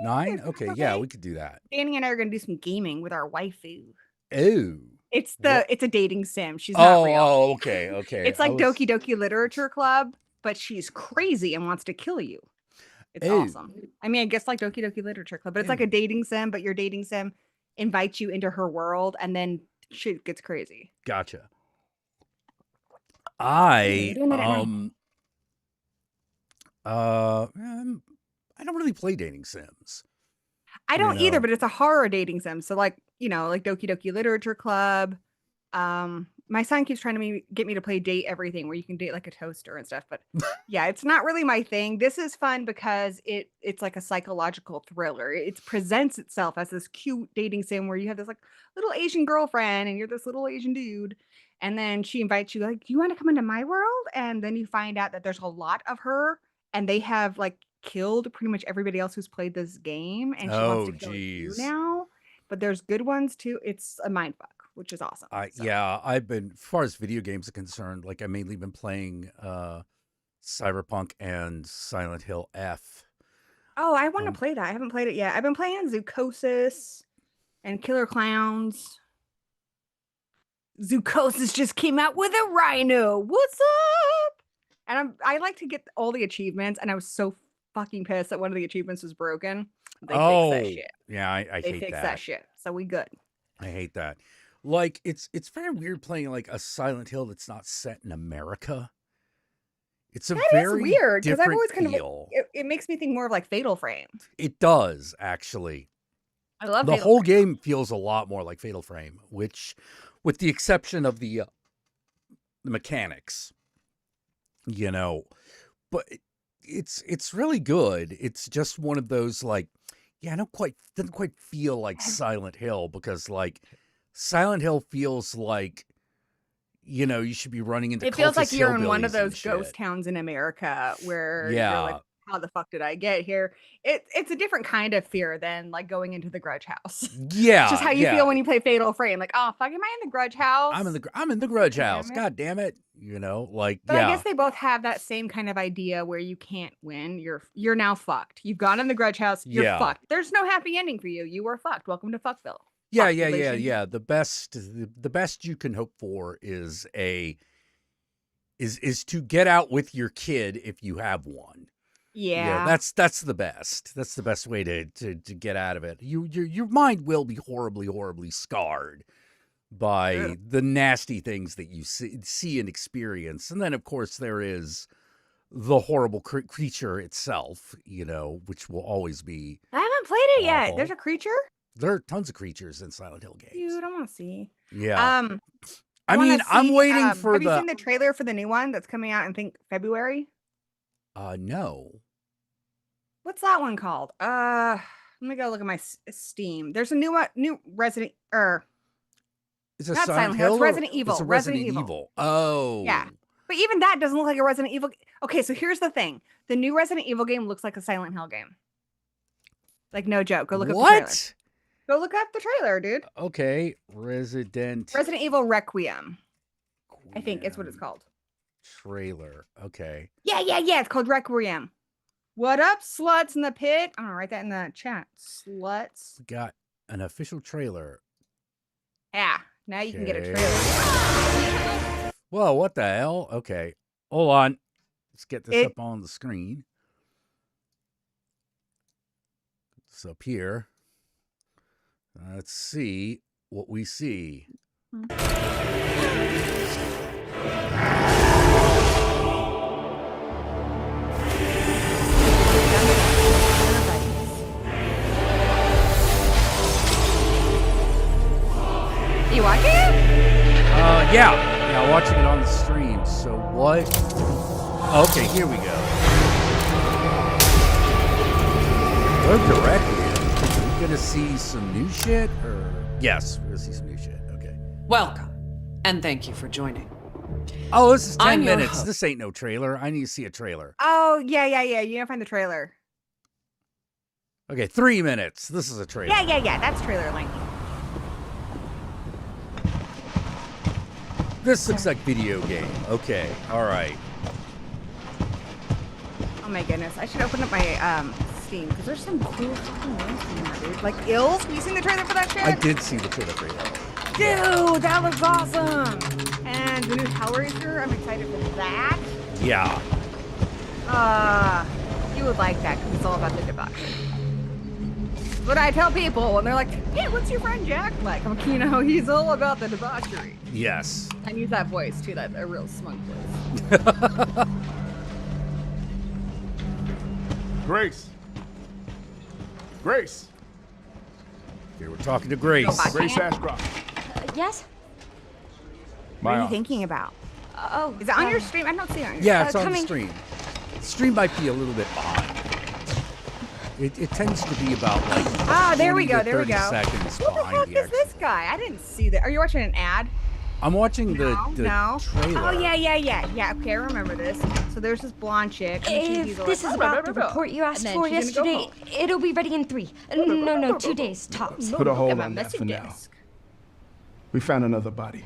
9? Is Okay, that yeah, okay? we could do that. Danny and I are gonna do some gaming with our waifu. Oh. It's What? a dating sim. She's not Oh, real. oh, okay, okay. It's I like was. Doki Doki Literature Club, but she's crazy and wants to kill you. It's Oh, awesome. I mean, I guess like Doki Doki Literature Club, but it's like oh, a dating sim, but your dating sim invites you into her world and then shit gets crazy. gotcha. We're I doing that at 9. I don't really play dating sims. I You don't either, know. but it's a horror dating sim. So like, like Doki Doki Literature Club. My son keeps trying to get me to play Date Everything, where you can date like a toaster and stuff. But yeah, it's not really my thing. This is fun because it's like a psychological thriller. It presents itself as this cute dating sim where you have this like little Asian girlfriend and you're this little Asian dude. And then she invites you, like, do you want to come into my world? And then you find out that there's a lot of her and they have like killed pretty much everybody else who's played this game. And she wants Oh, to kill you geez. now. But there's good ones too. It's a mind fuck, which is awesome. So. Yeah, I've been, as far as video games are concerned, like I mainly been playing Cyberpunk and Silent Hill F. Oh, I want to Um, play that. I haven't played it yet. I've been playing Zoocosis and Killer Clowns. Zoocosis just came out with a rhino. What's up? And I like to get all the achievements, and I was so fucking pissed that one of the achievements was broken. They fixed that oh, shit. yeah, I They hate fixed that that. shit. So we good. I hate that. Like it's very weird playing like a Silent Hill that's not set in America. It's a That is very weird because I've different always kind of feel. it makes me think more of like Fatal Frame. It does actually. I love The Fatal whole Frame. game feels a lot more like Fatal Frame, which, with the exception of the mechanics, you know, but it's really good. It's just one of those like, yeah, I don't quite doesn't quite feel like Silent Hill because like Silent Hill feels like, you should be running into It feels like cultist you're in one of hillbillies and those ghost shit. towns in America where you're like, Yeah, how the fuck did I get here? It's a different kind of fear than like going into the Grudge House. It's just yeah, how you yeah. feel when you play Fatal Frame. Like, oh fuck, am I in the Grudge House? I'm in the Grudge House. Damn it. God damn it. Like But I guess yeah, they both have that same kind of idea where you can't win. You're now fucked. You've gone in the Grudge House. You're yeah. fucked. There's no happy ending for you. You were fucked. Welcome to Fuckville. Yeah, yeah, yeah, Population. yeah. The best you can hope for is to get out with your kid if you have one. Yeah. That's the best. That's the best way to get out of it. Your mind will be horribly, horribly scarred by Ugh. the nasty things that you see and experience. And then of course there is the horrible creature itself, which will always be I haven't played it yet. There's awful. a creature? There are tons of creatures in Silent Hill games. Dude, I want to see. Yeah. Um, I I want mean, to I'm see. waiting for Have you seen the trailer for the new one that's coming out in, I think, February? No. What's that one called? Let me go look at my Steam. There's a new Resident Is it not Silent Silent Hill. It's Hill or Resident Evil. it's a Resident Resident Evil. Evil? Oh. Yeah, but even that doesn't look like a Resident Evil. Okay, so here's the thing: the new Resident Evil game looks like a Silent Hill game. Like no joke. Go look up the trailer. What? Go look up the trailer, dude. Okay, Resident Evil Requiem. I think it's what it's called. Trailer. Okay. Yeah. It's called Requiem. What up, sluts in the pit? I'm gonna write that in the chat. Sluts. We got an official trailer. Yeah. Now you can get a Okay. trailer. Whoa, what the hell? Okay. Hold on. Let's get this up on the screen. It's up here. Let's see what we see. You watching it? Yeah, watching it on the stream. So what? Okay, here we go. Go directly. Are we gonna see some new shit? Or yes, we're gonna see some new shit. Okay. Welcome, and thank you for joining. Oh, this is 10 I'm your minutes. host. This ain't no trailer. I need to see a trailer. Oh, yeah. You gotta find the trailer. Okay, 3 minutes. This is a trailer. Yeah. That's trailer length. This looks like video game. Okay, all right. Oh my goodness. I should open up my Steam because there's some cool fucking games in there, dude. Like Ills. Have you seen the trailer for that shit? I did see the trailer for that. Dude, that looks awesome. And the new Hellraiser, I'm excited for that. Yeah. You would like that because it's all about the debauchery. What I tell people when they're like, "Hey, what's your friend Jack like?" I'm like, you know, he's all about the debauchery. Yes. And use that voice too, that a real smug voice. Grace. Grace. Here we're talking to Grace. Grace Ashcroft. Yes? What are you office. thinking about? Oh. Is it on your stream? I don't see it on your Yeah, it's on the coming. stream. The stream might be a little bit behind. It tends to be about like there we 20 go, to there we 30 go. seconds Who the behind heck the is action. this guy? I didn't see that. Are you watching an ad? I'm watching the No. trailer. Oh, yeah. Okay, I remember this. So there's this blonde chick. And If she's this is about the report you asked then for she's gonna go yesterday, it'll be ready in 3. No, 2 days tops. Put a Look hold at my on that messy for now. desk. We found another body.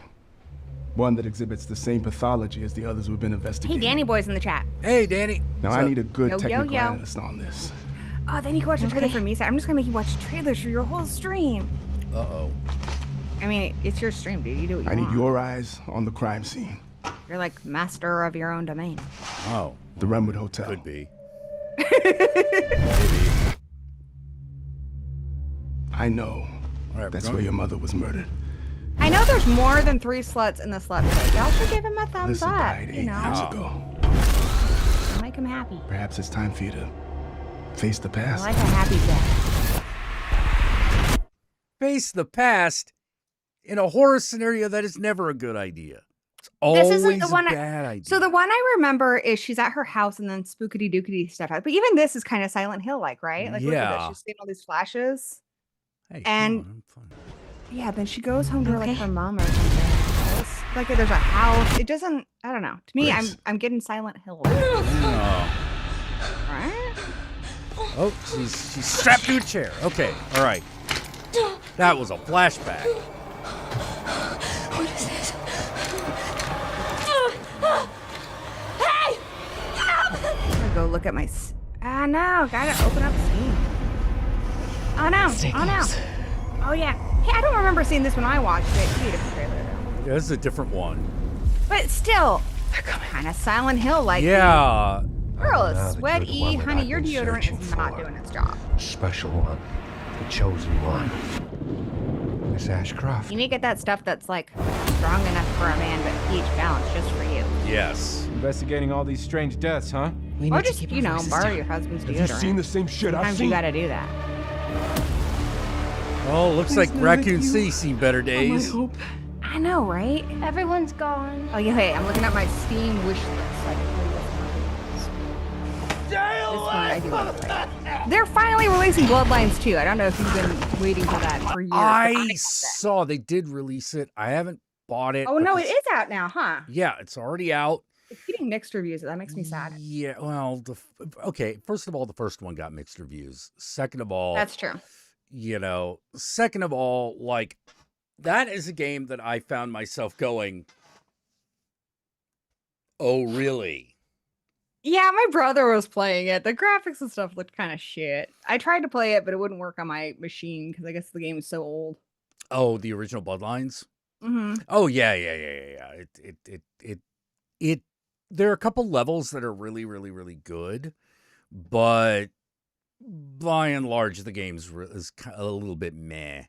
One that exhibits the same pathology as the others we've been Hey, investigating. Danny boy's in the chat. Hey, Danny. Now, What's I up? need a good Yo, yo, technical yo. analyst on this. Oh, then you can watch the trailer for me. I'm just gonna make you watch trailers for your whole stream. Uh-oh. I mean, it's your stream, dude. You do what you I want. need your eyes on the crime scene. You're like master of your own domain. Oh, The Renwood Hotel. could be. I know. All right, That's we're where going. your mother was murdered. I know there's more than 3 sluts in the slut pit. Y'all should give him a thumbs Alyssa up. died 8 You know, years Oh. ago. make him happy. Perhaps it's time for you to face the I past. like a happy death. Face the past in a horror scenario that is never a good idea. It's This always isn't the a one bad idea. So the one I remember is she's at her house and then spookity dookity stuff happens. But even this is kind of Silent Hill like, right? Like look at Yeah. this. She's seeing all these flashes. Hey, and- come on, I'm fine. Yeah, then she goes home to like Okay. her mom or something. It's like there's a house. It doesn't. I don't know. To me, Grace. I'm getting Silent Hill. Oh. Right? Oh, she's strapped to a chair. Okay, all right. That was a flashback. What is this? Hey! Help! I'm gonna go look at my. Ah no! Gotta open up Steam. Oh no! Oh no! Oh yeah. Hey, I don't remember seeing this when I watched it. It's a different trailer though. Yeah, this is a different one. But still, kind of Silent Hill like. Yeah. Girl is Now that sweaty, you're the one that honey. I've Your been deodorant searching is not for. doing its job. Special one. The chosen one. Miss Ashcroft. You need to get that stuff that's like strong enough for a man, but pH balanced just for you. Yes. Investigating all these strange deaths, huh? We Or need to just, keep you our know, voices borrow down. your husband's Have you seen deodorant. the same shit I've Sometimes you seen? gotta do that. Oh, looks like Raccoon City seen better days. I know, right? Everyone's gone. Oh yeah, hey, I'm looking at my Steam wish list. So I can tell you this one I do want to play. They're finally releasing Bloodlines 2. I don't know if you've been waiting for that for years. but I got that. saw they did release it. I haven't bought it. Oh no, it because- is out now, huh? Yeah, it's already out. It's getting mixed reviews. That makes me sad. Yeah, well, okay. First of all, the first one got mixed reviews. Second of all, That's true. second of all, like that is a game that I found myself going, oh, really? Yeah, my brother was playing it. The graphics and stuff looked kind of shit. I tried to play it, but it wouldn't work on my machine because I guess the game is so old. Oh, the original Bloodlines? Mm-hmm. Oh, yeah. It there are a couple levels that are really, really, really good, but by and large, the game's is a little bit meh.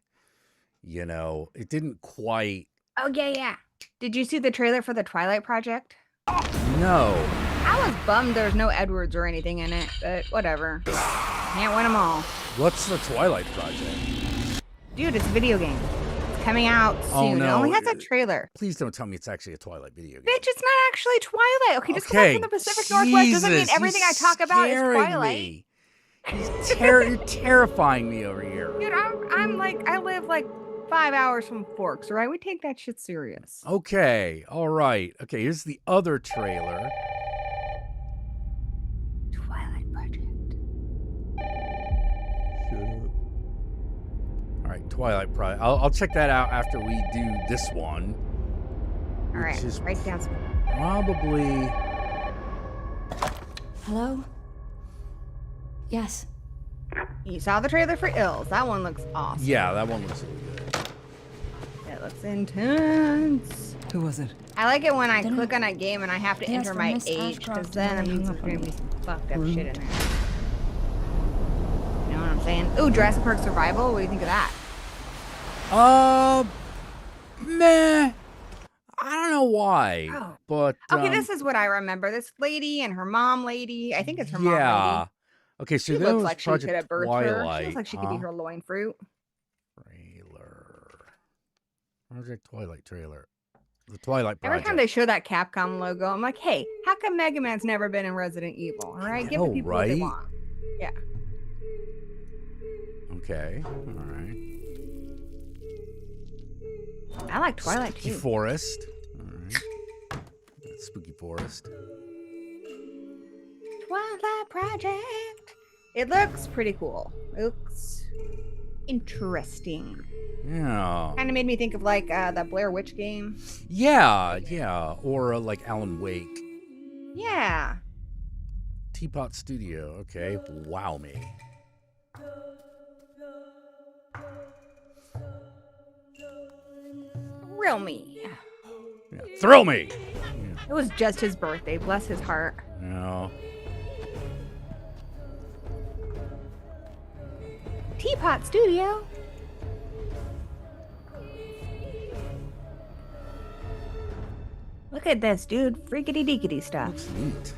You know, it didn't quite. Oh yeah. Did you see the trailer for the Twilight Project? No. I was bummed there's no Edwards or anything in it, but whatever. Can't win them all. What's the Twilight Project? Dude, it's a video game. It's coming out soon. Oh, It no. only has a trailer. Please don't tell me it's actually a Twilight video game. Bitch, it's not actually Twilight. Okay, just because I'm Okay, from the Pacific Northwest doesn't mean Jesus, everything I he's talk about is scaring Twilight. me. You're terrifying me over here. Dude, I'm like, I live like 5 hours from Forks, all right? We take that shit serious. Okay, all right. Okay, here's the other trailer. Twilight Project. All right, Twilight Project. I'll check that out after we do this one. All right, Which is write down some. probably. Hello? Yes. You saw the trailer for Ills. That one looks awesome. Yeah, that one looks really good. It looks intense. Who was it? I like it when I Dunno. click on a game and I have to Yes, enter for my Miss age, because Ashcroft then and it I means hung there's up on gonna be me. some fucked up shit in Rude. there. You know what I'm saying? Ooh, Jurassic Park Survival. What do you think of that? Meh. I don't know why, Oh. but Okay, this is what I remember. This lady and her mom lady. I think it's her mom yeah. lady. Okay, so She there looks was like she could Project have birthed her. She Twilight, looks like she could be huh? her loin fruit. Trailer. Project Twilight trailer. The Twilight Every Project. time they show that Capcom logo, I'm like, hey, how come Mega Man's never been in Resident Evil? All right, give the know, people what they right? want. Yeah. Okay, all right. I like Twilight Spooky too. Forest. All right. Spooky Forest. Twilight Project. It looks pretty cool. It looks interesting. Yeah. Kind of made me think of like that Blair Witch game. Yeah, yeah. Or like Alan Wake. Yeah. Teapot Studio. Okay. Wow me. Real me. Yeah. Thrill me. It was just his birthday. Bless his heart. Yeah. Teapot Studio. Look at this, dude. Freakity deekity stuff. Looks neat.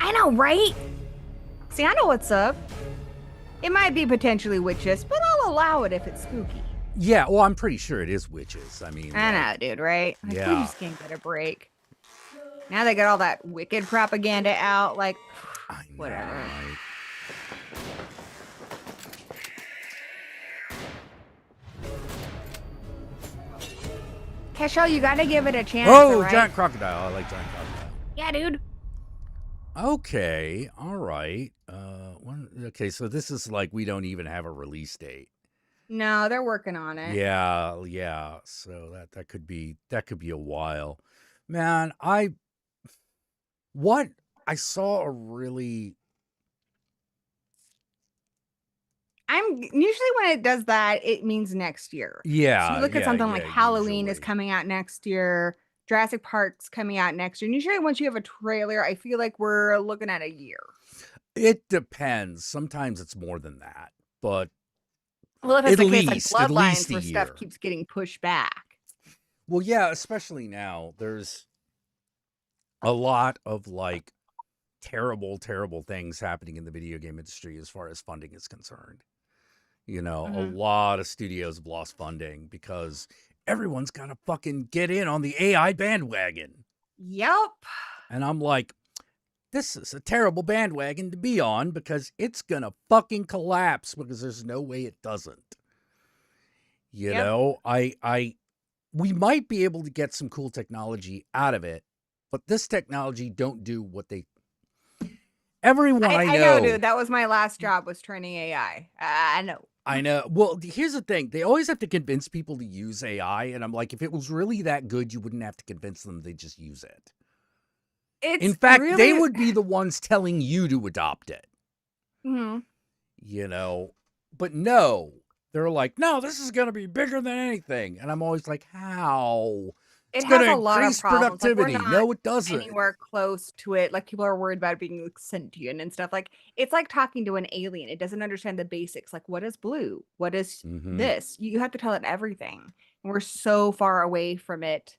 I know, right? See, I know what's up. It might be potentially witches, but I'll allow it if it's spooky. Yeah, well, I'm pretty sure it is witches. I mean, I like, know, dude, right? Like, Yeah. we just can't get a break. Now they got all that wicked propaganda out. Like, I know, whatever. right? Cashel, you gotta give it a chance. Oh, right? giant crocodile. I like giant crocodile. Yeah, dude. Okay, all right. Okay, so this is like we don't even have a release date. No, they're working on it. Yeah, yeah. So that could be a while. Man, I saw a really Usually when it does that, it means next year. So yeah, you look at yeah, something like yeah, Halloween is usually. coming out next year, Jurassic Park's coming out next year. And usually once you have a trailer, I feel like we're looking at a year. It depends. Sometimes it's more than that, but Well, if it's At the case like least- at Bloodlines least a where stuff year. keeps getting pushed back. well, yeah, especially now. There's a lot of like terrible, terrible things happening in the video game industry as far as funding is concerned. You know, a Mhm. lot of studios have lost funding because everyone's got to fucking get in on the AI bandwagon. Yep. And I'm like, this is a terrible bandwagon to be on because it's going to fucking collapse because there's no way it doesn't. You Yep. know, we might be able to get some cool technology out of it, but this technology don't do what they everyone I I know, dude. That was my last job, was training AI. I know. I know. Well, here's the thing. They always have to convince people to use AI. And I'm like, if it was really that good, you wouldn't have to convince them. They just use it. It's In fact, really... they would be the ones telling you to adopt it, Mhm. you know? But no, they're like, no, this is going to be bigger than anything. And I'm always like, how? It It's going has to a lot of increase problems. Like, we're productivity. not No, it doesn't. anywhere close to it. Like, people are worried about it being like, sentient and stuff. Like, it's like talking to an alien. It doesn't understand the basics. Like, what is blue? What is Mhm. this? You have to tell it everything. And we're so far away from it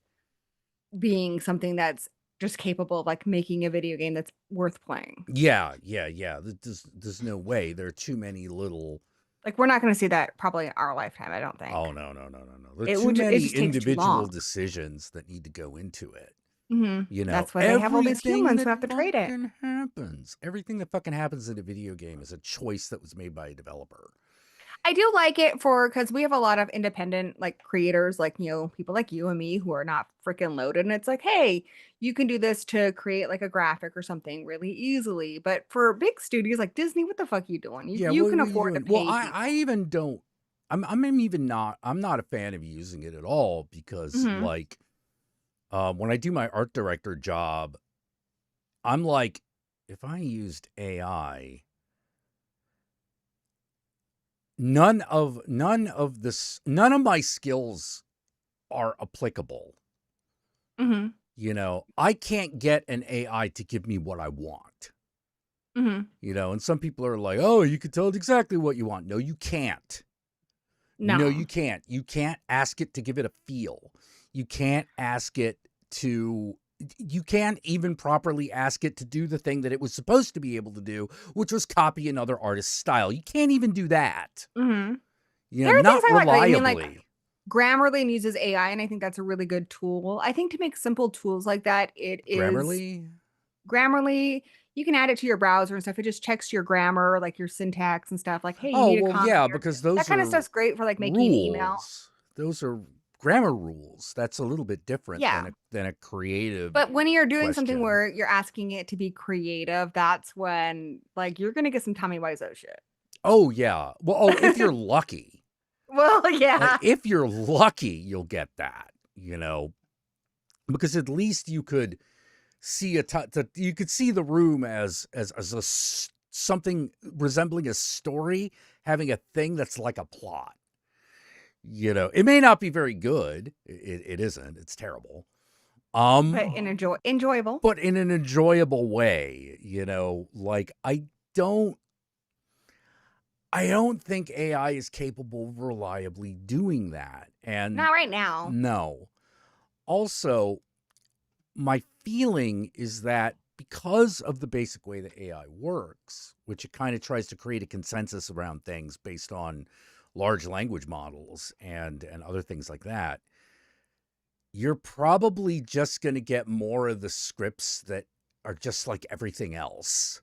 being something that's just capable of like making a video game that's worth playing. Yeah. There's no way. There are too many little. Like, we're not going to see that probably in our lifetime, I don't think. Oh, no. There are It too would ju- it many just takes too individual long. decisions that need to go into it. Mhm. You know, That's why they have all these everything humans who that have to trade it. fucking happens. Everything that fucking happens in a video game is a choice that was made by a developer. I do like it because we have a lot of independent like creators, like, you know, people like you and me who are not freaking loaded. And it's like, hey, you can do this to create like a graphic or something really easily. But for big studios like Disney, what the fuck are you doing? You what can are you afford to doing? pay Well, people. I even don't. I'm even not. I'm not a fan of using it at all because, Mhm. like, when I do my art director job, I'm like, if I used AI, none of my skills are applicable. Mm-hmm. You know, I can't get an AI to give me what I want. Mm-hmm. You know, and some people are like, "Oh, you can tell it exactly what you want." No, you can't. No, No. you can't. You can't ask it to give it a feel. You can't ask it to. You can't even properly ask it to do the thing that it was supposed to be able to do, which was copy another artist's style. You can't even do that. Mm-hmm. You know, There are things not I like. I mean, reliably. like Grammarly uses AI, and I think that's a really good tool. I think to make simple tools like that, it is Grammarly. You can add it to your browser and stuff. It just checks your grammar, like your syntax and stuff. Like, hey, you Oh, need a well, comma yeah, here. because That those kind of are stuff's great for like making an email. rules. Those are grammar rules. That's a little bit different Yeah. than a creative But when you're doing something question. where you're asking it to be creative, that's when like you're gonna get some Tommy Wiseau shit. Oh, yeah. Well, if you're lucky. Well, yeah. Like, if you're lucky, you'll get that, you know, because at least you could see you could see the room as something resembling a story, having a thing that's like a plot. You know, it may not be very good. It isn't. It's terrible. But enjoyable. But in an enjoyable way, you know, like I don't think AI is capable of reliably doing that. And Not right now. no. Also, my feeling is that because of the basic way that AI works, which it kind of tries to create a consensus around things based on large language models and other things like that, you're probably just going to get more of the scripts that are just like everything else.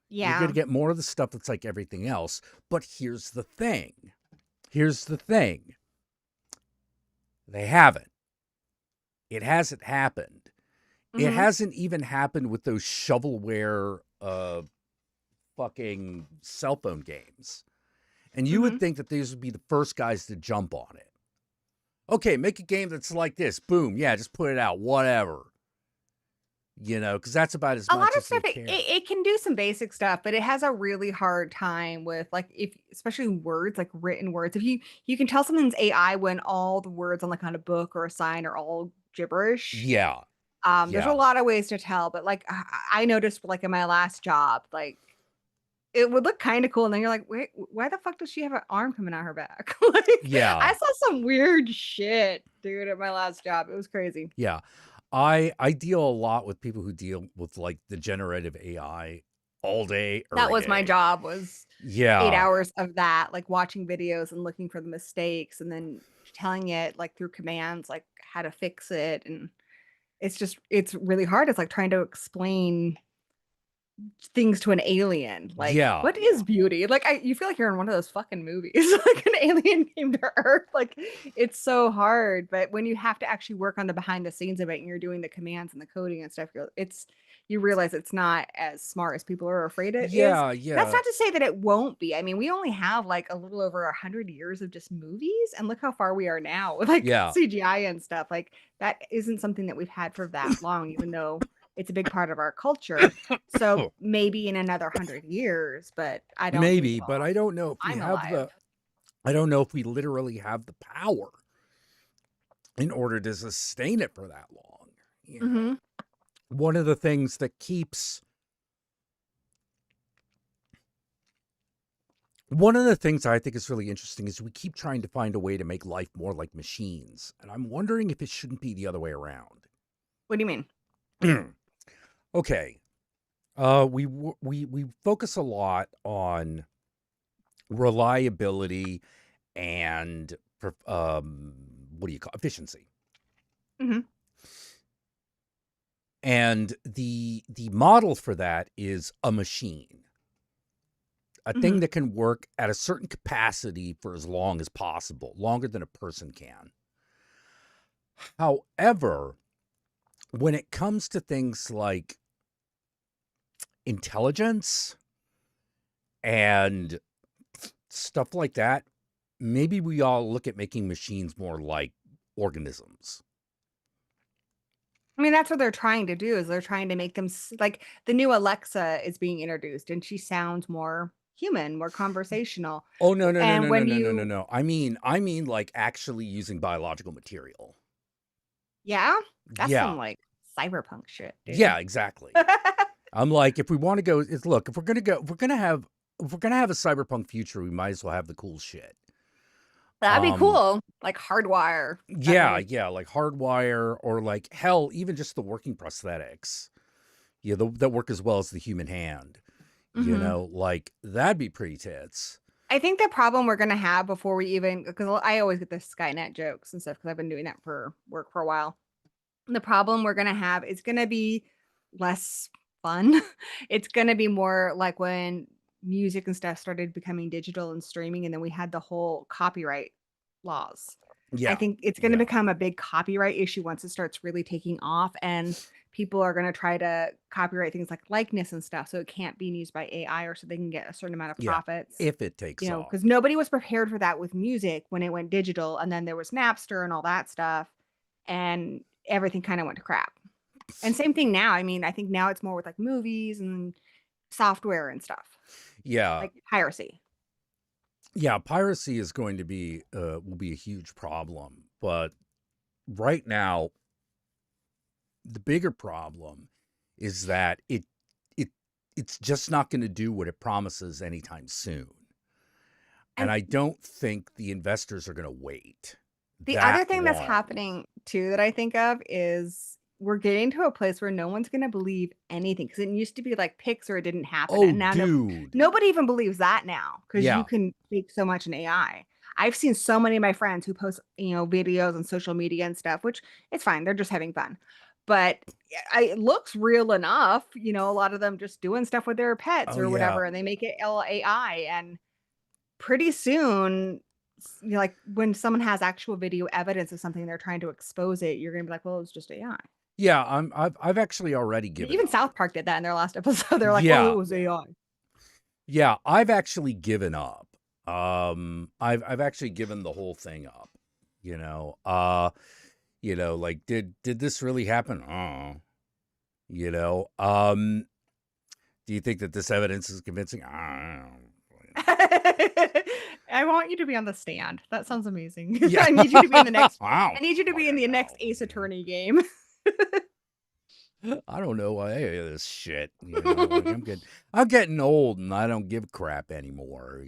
You're Yeah. going to get more of the stuff that's like everything else. But here's the thing. They haven't. It hasn't happened. It Mhm. hasn't even happened with those shovelware fucking cell phone games. And you would think that these would be the first guys to jump on it. Okay, make a game that's like this. Boom. Yeah, just put it out. Whatever. You know, because that's about as A much lot of as they stuff care. it can do some basic stuff, but it has a really hard time with like if especially words, like written words. If you can tell something's AI when all the words on like on a book or a sign are all gibberish. Yeah. There's Yeah. a lot of ways to tell, but like I noticed like in my last job, like it would look kind of cool, and then you're like, wait, why the fuck does she have an arm coming out her back? Like, Yeah. I saw some weird shit, dude, at my last job. It was crazy. Yeah. I deal a lot with people who deal with like the generative AI all day, That every was my day. job, was 8 Yeah. hours of that, like watching videos and looking for the mistakes and then telling it like through commands, like how to fix it. And it's really hard. It's like trying to explain things to an alien. Like, Yeah. what is beauty? Like, you feel like you're in one of those fucking movies. Like an alien came to Earth. Like, it's so hard. But when you have to actually work on the behind the scenes of it, and you're doing the commands and the coding and stuff, you realize it's not as smart as people are afraid it is. Yeah. That's not to say that it won't be. I mean, we only have like a little over 100 years of just movies, and look how far we are now with like Yeah. CGI and stuff. Like, that isn't something that we've had for that long, even though it's a big part of our culture. So maybe in another 100 years, but I don't think Maybe, we'll. but I don't know if we I'm have alive. I don't know if we literally have the power in order to sustain it for that long. You know? Mhm. One of the things that keeps One of the things I think is really interesting is we keep trying to find a way to make life more like machines, and I'm wondering if it shouldn't be the other way around. What do you mean? Okay. We focus a lot on reliability and what do you call efficiency. Mhm. And the model for that is a machine. A thing that can work at a certain capacity for as long as possible, longer than a person can. However, when it comes to things like intelligence and stuff like that, maybe we all look at making machines more like organisms. I mean, that's what they're trying to do, is they're trying to make them like the new Alexa is being introduced, and she sounds more human, more conversational. Oh, no, no, no, And no, no, when no, no, no, you, no. I mean, like actually using biological material. yeah, that's Yeah, some like cyberpunk shit, dude. yeah, exactly. I'm like, if we want to go, look, if we're gonna go, if we're gonna have a cyberpunk future, we might as well have the cool shit. That'd be Um, cool. Like hardwire. That yeah, really. yeah, like hardwire or like hell, even just the working prosthetics. Yeah, that work as well as the human hand. Hmm. Like that'd be pretty tits. I think the problem we're gonna have before we even, because I always get the Skynet jokes and stuff because I've been doing that for work for a while. The problem we're gonna have is gonna be less fun. It's gonna be more like when music and stuff started becoming digital and streaming, and then we had the whole copyright laws. I Yeah, think it's gonna yeah, become a big copyright issue once it starts really taking off, and people are gonna try to copyright things like likeness and stuff, so it can't be used by AI or so they can get a certain amount of yeah. profits. If it takes off. Because nobody was prepared for that with music when it went digital, and then there was Napster and all that stuff, and everything kind of went to crap. And same thing now. I mean, I think now it's more with like movies and software and stuff, Yeah, like piracy. yeah. Piracy is going to be will be a huge problem, but right now the bigger problem is that it it's just not going to do what it promises anytime soon. And And I don't think the investors are going to wait the that other thing that's long. happening too that I think of is we're getting to a place where no one's going to believe anything because it used to be like pics or it didn't happen. Oh, And now dude. nobody even believes that now because you Yeah. can fake so much in AI. I've seen so many of my friends who post, videos on social media and stuff, which it's fine. They're just having fun. But it looks real enough. A lot of them just doing stuff with their pets Oh, or yeah. whatever, and they make it all AI. And pretty soon, like when someone has actual video evidence of something they're trying to expose it, you're gonna be like, well, it's just AI. Yeah, I've actually already And given even up. South Park did that in their last episode. They're like, oh, it Yeah. was AI. Yeah, I've actually given up. I've actually given the whole thing up. Like did this really happen? Oh. Do you think that this evidence is convincing? I want you to be on the stand. That sounds amazing. Yeah. I need you to be in the next. Wow. I need you to be in the next Ace Attorney game. I don't know why any of this shit. Like I'm getting old and I don't give a crap anymore.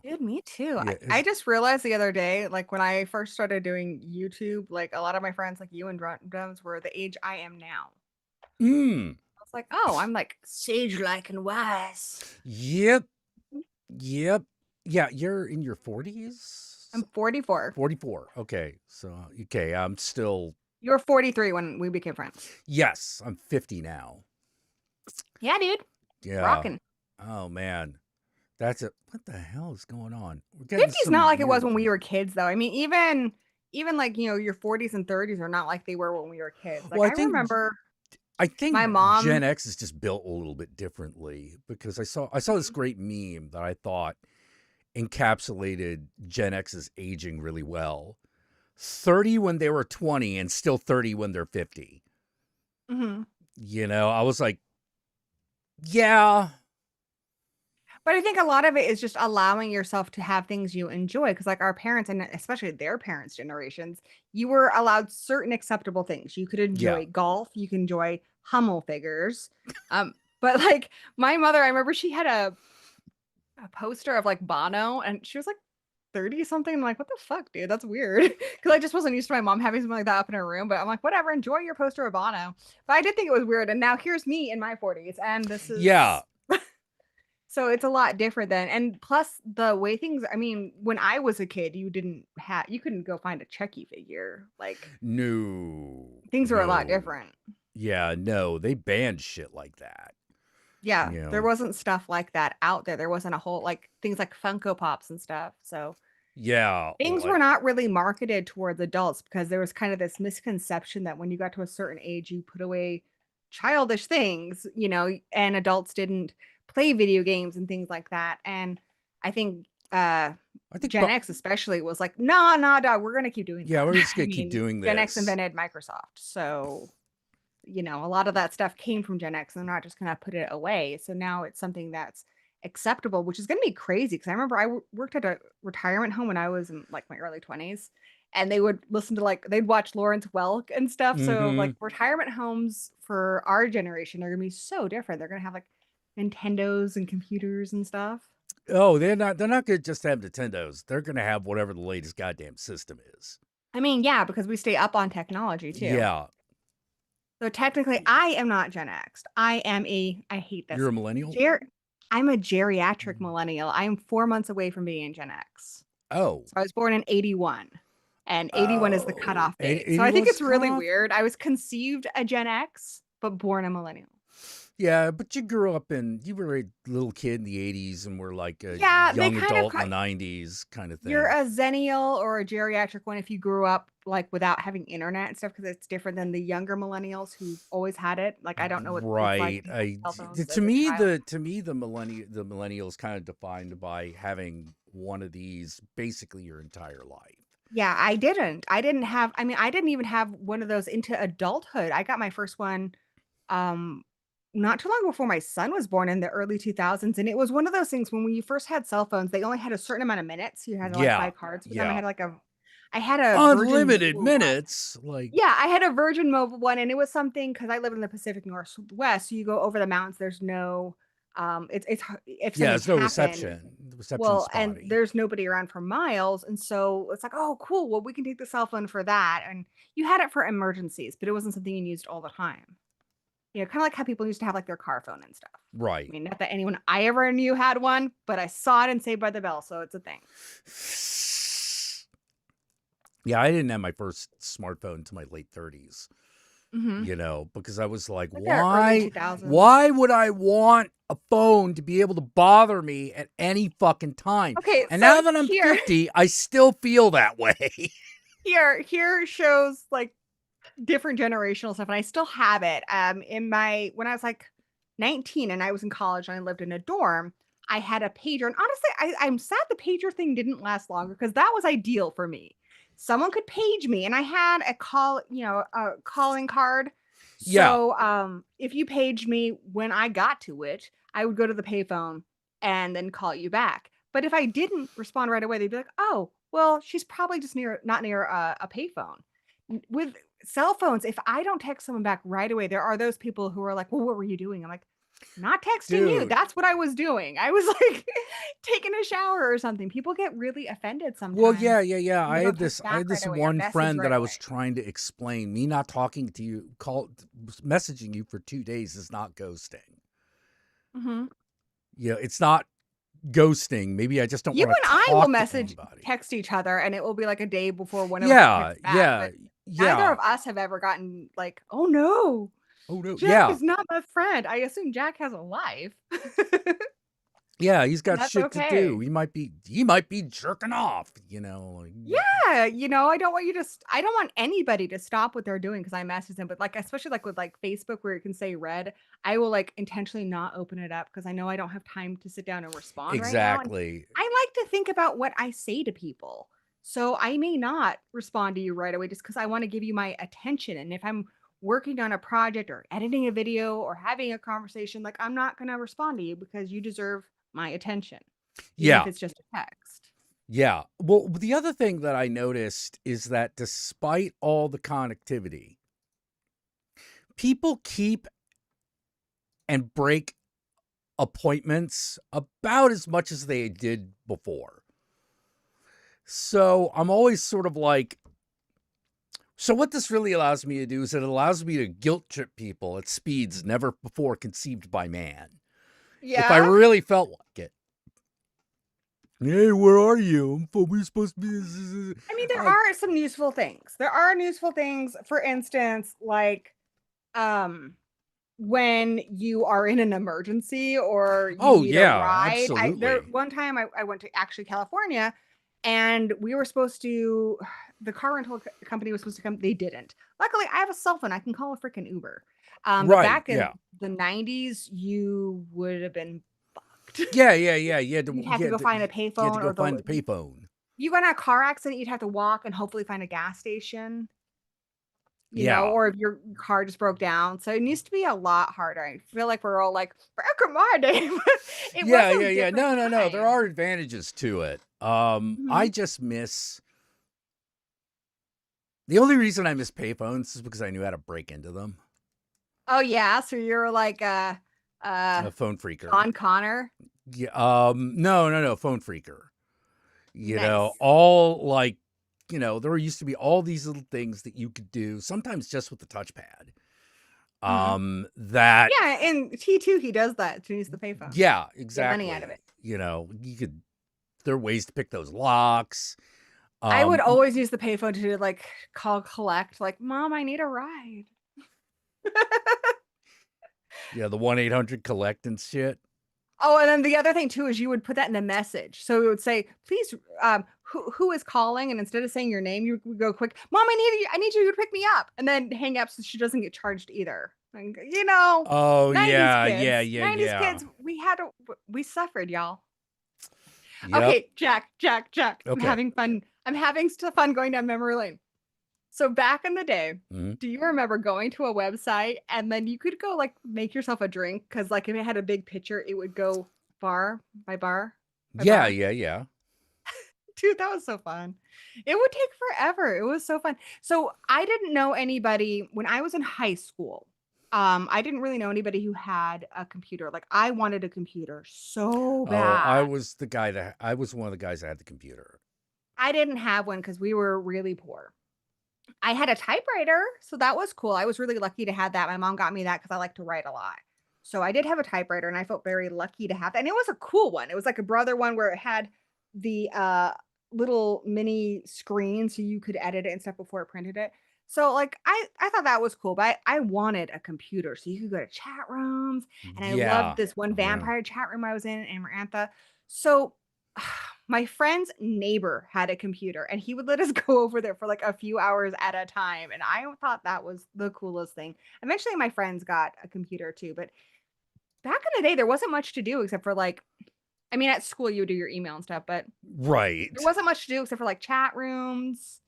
Dude, me too. Yeah, I just realized the other day, like when I first started doing YouTube, like a lot of my friends, like you and Drums, were the age I am now. mm, I was like, oh, I'm like sage-like and wise. yep, yep, yeah. You're in your 40s. I'm 44. 44. Okay, so okay, I'm still. You were 43 when we became friends. Yes, I'm 50 now. Yeah, dude. Yeah. Rocking. Oh man, that's it. What the hell is going on? We're 50's getting some not like it was weird when we things. were kids, though. I mean, even like, your 40s and 30s are not like they were when we were kids. Like, Well, I remember I think my mom. Gen X is just built a little bit differently because I saw this great meme that I thought encapsulated Gen X's aging really well. 30 when they were 20 and still 30 when they're 50. Mhm. I was like, yeah. But I think a lot of it is just allowing yourself to have things you enjoy. Because, like, our parents, and especially their parents' generations, you were allowed certain acceptable things. You could enjoy Yeah. golf, you can enjoy Hummel figures. But like my mother, I remember she had a poster of like Bono, and she was like 30 something. I'm like, what the fuck, dude? That's weird. Because I just wasn't used to my mom having something like that up in her room. But I'm like, whatever, enjoy your poster of Bono. But I did think it was weird. And now here's me in my 40s, and this is Yeah. so it's a lot different then. And plus the way things, I mean, when I was a kid, you couldn't go find a Chucky figure. Like, No. things were a lot No. different. Yeah, no, they banned shit like that. Yeah, You there know. wasn't stuff like that out there. There wasn't a whole, like, things like Funko Pops and stuff. So Yeah, things were like not really marketed towards adults because there was kind of this misconception that when you got to a certain age, you put away childish things, and adults didn't play video games and things like that. And I think I think Gen X especially was like, nah, dog, we're gonna keep doing yeah, that. we're just I gonna keep mean, doing Gen X this. invented Microsoft, so a lot of that stuff came from Gen X, and they're not just gonna put it away. So now it's something that's acceptable, which is going to be crazy because I remember I worked at a retirement home when I was in like my early 20s, and they would listen to like they'd watch Lawrence Welk and stuff. So Mm-hmm. like retirement homes for our generation are going to be so different. They're going to have like Nintendos and computers and stuff. Oh, they're not going to just have Nintendos. They're going to have whatever the latest goddamn system is. I mean, yeah, because we stay up on technology too. Yeah. So technically, I am not Gen X. I hate this. You're a millennial? I'm a geriatric millennial. I am 4 months away from being Gen X. Oh. So I was born in 81, and 81 is the cutoff date. So I think 81's it's really cutoff? weird. I was conceived a Gen X, but born a millennial. Yeah, but you grew up you were a little kid in the 80s and were like a Yeah, they young kind of adult in the 90s kind of thing. You're a zennial or a geriatric one if you grew up like without having internet and stuff, because it's different than the younger millennials who've always had it. Like I don't know what it's like to have cell phones as to a me child. the millennials kind of defined by having one of these basically your entire life. Yeah, I didn't. I didn't even have one of those into adulthood. I got my first one not too long before my son was born in the early 2000s, and it was one of those things when you first had cell phones, they only had a certain amount of minutes. So you had to like buy cards for them. I had a Virgin Unlimited Mobile one. minutes, like Yeah, I had a Virgin Mobile one, and it was something because I live in the Pacific Northwest, so you go over the mountains. There's no, it's if there's something no happened, reception. The reception's well, and spotty. there's nobody around for miles, and so it's like, oh, cool. Well, we can take the cell phone for that, and you had it for emergencies, but it wasn't something you used all the time. You know, kind of like how people used to have like their car phone and stuff. I Right. mean, not that anyone I ever knew had one, but I saw it in Saved by the Bell, so it's a thing. Yeah, I didn't have my first smartphone until my late 30s. Mm-hmm. You know, because I was like, Like their early why 2000s. why would I want a phone to be able to bother me at any fucking time? Okay, And so now that I'm here, 50, I still feel that way. here shows like different generational stuff, and I still have it. When I was like 19 and I was in college and I lived in a dorm, I had a pager, and honestly, I'm sad the pager thing didn't last longer because that was ideal for me. Someone could page me, and I had a calling card. Yeah. So if you paged me when I got to it, I would go to the payphone and then call you back. But if I didn't respond right away, they'd be like, "Oh, well, she's probably just not near a payphone." With cell phones, if I don't text someone back right away, there are those people who are like, "Well, what were you doing?" I'm like, "Not texting you. Dude. That's what I was doing. I was like taking a shower or something." People get really offended sometimes. Well, yeah. when you I don't had text this back right away or one message friend that right I was away. trying to explain. Me not talking to you, messaging you for 2 days is not ghosting. Mm-hmm. Yeah, it's not ghosting. Maybe I just don't You want and to I talk will to message, anybody. text each other, and it will be like a day before one of us Yeah, texts back. yeah, But neither yeah. of us have ever gotten like, "Oh no, Oh no, Jack yeah. is not my friend." I assume Jack has a life. Yeah, he's got That's shit to okay. do. He might be jerking off, you know. Like, Yeah, I don't want you to. I don't want anybody to stop what they're doing because I message them. But like, especially like with like Facebook, where it can say red, I will like intentionally not open it up because I know I don't have time to sit down and respond right now. And exactly. I like to think about what I say to people, so I may not respond to you right away just because I want to give you my attention. And if I'm working on a project or editing a video or having a conversation, like I'm not gonna respond to you because you deserve my attention, even if Yeah. it's just a text. Yeah. Well, the other thing that I noticed is that despite all the connectivity, people keep and break appointments about as much as they did before. So I'm always sort of like, so what this really allows me to do is it allows me to guilt trip people at speeds never before conceived by man. If I Yeah. really felt like it. Hey, where are you? We're supposed to be. I mean, there are some useful things. There are useful things, for instance, like when you are in an emergency or you Oh, need yeah, a ride. absolutely. One time I went to actually California, and we were supposed to, the car rental company was supposed to come. They didn't. Luckily, I have a cell phone. I can call a freaking Uber. But Right, back in yeah. the 90s, you would have been fucked. Yeah. You had to, You'd have to go find a you had payphone to go or find the payphone. you got in a car accident, you'd have to walk and hopefully find a gas station. Yeah. or if your car just broke down. So it needs to be a lot harder. I feel like we're all like, back in my day, it was Yeah, a yeah, yeah. different No. There time. are advantages to it. I Mhm. just miss the only reason I miss payphones is because I knew how to break into them. Oh yeah, so you're like A phone freaker. John Connor. Yeah. No. Phone freaker. Nice. All like, there used to be all these little things that you could do, sometimes just with the touchpad. Mhm. That, Yeah, in T2 he does that to use the payphone. yeah, Get money out of exactly. it. There are ways to pick those locks. I would Um, always use the payphone to like call collect, like, Mom, I need a ride. yeah, the 1-800 collect and shit. Oh, and then the other thing too is you would put that in the message. So it would say, please, who is calling? And instead of saying your name, you would go quick, Mom, I need you to pick me up. And then hang up so she doesn't get charged either. And, Oh, 90s yeah, kids. yeah, yeah, 90s yeah. kids, we suffered, y'all. Yep. Okay, Jack. I'm Okay. having fun. I'm having fun going down memory lane. So back in the day, Mhm. do you remember going to a website and then you could go like make yourself a drink? Because like if it had a big picture, it would go bar by bar by Yeah, bar. yeah. Dude, that was so fun. It would take forever. It was so fun. So I didn't know anybody when I was in high school. I didn't really know anybody who had a computer. Like I wanted a computer so Oh, I bad. was one of the guys that had the computer. I didn't have one because we were really poor. I had a typewriter, so that was cool. I was really lucky to have that. My mom got me that because I like to write a lot. So I did have a typewriter, and I felt very lucky to have that. And it was a cool one. It was like a brother one where it had the little mini screen so you could edit it and stuff before it printed it. So like I thought that was cool, but I wanted a computer so you could go to chat rooms. And I loved Yeah. this one Yeah. vampire chat room I was in Amarantha. So my friend's neighbor had a computer and he would let us go over there for like a few hours at a time. And I thought that was the coolest thing. Eventually, my friends got a computer too. But back in the day, there wasn't much to do except for like, I mean, at school, you would do your email and stuff, but Right. there wasn't much to do except for like chat rooms,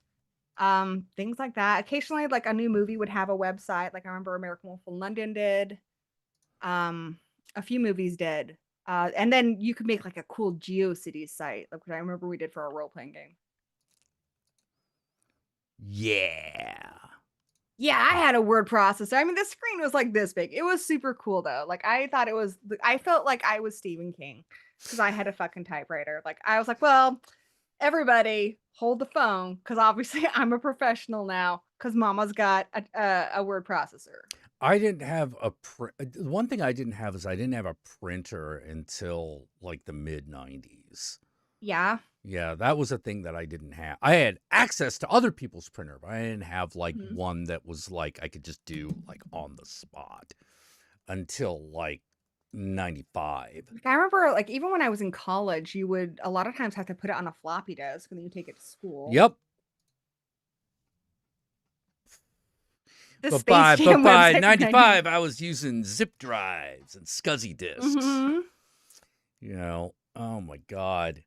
things like that. Occasionally, like a new movie would have a website. Like I remember American Wolf in London did. A few movies did. And then you could make like a cool GeoCities site, like what I remember we did for our role playing game. Yeah. Yeah, I had a word processor. I mean, the screen was like this big. It was super cool though. Like I thought I felt like I was Stephen King because I had a fucking typewriter. Like I was like, well, everybody hold the phone because obviously I'm a professional now because Mama's got a word processor. I didn't have one thing I didn't have is I didn't have a printer until like the mid 90s. Yeah. Yeah, that was a thing that I didn't have. I had access to other people's printer, but I didn't have like Mhm. one that was like I could just do like on the spot until like 95. Like, I remember like even when I was in college, you would a lot of times have to put it on a floppy disk and then you take it to school. Yep. The But Space Jam by website. 95, I was using zip drives and SCSI discs. Mhm. Oh my God.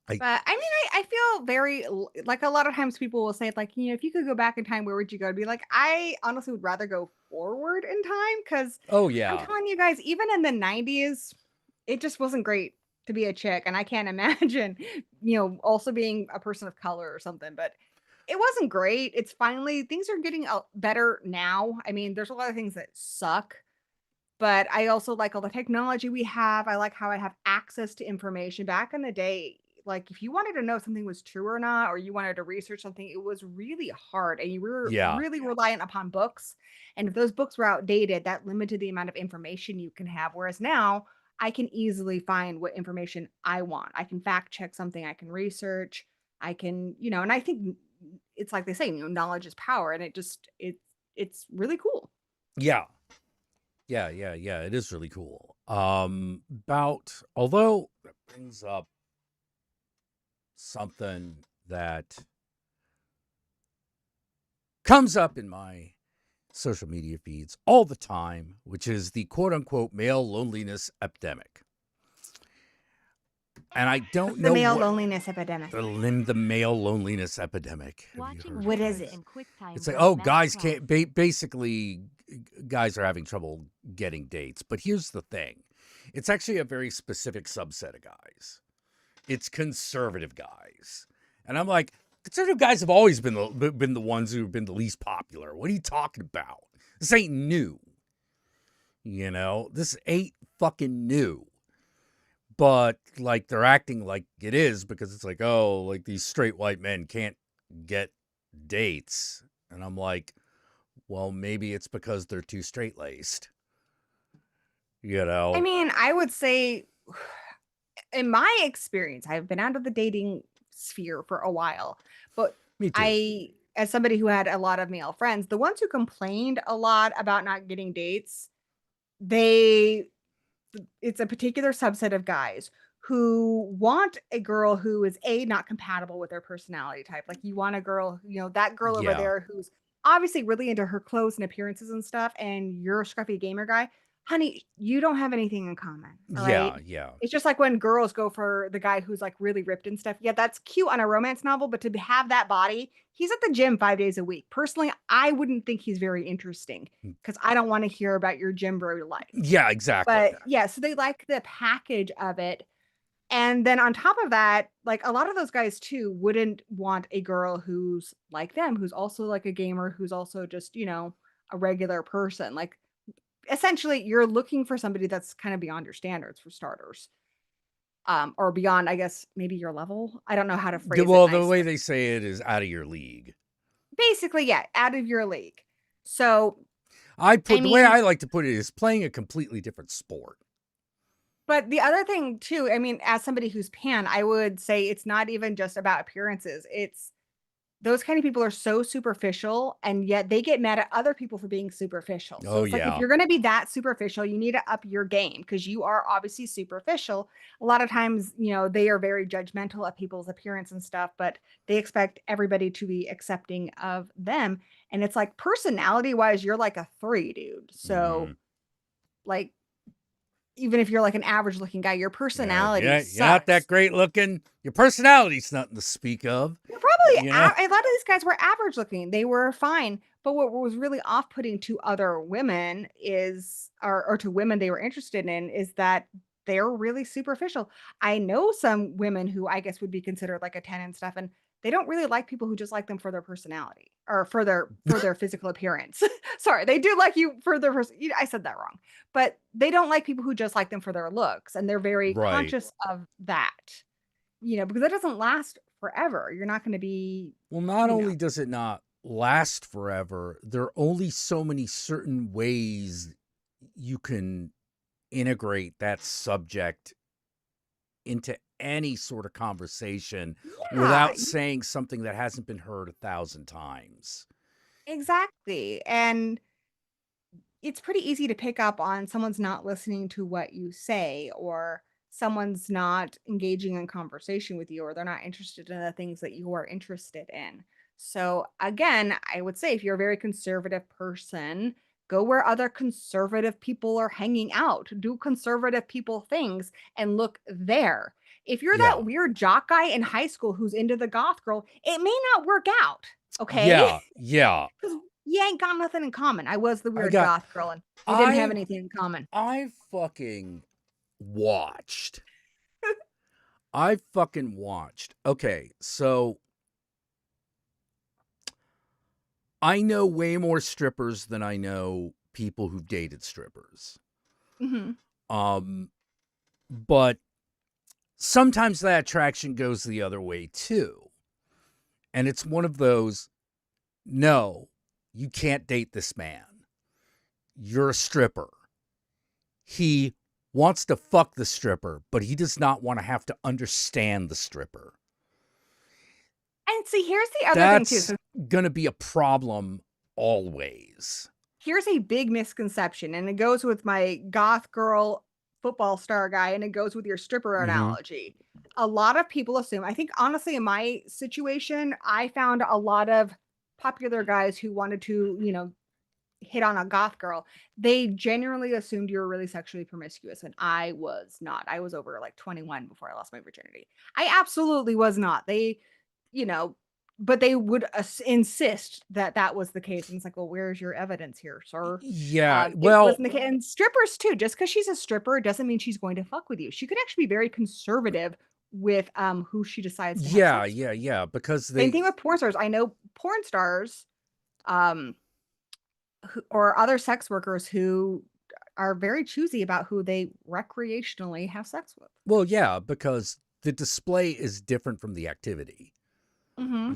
But I mean, I feel very like a lot of times people will say like, if you could go back in time, where would you go? I'd be like, I honestly would rather go forward in time because Oh, I'm yeah. telling you guys, even in the 90s, it just wasn't great to be a chick. And I can't imagine, also being a person of color or something, but it wasn't great. It's finally, things are getting better now. I mean, there's a lot of things that suck, but I also like all the technology we have. I like how I have access to information. Back in the day, like if you wanted to know if something was true or not, or you wanted to research something, it was really hard and you were Yeah. really reliant upon books. And if those books were outdated, that limited the amount of information you can have. Whereas now I can easily find what information I want. I can fact check something, I can research, I can, and I think it's like they say, knowledge is power. And it's really cool. Yeah. Yeah. It is really cool. Although that brings up something that comes up in my social media feeds all the time, which is the quote unquote male loneliness epidemic. And I don't The know male what loneliness epidemic. the male loneliness epidemic. Have you heard of What it? is it? It's like, oh, guys can't. Basically, guys are having trouble getting dates. But here's the thing: it's actually a very specific subset of guys. It's conservative guys, and I'm like, conservative guys have always been the ones who've been the least popular. What are you talking about? This ain't new. You know, this ain't fucking new. But like they're acting like it is because it's like, oh, like these straight white men can't get dates. And I'm like, well, maybe it's because they're too straight-laced. You I know? mean, I would say, in my experience, I've been out of the dating sphere for a while, but Me too. as somebody who had a lot of male friends, the ones who complained a lot about not getting dates, they it's a particular subset of guys who want a girl who is not compatible with their personality type. Like you want a girl, that girl over Yeah. there who's obviously really into her clothes and appearances and stuff, and you're a scruffy gamer guy. Honey, you don't have anything in common. All right. Yeah. It's just like when girls go for the guy who's like really ripped and stuff. Yeah, that's cute on a romance novel, but to have that body, he's at the gym 5 days a week. Personally, I wouldn't think he's very interesting because I don't want to hear about your gym bro life. Yeah, exactly. But yeah, so they like the package of it. And then on top of that, like a lot of those guys too wouldn't want a girl who's like them, who's also like a gamer, who's also just, a regular person. Like essentially you're looking for somebody that's kind of beyond your standards for starters. Or beyond, I guess, maybe your level. I don't know how to phrase Well, it the way nicely. they say it is out of your league. Basically, yeah, out of your league. So, The way mean, I like to put it is playing a completely different sport. but the other thing too, I mean, as somebody who's pan, I would say it's not even just about appearances. It's those kind of people are so superficial, and yet they get mad at other people for being superficial. So Oh, it's like if yeah. you're going to be that superficial, you need to up your game because you are obviously superficial. A lot of times, they are very judgmental of people's appearance and stuff, but they expect everybody to be accepting of them. And it's like personality wise, you're like a 3, dude. So like even if you're like an average looking guy, your personality Yeah, you're not that sucks. great looking. Your personality's nothing to speak of. They're probably You know? a lot of these guys were average looking. They were fine. But what was really off-putting to other women is, or to women they were interested in, is that they're really superficial. I know some women who I guess would be considered like a 10 and stuff, and they don't really like people who just like them for their personality or for their physical appearance. Sorry, they do like you for their I said that wrong. But they don't like people who just like them for their looks, and they're very Right. conscious of that. Because that doesn't last forever. You're not going to be, Well, not only does it not last forever, there are only so many certain ways you can integrate that subject into any sort of conversation without saying something that hasn't been heard 1,000 times. Exactly. And it's pretty easy to pick up on someone's not listening to what you say, or someone's not engaging in conversation with you, or they're not interested in the things that you are interested in. So again, I would say if you're a very conservative person, go where other conservative people are hanging out. Do conservative people things and look there. If you're Yeah. that weird jock guy in high school who's into the goth girl, it may not work out. Okay? Yeah. Because you ain't got nothing in common. I was the weird got- goth girl, and we didn't have I- anything in common. I fucking watched. Okay, so I know way more strippers than I know people who've dated strippers. Hmm. But sometimes that attraction goes the other way too. And it's one of those, no, you can't date this man. You're a stripper. He wants to fuck the stripper, but he does not want to have to understand the stripper. And see, here's the other thing too. That's So going to be a problem always. here's a big misconception, and it goes with my goth girl football star guy, and it goes with your stripper analogy. A lot of people assume, I think honestly, in my situation, I found a lot of popular guys who wanted to, hit on a goth girl, they generally assumed you were really sexually promiscuous, and I was not. I was over like 21 before I lost my virginity. I absolutely was not. They, you know, but they would insist that that was the case, and it's like, well, where's your evidence here, sir? Yeah, It well, wasn't the case. And strippers too. Just because she's a stripper doesn't mean she's going to fuck with you. She could actually be very conservative with who she decides to have yeah, sex with. yeah, yeah, because Same they thing with porn stars. I know porn stars, um, or other sex workers who are very choosy about who they recreationally have sex with. well, yeah, because the display is different from the activity, Hmm.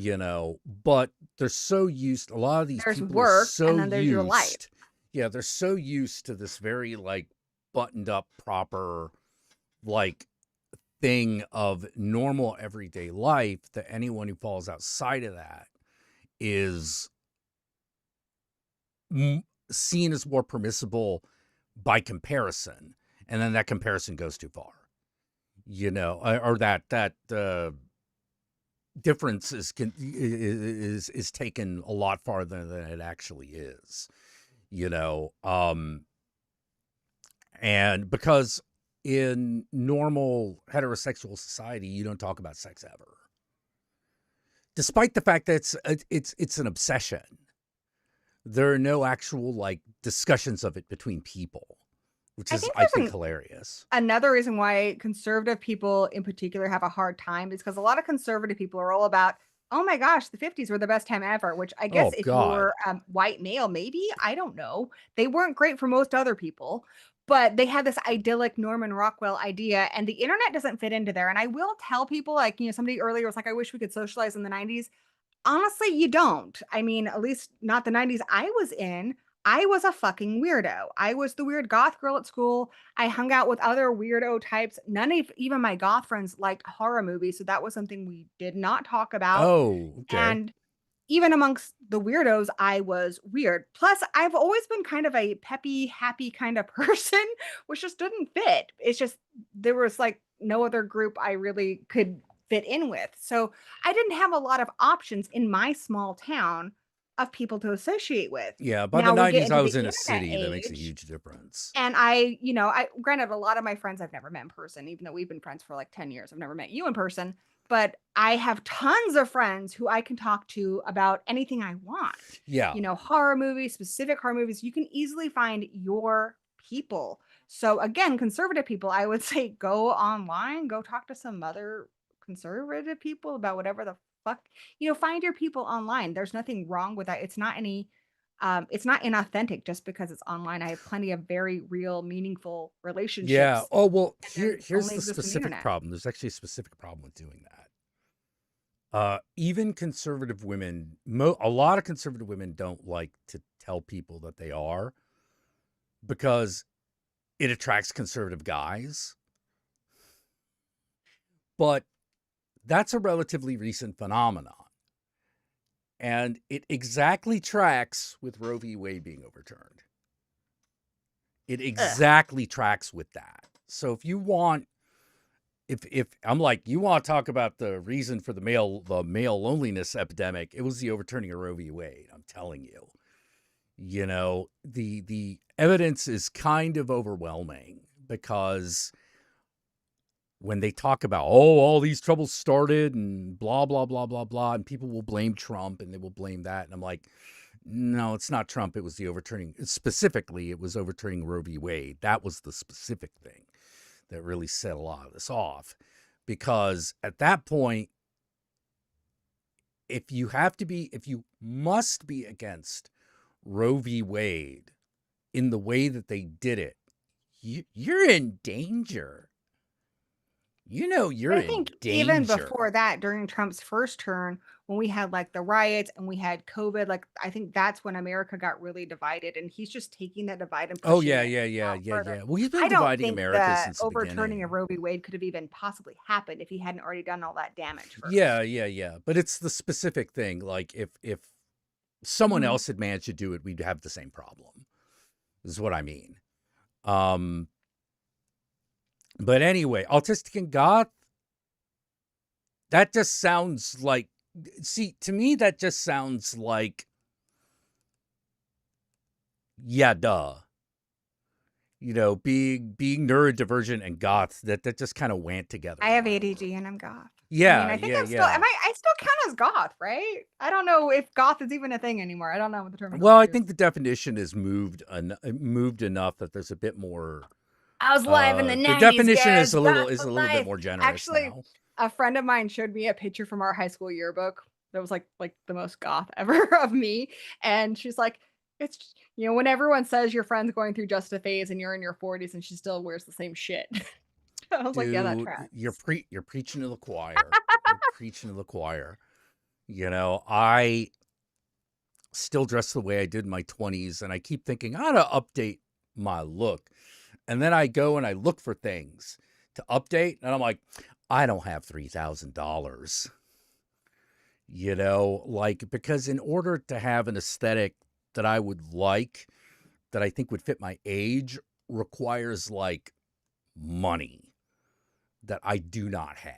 but they're so used, a lot of these There's people are work, and so then there's your life. used. Yeah, they're so used to this very like buttoned up proper like thing of normal everyday life that anyone who falls outside of that is seen as more permissible by comparison, and then that comparison goes too far, or that difference is taken a lot farther than it actually is, and because in normal heterosexual society you don't talk about sex ever, despite the fact that it's an obsession. There are no actual like discussions of it between people, which I is, think I there's think, hilarious. another reason why conservative people in particular have a hard time is because a lot of conservative people are all about, oh my gosh, the 50s were the best time ever, which I guess Oh if you God. were white male, maybe, I don't know. They weren't great for most other people, but they had this idyllic Norman Rockwell idea, and the internet doesn't fit into there. And I will tell people, like, somebody earlier was like, I wish we could socialize in the 90s. Honestly, you don't. I mean, at least not the 90s I was in. I was a fucking weirdo. I was the weird goth girl at school. I hung out with other weirdo types. None of even my goth friends liked horror movies, so that was something we did not talk about. Oh, okay. And even amongst the weirdos, I was weird. Plus, I've always been kind of a peppy, happy kind of person, which just didn't fit. It's just there was like no other group I really could fit in with. So I didn't have a lot of options in my small town of people to associate with. Yeah, by the Now we get 90s I into the was in a internet city. That makes a age. huge difference. And I granted a lot of my friends I've never met in person, even though we've been friends for like 10 years. I've never met you in person, but I have tons of friends who I can talk to about anything I want. Yeah. Horror movies, specific horror movies, you can easily find your people. So again, conservative people, I would say go online, go talk to some other conservative people about whatever the fuck, find your people online. There's nothing wrong with that. It's not inauthentic just because it's online. I have plenty of very real, meaningful Yeah. relationships Oh, well, that here's only the exist on the specific internet. problem. There's actually a specific problem with doing that. Even conservative women, a lot of conservative women don't like to tell people that they are, because it attracts conservative guys. But that's a relatively recent phenomenon. And it exactly tracks with Roe v. Wade being overturned. It exactly tracks with that. So if you want, if I'm like, you want to talk about the reason for the male loneliness epidemic, it was the overturning of Roe v. Wade. I'm telling you, the evidence is kind of overwhelming, because when they talk about, all these troubles started and blah, blah, blah, blah, blah, and people will blame Trump and they will blame that. And I'm like, no, it's not Trump. It was the overturning. Specifically, it was overturning Roe v. Wade. That was the specific thing that really set a lot of this off. Because at that point, if you must be against Roe v. Wade in the way that they did it, you're in danger. You're I in think even danger. before that, during Trump's first term, when we had like the riots and we had COVID, like I think that's when America got really divided, and he's just taking that divide and Oh, pushing yeah, it yeah, yeah, out yeah, further. yeah. Well, he's been I don't dividing think America the since the overturning beginning. of Roe v. Wade could have even possibly happened if he hadn't already done all that damage first. Yeah, yeah, yeah. But it's the specific thing. Like if someone Mhm. else had managed to do it, we'd have the same problem. Is what I mean. But anyway, autistic and goth, that just sounds like, see, to me, that just sounds like Yeah, duh. Being neurodivergent and goth, that just kind of went together I in have my ADD world. and I'm goth. I mean, Yeah, I think yeah, I'm still yeah. I still count as goth, right? I don't know if goth is even a thing anymore. I don't know what the Well, I terminology is. think the definition is moved enough that there's a bit more. I was live in the The 90s, definition guys. Goth is for a little bit life. more generous Actually, now. a friend of mine showed me a picture from our high school yearbook that was like the most goth ever of me. And she's like, it's when everyone says your friend's going through just a phase and you're in your 40s and she still wears the same shit. I was like, yeah, that Dude, tracks. you're preaching to the choir. You're preaching to the choir. I still dress the way I did in my 20s, and I keep thinking I ought to update my look. And then I go and I look for things to update, and I'm like, I don't have $3,000. Because in order to have an aesthetic that I would like, that I think would fit my age, requires like money that I do not have.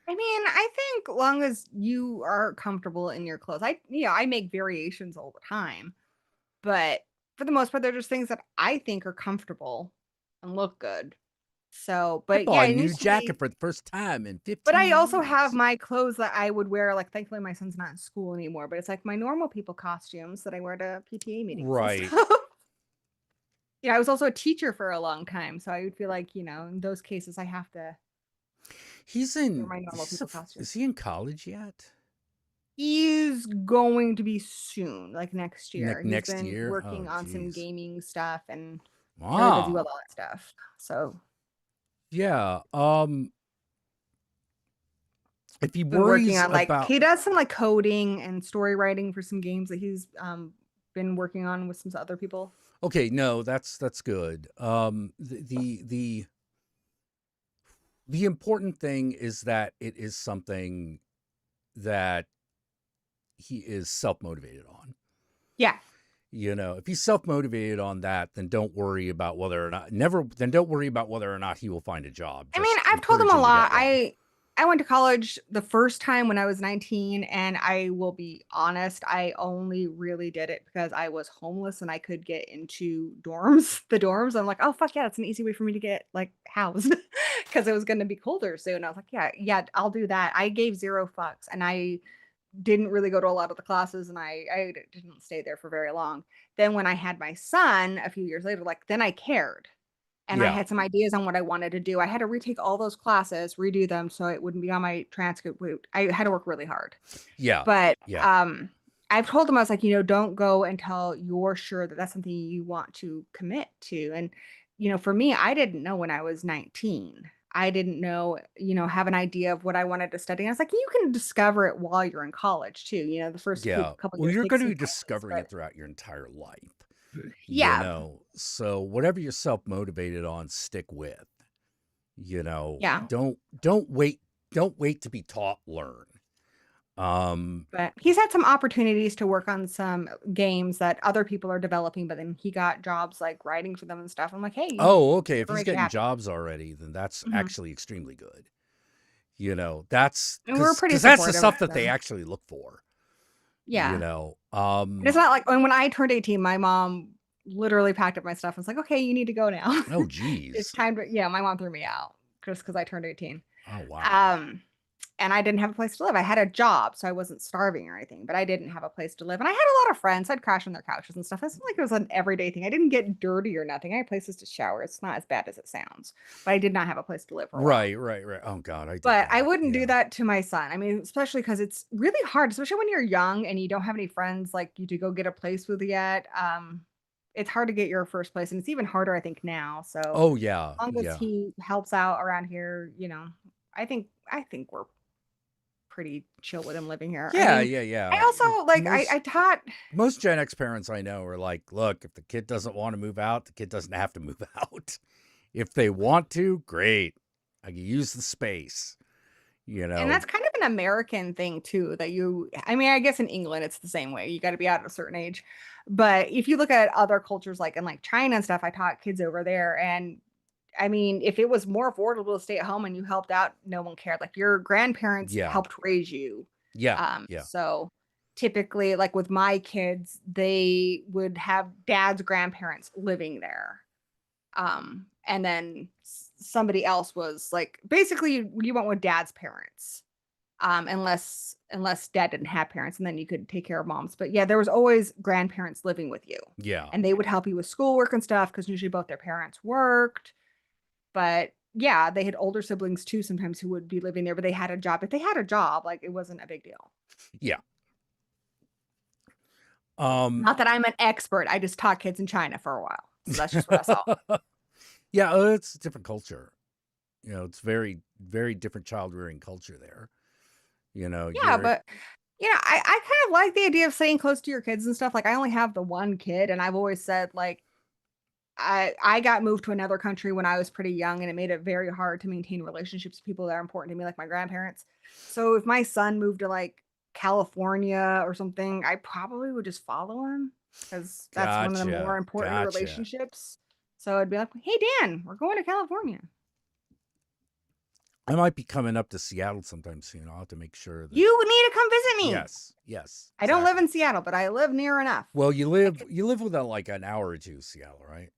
I mean, I think long as you are comfortable in your clothes, I make variations all the time, but for the most part, they're just things that I think are comfortable and look good. So, I but yeah, bought a it new needs to jacket be. for the first time in But 15 I also have years. my clothes that I would wear. Like, thankfully, my son's not in school anymore. But it's like my normal people costumes that I wear to PTA meetings and Right. stuff. I was also a teacher for a long time, so I would feel like in those cases, I have to wear my normal people costume. Is he in college yet? He's going to be soon, like next year. He's Next been year? Oh, working on some geez. gaming stuff and really busy with Wow. all that stuff. So Yeah. If he been working worries on like about, he does some like coding and story writing for some games that he's been working on with some other people. okay, no, that's good. The important thing is that it is something that he is self-motivated on. Yeah. If he's self-motivated on that, then don't worry about whether or not he will find a job. I mean, Just I've told him encourage a him to lot. get one. I went to college the first time when I was 19, and I will be honest, I only really did it because I was homeless and I could get into the dorms. I'm like, oh fuck yeah, it's an easy way for me to get like housed because it was going to be colder soon. I was like, yeah, I'll do that. I gave zero fucks, and I didn't really go to a lot of the classes, and I didn't stay there for very long. Then when I had my son a few years later, like then I cared and I Yeah. had some ideas on what I wanted to do. I had to retake all those classes, redo them so it wouldn't be on my transcript. I had to work really hard. Yeah. But Yeah. I've told them, I was like, don't go until you're sure that that's something you want to commit to. And for me, I didn't know when I was 19. I didn't know, have an idea of what I wanted to study. And I was like, you can discover it while you're in college too. The first Yeah. couple Well, years you're take going to some be practice, discovering but it throughout your entire life. yeah, So whatever you're self-motivated on, stick with. yeah. Don't wait to be taught, learn. But he's had some opportunities to work on some games that other people are developing, but then he got jobs like writing for them and stuff. I'm like, hey, Okay. If whatever he's makes you getting happy. jobs already, then that's Mhm. actually extremely good. That's And we're pretty because that's the supportive stuff of that they them. actually look for. Yeah. You know, And it's not like when I turned 18, my mom literally packed up my stuff and was like, okay, you need to go now. oh, It's geez. time to, yeah, my mom threw me out just because I turned 18. Oh, wow. Um, and I didn't have a place to live. I had a job, so I wasn't starving or anything, but I didn't have a place to live. And I had a lot of friends. I'd crash on their couches and stuff. It's not like it was an everyday thing. I didn't get dirty or nothing. I had places to shower. It's not as bad as it sounds, but I did not have a place to live for a while. Right. Oh, God, I did But I that. wouldn't do Yeah. that to my son. I mean, especially because it's really hard, especially when you're young and you don't have any friends like you to go get a place with yet. It's hard to get your first place, and it's even harder, I think, now. So Oh, yeah. as long as Yeah. he helps out around here, I think we're pretty chill with him living here. I Yeah. mean, Yeah. I also like I taught. Most Gen X parents I know are like, look, if the kid doesn't want to move out, the kid doesn't have to move out. If they want to, great. I can use the space. And that's kind of an American thing too, I mean, I guess in England it's the same way. You got to be out at a certain age. But if you look at other cultures like in like China and stuff, I taught kids over there, and I mean, if it was more affordable to stay at home and you helped out, no one cared. Like your grandparents Yeah. helped raise you. Yeah. Yeah. So typically, like with my kids, they would have dad's grandparents living there. And then somebody else was like, basically you went with dad's parents. Unless dad didn't have parents, and then you could take care of moms. But yeah, there was always grandparents living with you. Yeah. And they would help you with schoolwork and stuff because usually both their parents worked. But yeah, they had older siblings too sometimes who would be living there, but they had a job. If they had a job, like it wasn't a big deal. Yeah. Not that I'm an expert. I just taught kids in China for a while. So that's just what I saw. Yeah, it's a different culture. You know, it's very, very different child rearing culture there. You know, Yeah, but I kind of like the idea of staying close to your kids and stuff. Like I only have the one kid, and I've always said like I got moved to another country when I was pretty young, and it made it very hard to maintain relationships with people that are important to me, like my grandparents. So if my son moved to like California or something, I probably would just follow him because that's one of the more important relationships. So I'd be like, hey, Dan, we're going to California. I might be coming up to Seattle sometime soon. I'll have to make sure that You need to come visit me. Yes. I don't live in Seattle, but I live near enough. Well, you live within like an hour or two of Seattle, right?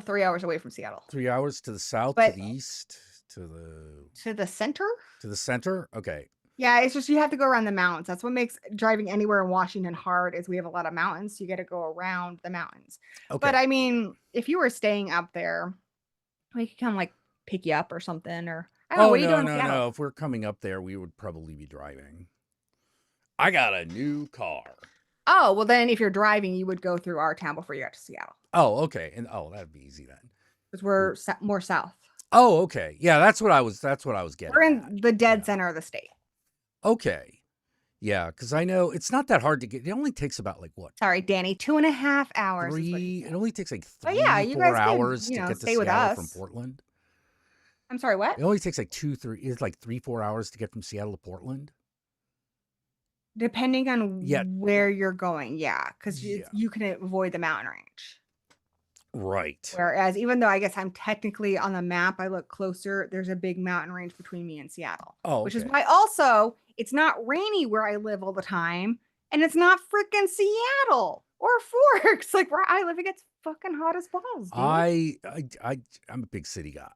3 hours away from Seattle. 3 hours to the south, But to the east, to the center? To the center? Okay. Yeah, it's just you have to go around the mountains. That's what makes driving anywhere in Washington hard is we have a lot of mountains. So you got to go around the mountains. Okay. But I mean, if you were staying up there, we could come like pick you up or something. Or I don't know, what are you doing in Seattle? No. If we're coming up there, we would probably be driving. I got a new car. Oh, well then if you're driving, you would go through our town before you got to Seattle. Oh, okay. And that'd be easy then. Because we're more south. Oh, okay. Yeah, that's what I was getting. We're in the dead center of the state. Okay. Yeah, because I know it's not that hard to get. It only takes about like what? Sorry, Danny, 2.5 hours. It only takes like 3, you 4 guys hours can, to get to stay with Seattle us. from Portland. I'm sorry, what? It only takes like 3, 4 hours to get from Seattle to Portland. Depending on where you're going, because you can avoid the mountain range. Right. Whereas even though I guess I'm technically on the map, I look closer, there's a big mountain range between me and Seattle. Oh, okay. Which is why also it's not rainy where I live all the time. And it's not freaking Seattle or Forks. Like where I live, it gets fucking hot as balls, dude. I'm a big city guy.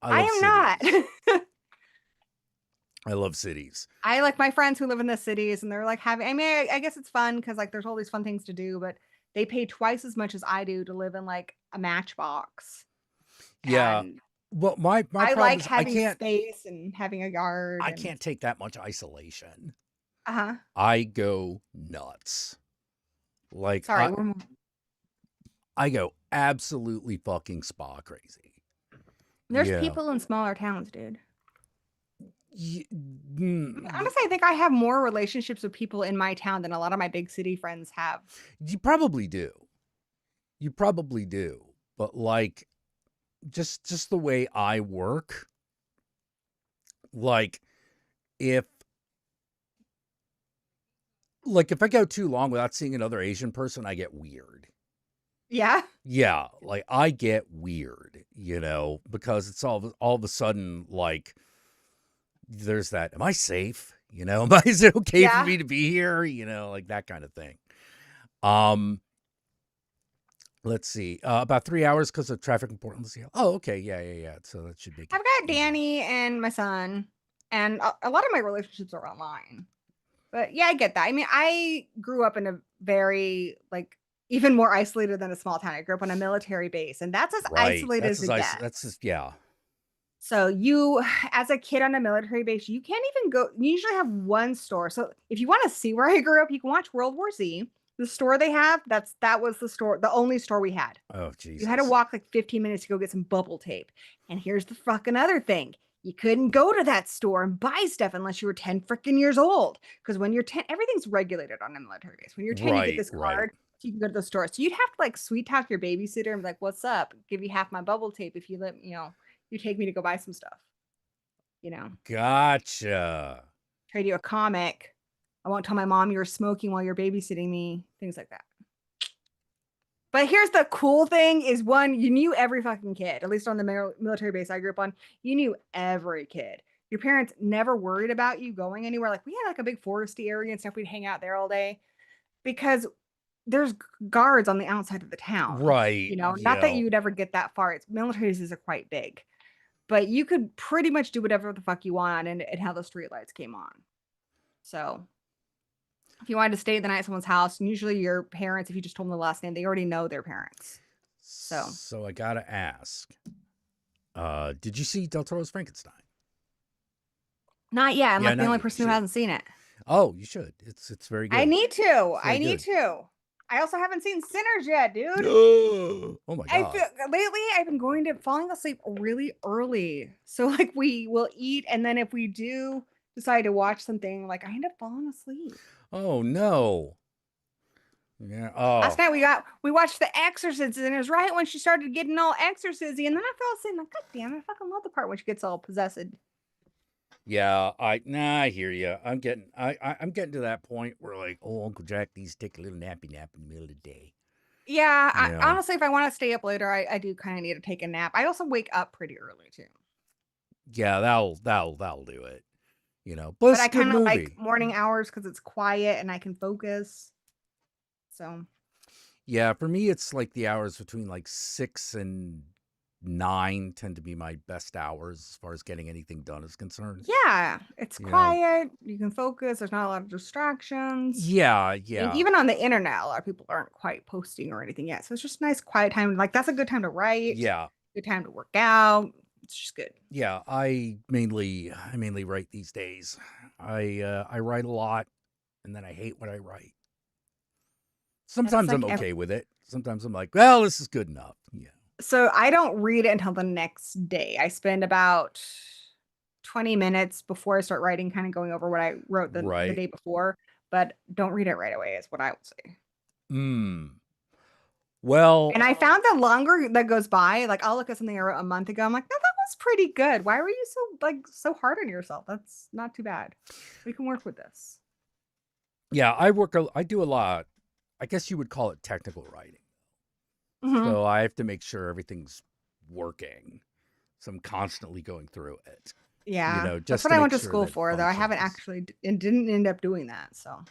I am not. I love cities. I like my friends who live in the cities and they're like I guess it's fun because like there's all these fun things to do, but they pay twice as much as I do to live in like a matchbox. Yeah. And well, my I problem like is having space and having a yard. I can't take that much isolation. Uh-huh. I go nuts. Like sorry, I go absolutely fucking spa crazy. There's people in smaller towns, dude. Honestly, I think I have more relationships with people in my town than a lot of my big city friends have. You probably do. But like just the way I work, like if I go too long without seeing another Asian person, I get weird. Yeah? Yeah, like I get weird, because it's all of a sudden like there's that, am I safe? Is it okay for me to be here? Like that kind of thing. Let's see. About 3 hours because of traffic in Portland. Oh, okay. Yeah. So that should be. I've got Danny and my son, and a lot of my relationships are online. But yeah, I get that. I mean, I grew up in a very even more isolated than a small town. I grew up on a military base, and that's as isolated as it gets. That's just, yeah. So you, as a kid on a military base, you can't even go. You usually have one store. So if you want to see where I grew up, you can watch World War Z. The store they have, that was the store, the only store we had. Oh, Jesus. You had to walk 15 minutes to go get some bubble tape. And here's the fucking other thing. You couldn't go to that store and buy stuff unless you were 10 freaking years old. Because when you're 10, everything's regulated on a military base. When you're 10, you get this card. So you can go to the store. So you'd have to sweet talk your babysitter and be like, what's up? Give you half my bubble tape if you let you take me to go buy some stuff. Gotcha. Trade you a comic. I won't tell my mom you were smoking while you're babysitting me. Things like that. But here's the cool thing is you knew every fucking kid, at least on the military base I grew up on. You knew every kid your parents never worried about you going anywhere. Like we had like a big foresty area and stuff. We'd hang out there all day because there's guards on the outside of the town. Right. You know, not that you would ever get that far. It's military bases are quite big, but you could pretty much do whatever the fuck you want and how the streetlights came on. So if you wanted to stay the night at someone's house, and usually your parents, if you just told them the last name, they already know their parents. So I gotta ask, did you see Del Toro's Frankenstein? Not yet. I'm Yeah, like the not only yet. person who Sure. hasn't seen it. Oh, you should. It's very good. I need to. very I need good. to. I also haven't seen Sinners yet, dude. Oh my I god. feel lately I've been going to falling asleep really early. So like we will eat, and then if we do decide to watch something, like I end up falling asleep. Oh no. Yeah. Last Oh night we watched The Exorcist, and it was right when she started getting all exorcisy, and then I fell asleep. I'm like, God damn it, I fucking love the part when she gets all possessed. yeah. I hear you. I'm getting to that point where like, oh, Uncle Jack needs to take a little nappy nap in the middle of the day. Yeah, Yeah. honestly, if I want to stay up later, I do kind of need to take a nap. I also wake up pretty early too. Yeah, that'll do it. You know, but But it's I a good kind of movie. like morning hours because it's quiet and I can focus. So Yeah, for me, it's like the hours between like 6 and 9 tend to be my best hours as far as getting anything done is concerned. yeah, it's You know. quiet. You can focus. There's not a lot of distractions. Yeah, And yeah. even on the internet, a lot of people aren't quite posting or anything yet. So it's just nice, quiet time. Like that's a good time to write. Yeah. Good time to work out. It's just good. Yeah, I mainly write these days. I write a lot and then I hate what I write. Sometimes like I'm okay with it. Sometimes I'm like, well, this is good enough. Yeah. So I don't read it until the next day. I spend about 20 minutes before I start writing, kind of going over what I wrote the Right. day before, but don't read it right away is what I would say. Well, And I found the longer that goes by, like I'll look at something I wrote a month ago. I'm like, no, that was pretty good. Why were you so hard on yourself? That's not too bad. We can work with this. yeah, I do a lot. I guess you would call it technical writing. Mhm. So I have to make sure everything's working. So I'm constantly going through it. Yeah, You know, that's just what to I make went to sure school that it for, though. I haven't functions. actually and didn't end up doing that. So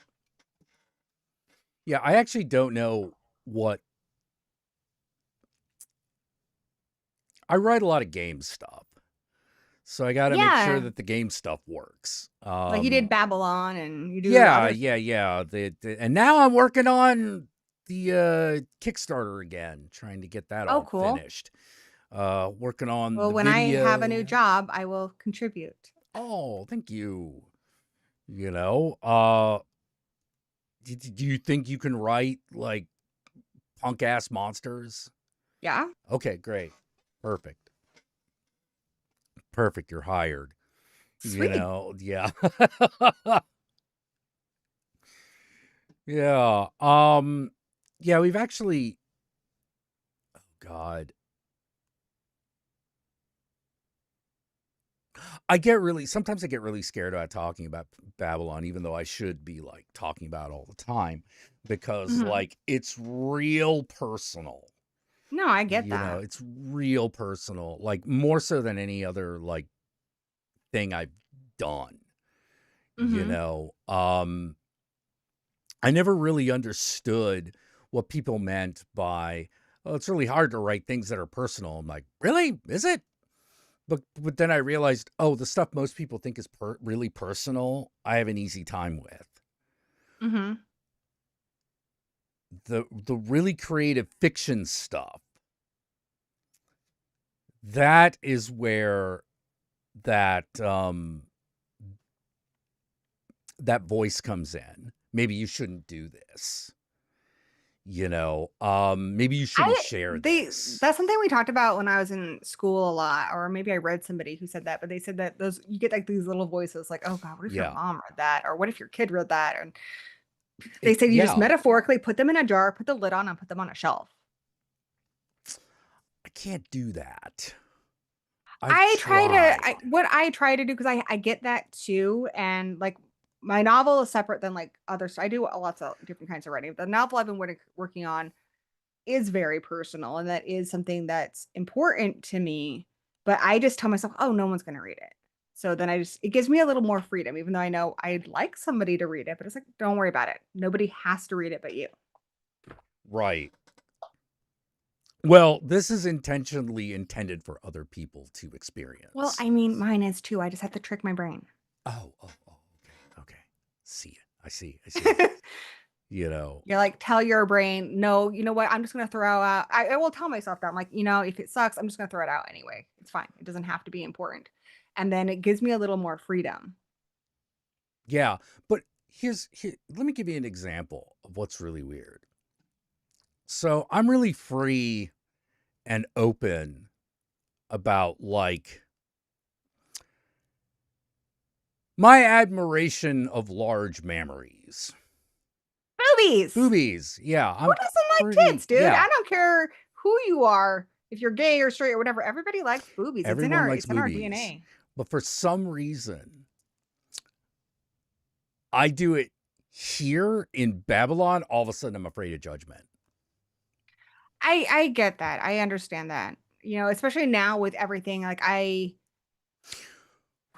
Yeah, I actually don't know what I write a lot of game stuff. So I got to make sure yeah, that the game stuff works. like you did Babylon and you do Yeah, other. yeah. And now I'm working on the Kickstarter again, trying to get that Oh, all cool. finished. Working on Well, the when I have a new video. job, I will contribute. Oh, thank you. You know, do you think you can write like punk ass monsters? Yeah. Okay, great. Perfect. You're hired. You Sweet. know, yeah. Yeah. Yeah, we've actually, oh God. Sometimes I get really scared about talking about Babylon, even though I should be like talking about it all the time because Mhm. like it's real personal. No, I get You know, that. it's real personal, like more so than any other like thing I've done. You Mhm. know, I never really understood what people meant by, oh, it's really hard to write things that are personal. I'm like, really? Is it? But then I realized, oh, the stuff most people think is really personal, I have an easy time with. Mhm. The really creative fiction stuff, that is where that that voice comes in. Maybe you shouldn't do this. You know, maybe you shouldn't share this. That's something we talked about when I was in school a lot, or maybe I read somebody who said that, but they said that those you get like these little voices like, oh God, what if your Yeah. mom read that? Or what if your kid read that? And they said you just Yeah. metaphorically put them in a jar, put the lid on, and put them on a shelf. I can't do that. I try tried. what I try to do because I get that too, and like my novel is separate than like others. I do lots of different kinds of writing. The novel I've been working on is very personal, and that is something that's important to me. But I just tell myself, oh, no one's going to read it, So then it gives me a little more freedom, even though I know I'd like somebody to read it, but it's like, don't worry about it. Nobody has to read it but you. Right. Well, this is intentionally intended for other people to experience. Well, I mean, mine is too. I just have to trick my brain. Okay. See it. I see. It. You know. You're like, tell your brain, no, you know what? I'm just going to throw out. I will tell myself that. I'm like, if it sucks, I'm just going to throw it out anyway. It's fine. It doesn't have to be important. And then it gives me a little more freedom. Yeah. But let me give you an example of what's really weird. So I'm really free and open about like my admiration of large mammaries. Boobies. Yeah. Who doesn't like tits, dude? Yeah. I don't care who you are, if you're gay or straight or whatever. Everybody likes boobies. Everyone likes it's boobies. In our DNA. But for some reason, I do it here in Babylon. All of a sudden, I'm afraid of judgment. I get that. I understand that. Especially now with everything, like I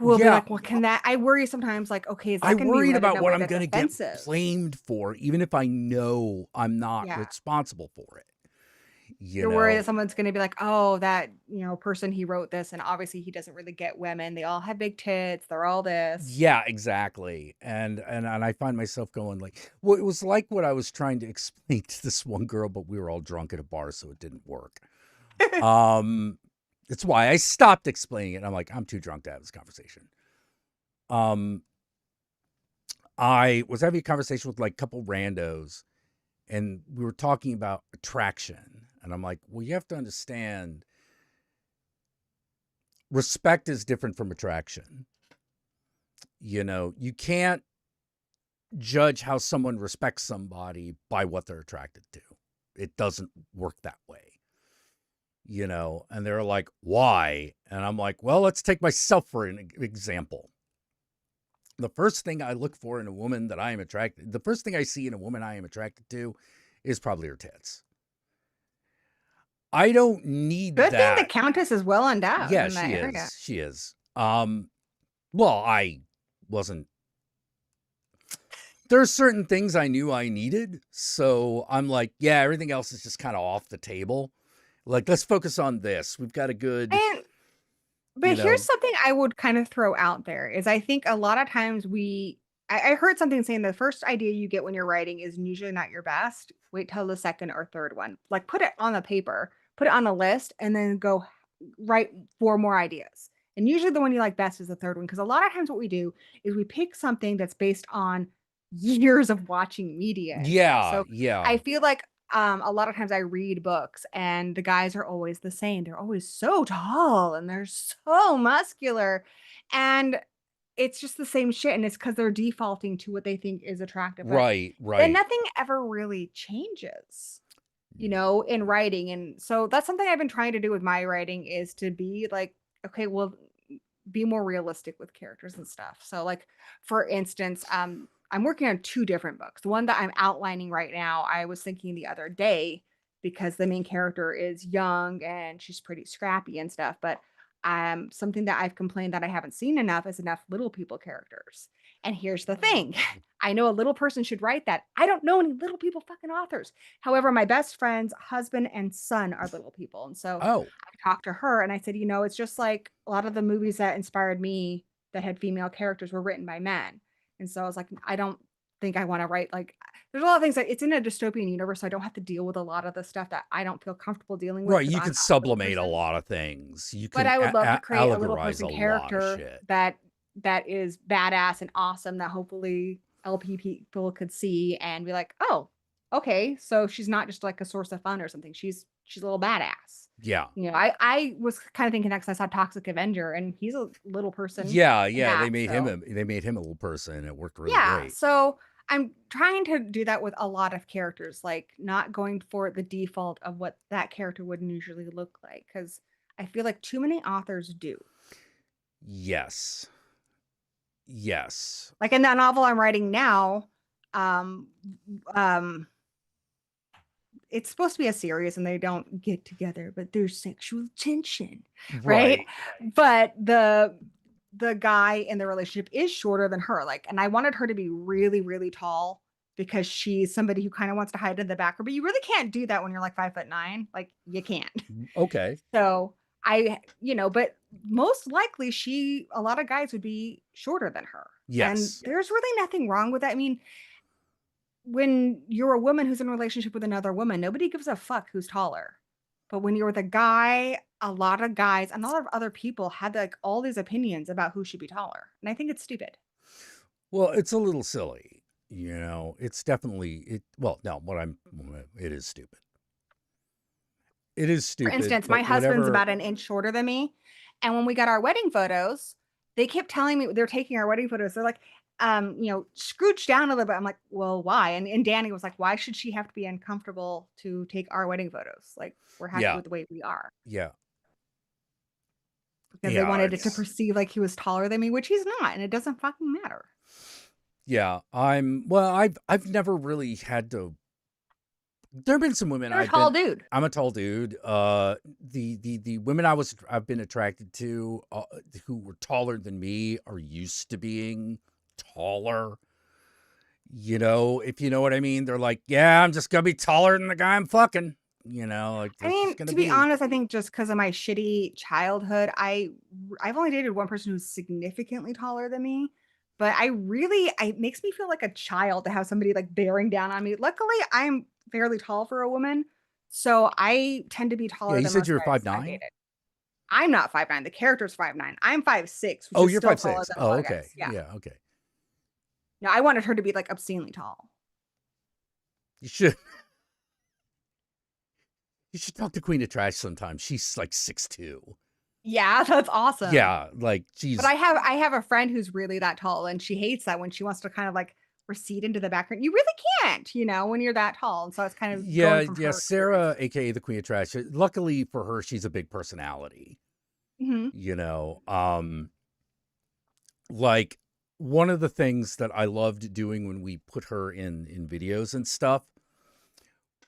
will be like, well, can that? I worry sometimes, like, okay, is that I'm going to be worried about what I'm going to get blamed for, even if I know I'm not responsible for it. You're worried that someone's going to be like, oh, that person, he wrote this, and obviously he doesn't really get women. They all have big tits. They're all this. Yeah, exactly. And I find myself going like, well, it was like what I was trying to explain to this one girl, but we were all drunk at a bar, so it didn't work. That's why I stopped explaining it. I'm like, I'm too drunk to have this conversation. I was having a conversation with like a couple randos, and we were talking about attraction. And I'm like, well, you have to understand, respect is different from attraction. You can't judge how someone respects somebody by what they're attracted to. It doesn't work that way. And they're like, why? And I'm like, well, let's take myself for an example. The first thing I look for in a woman that I am attracted, the first thing I see in a woman I am attracted to is probably her tits. I don't need that. Good thing the Countess is well endowed. Yeah, she is. Well, I wasn't. There are certain things I knew I needed, so I'm like, yeah, everything else is just kind of off the table. Like, let's focus on this. We've got a good. But here's something I would kind of throw out there is I think a lot of times I heard something saying the first idea you get when you're writing is usually not your best. Wait till the second or third one. Like, put it on the paper, put it on a list, and then go write 4 more ideas. And usually the one you like best is the third one. Because a lot of times what we do is we pick something that's based on years of watching media. Yeah. So yeah. I feel like a lot of times I read books and the guys are always the same. They're always so tall and they're so muscular. And it's just the same shit. And it's because they're defaulting to what they think is attractive. Right. And nothing ever really changes, in writing. And so that's something I've been trying to do with my writing is to be like, okay, well, be more realistic with characters and stuff. So like, for instance, I'm working on 2 different books. The one that I'm outlining right now, I was thinking the other day, because the main character is young and she's pretty scrappy and stuff. But something that I've complained that I haven't seen enough is enough little people characters. And here's the thing. I know a little person should write that. I don't know any little people fucking authors. However, my best friend's husband and son are little people. And so I talked to her and I said, it's just like a lot of the movies that inspired me that had female characters were written by men. And so I was like, I don't think I want to write like, there's a lot of things that it's in a dystopian universe. So I don't have to deal with a lot of the stuff that I don't feel comfortable dealing with. Right. You could sublimate a lot of things. But I would love to create a little person character that is badass and awesome that hopefully LP people could see and be like, oh, okay. So she's not just like a source of fun or something. She's a little badass. Yeah. I was kind of thinking that because I saw Toxic Avenger and he's a little person. Yeah. They made him a little person. It worked really great. So I'm trying to do that with a lot of characters, like not going for the default of what that character would usually look like. Because I feel like too many authors do. Yes. Like in that novel I'm writing now, it's supposed to be a series and they don't get together, but there's sexual tension, right? But the guy in the relationship is shorter than her. Like, and I wanted her to be really, really tall because she's somebody who kind of wants to hide in the background, but you really can't do that when you're like 5'9". Like, you can't. Okay. So but most likely a lot of guys would be shorter than her. And Yes. there's really nothing wrong with that. I mean, when you're a woman who's in a relationship with another woman, nobody gives a fuck who's taller. But when you're with a guy, a lot of guys and a lot of other people had like all these opinions about who should be taller. And I think it's stupid. Well, it's a little silly. It's definitely it is stupid. It is For stupid, instance, my but husband's whatever. about an inch shorter than me. And when we got our wedding photos, they kept telling me they're taking our wedding photos. They're like, scooch down a little bit. I'm like, well, why? And Danny was like, why should she have to be uncomfortable to take our wedding photos? Like, we're happy Yeah. with the way we are. Yeah. Because they Yeah, wanted it to it's perceive like he was taller than me, which he's not, and it doesn't fucking matter. yeah, I've never really had to. There've been some women You're a tall dude. I'm a tall dude. The women I've been attracted to who were taller than me are used to being taller. If you know what I mean. They're like, yeah, I'm just gonna be taller than the guy I'm fucking. Like I that's mean, just gonna to be be. honest, I think just because of my shitty childhood, I've only dated one person who's significantly taller than me. But it makes me feel like a child to have somebody like bearing down on me. Luckily, I'm fairly tall for a woman, so I tend to be Yeah, taller you than said most you were guys I've 5'9". dated. I'm not 5'9". The character's 5'9". I'm 5'6", which Oh, is you're still 5'6". taller than a Oh, lot of okay. guys. Yeah. Yeah, okay. No, I wanted her to be like obscenely tall. You should. You should talk to Queen of Trash sometime. She's like 6'2". Yeah, that's awesome. Yeah, like she's. But I have a friend who's really that tall, and she hates that when she wants to kind of like recede into the background. You really can't, when you're that tall. And so it's kind of Yeah, going from yeah. her Sarah, aka the Queen of Trash. Luckily for her, she's a big personality. experience. Like one of the things that I loved doing when we put her in videos and stuff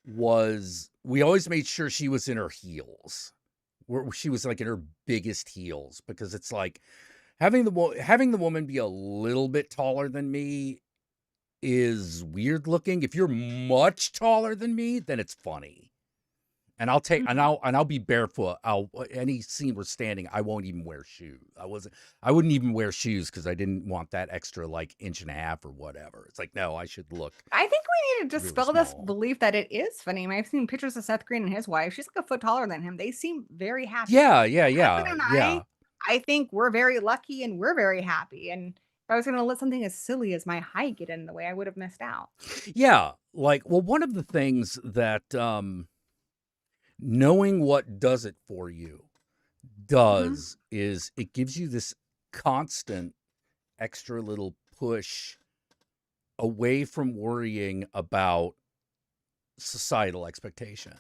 was we always made sure she was in her heels. Where she was like in her biggest heels, because it's like having the woman be a little bit taller than me is weird looking. If you're much taller than me, then it's funny. And I'll take and I'll be barefoot. Any scene we're standing, I won't even wear shoes. I wouldn't even wear shoes because I didn't want that extra like inch and a half or whatever. It's like, no, I should look I think we need to really dispel this small. belief that it is funny. I mean, I've seen pictures of Seth Green and his wife. She's like a foot taller than him. They seem very happy. Yeah. Husband and I think we're very lucky and we're very happy. And if I was going to let something as silly as my height get in the way, I would have missed out. Yeah. Like, well, one of the things that knowing what does it for you does is it gives you this constant extra little push away from worrying about societal expectation,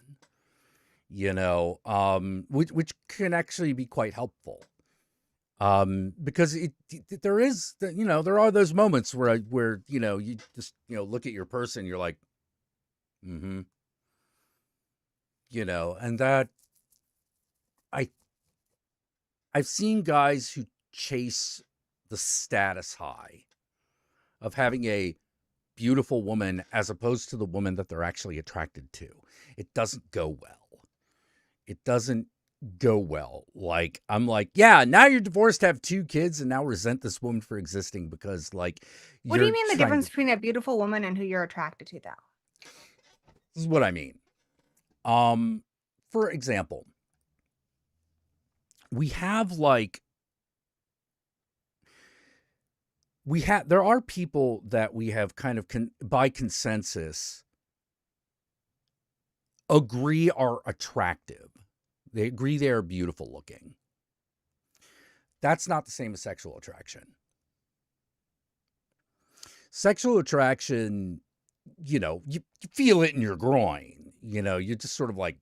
which can actually be quite helpful. Because there are those moments where you just, look at your person, you're like, and that I've seen guys who chase the status high of having a beautiful woman as opposed to the woman that they're actually attracted to. It doesn't go well. It doesn't go well. Like, I'm like, yeah, now you're divorced, have 2 kids, and now resent this woman for existing because, like, What do you mean the trying difference to. between a beautiful woman and who you're attracted to, though? This is what I mean. For example, there are people that we have kind of by consensus agree are attractive. They agree they are beautiful looking. That's not the same as sexual attraction. Sexual attraction, you feel it in your groin. You're just sort of like,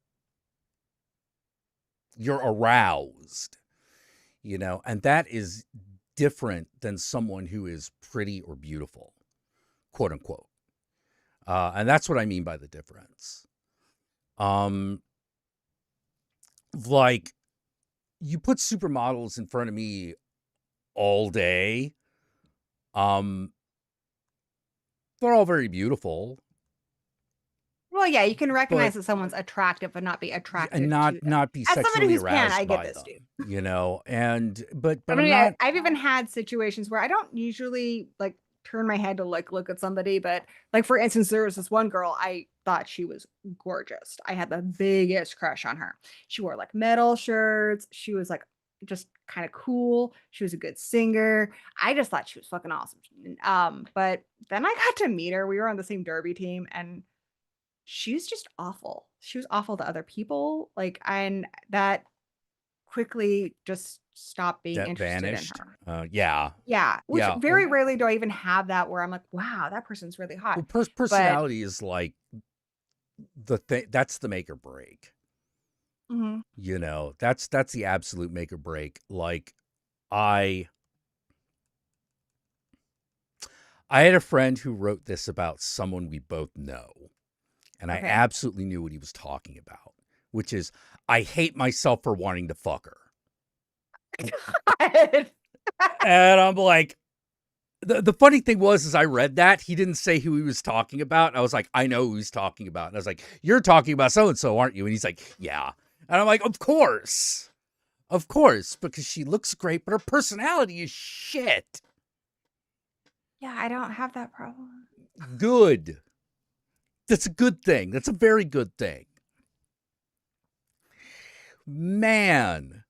you're aroused, and that is different than someone who is pretty or beautiful, quote unquote. And that's what I mean by the difference. Like, you put supermodels in front of me all day. They're all very beautiful. Well, yeah, you can recognize But- that someone's attractive, but not be attracted And to them. not be As somebody sexually who's pan, aroused I get by this them, too. you know. And but I I'm mean, not. I've even had situations where I don't usually like turn my head to like look at somebody, but like for instance, there was this one girl I thought she was gorgeous. I had the biggest crush on her. She wore like metal shirts. She was like just kind of cool. She was a good singer. I just thought she was fucking awesome. But then I got to meet her. We were on the same derby team, and she was just awful. She was awful to other people. Like, and that quickly just stopped being That interested vanished. in her. Yeah. Yeah, which Yeah. very rarely do I even have that where I'm like, wow, that person's really hot. Well, personality is like the thing. That's the make or break. Mhm. You know, that's the absolute make or break. Like, I had a friend who wrote this about someone we both know, and I Okay. absolutely knew what he was talking about, which is I hate myself for wanting to fuck her. God. And I'm like, the funny thing was, as I read that, he didn't say who he was talking about. I was like, I know who he's talking about. And I was like, you're talking about so-and-so, aren't you? And he's like, yeah. And I'm like, of course, because she looks great, but her personality is shit. Yeah, I don't have that problem. Good. That's a good thing. That's a very good thing. Man.